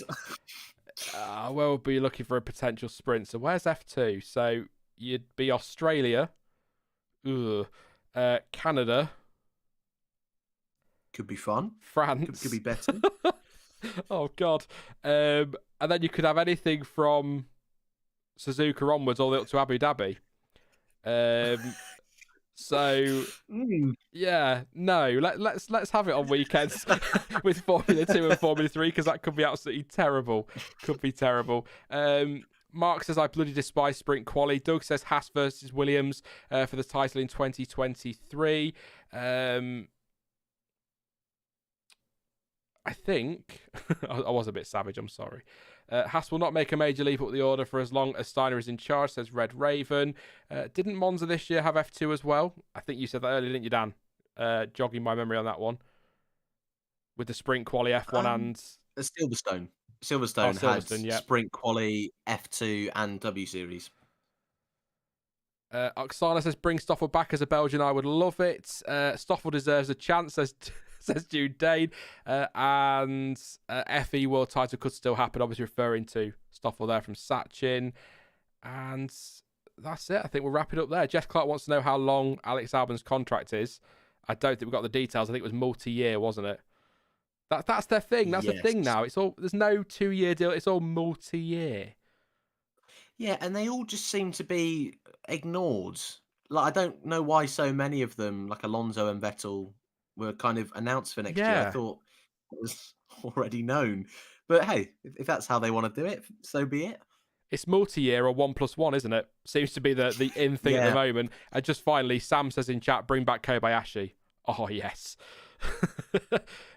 We'll be looking for a potential sprint. So where's F2? So you'd be Australia, Canada. Could be fun. France. Could be better. Oh, God. And then you could have anything from Suzuka onwards all the way up to Abu Dhabi. So yeah, no, let's have it on weekends with Formula 2 and Formula 3, because that could be absolutely terrible. Could be terrible. Mark says, I bloody despise sprint quali. Doug says Haas versus Williams for the title in 2023. I think I was a bit savage, I'm sorry. Haas will not make a major leap up the order for as long as Steiner is in charge, says Red Raven. Didn't Monza this year have F2 as well? I think you said that earlier, didn't you, Dan? Jogging my memory on that one. With the sprint quali F1 and... Silverstone. Silverstone had yeah. sprint quali F2 and W Series. Oksana says, bring Stoffel back as a Belgian. I would love it. Stoffel deserves a chance, says Jude Dane. And FE World title could still happen, obviously referring to Stoffel there from Sachin. And that's it. I think we'll wrap it up there. Jess Clark wants to know how long Alex Albon's contract is. I don't think we've got the details. I think it was multi-year, wasn't it? That's their thing. That's the thing now. It's all, there's no 2-year deal. It's all multi-year. Yeah, and they all just seem to be ignored. Like, I don't know why so many of them, like Alonso and Vettel, were kind of announced for next year. I thought it was already known. But hey, if that's how they want to do it, so be it. It's multi-year or 1+1, isn't it? Seems to be the in thing at the moment. And just finally, Sam says in chat, bring back Kobayashi. Oh, yes.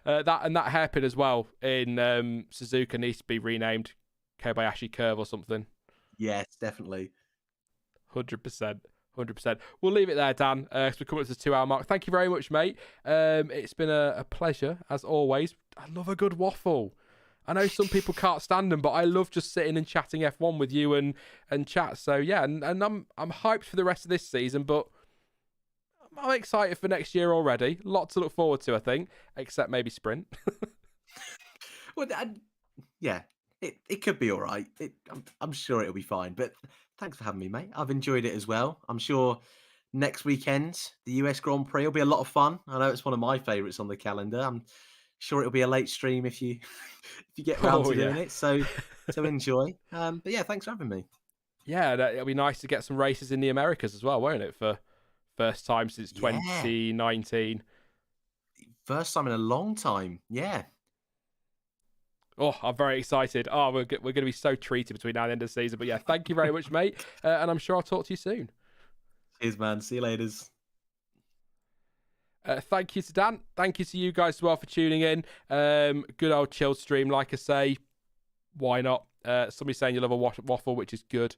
that hairpin as well in Suzuka needs to be renamed Kobayashi Curve or something. Yes, definitely. 100%. We'll leave it there, Dan, because we're coming up to the 2-hour mark. Thank you very much, mate. It's been a pleasure, as always. I love a good waffle. I know some people can't stand them, but I love just sitting and chatting F1 with you and chat. So, yeah, and I'm hyped for the rest of this season, but I'm excited for next year already. Lot to look forward to, I think, except maybe sprint. Well, yeah. It could be all right. I'm sure it'll be fine. But thanks for having me, mate. I've enjoyed it as well. I'm sure next weekend, the US Grand Prix will be a lot of fun. I know it's one of my favourites on the calendar. I'm sure it'll be a late stream if you get round to doing it. So enjoy. But yeah, thanks for having me. Yeah, it'll be nice to get some races in the Americas as well, won't it? For first time since 2019. First time in a long time. Yeah. Oh, I'm very excited. Oh, we're going to be so treated between now and the end of the season. But yeah, thank you very much, mate. And I'm sure I'll talk to you soon. Cheers, man. See you later. Thank you to Dan. Thank you to you guys as well for tuning in. Good old chilled stream, like I say. Why not? Somebody saying you love a waffle, which is good.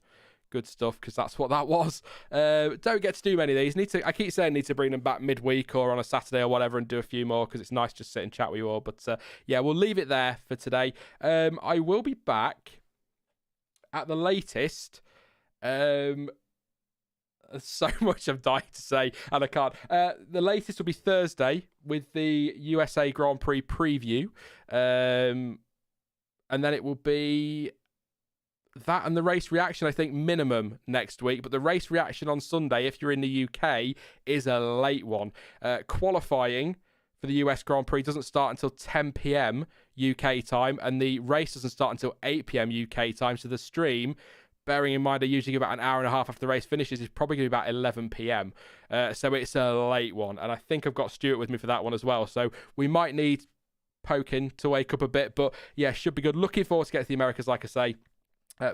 Good stuff, because that's what that was. Don't get to do many of these. I keep saying need to bring them back midweek or on a Saturday or whatever and do a few more, because it's nice just sit and chat with you all. But yeah, we'll leave it there for today. I will be back at the latest. So much I'm dying to say, and I can't. The latest will be Thursday with the USA Grand Prix preview. And then it will be that and the race reaction, I think, minimum next week. But the race reaction on Sunday, if you're in the UK, is a late one. Qualifying for the US Grand Prix doesn't start until 10 p.m. UK time, and the race doesn't start until 8 p.m. UK time. So the stream, bearing in mind I usually give about an hour and a half after the race finishes, is probably going to be about 11 p.m. So it's a late one. And I think I've got Stuart with me for that one as well. So we might need poking to wake up a bit. But yeah, should be good. Looking forward to get to the Americas, like I say.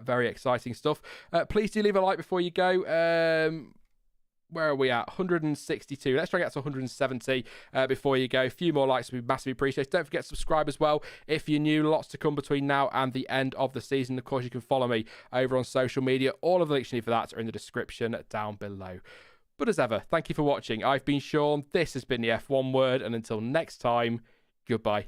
Very exciting stuff. Please do leave a like before you go. Where are we at? 162. Let's try and get to 170 before you go. A few more likes would be massively appreciated. Don't forget to subscribe as well if you're new. Lots to come between now and the end of the season. Of course, you can follow me over on social media. All of the links you need for that are in the description down below. But as ever, thank you for watching. I've been Sean, this has been the F1 Word, and until next time, goodbye.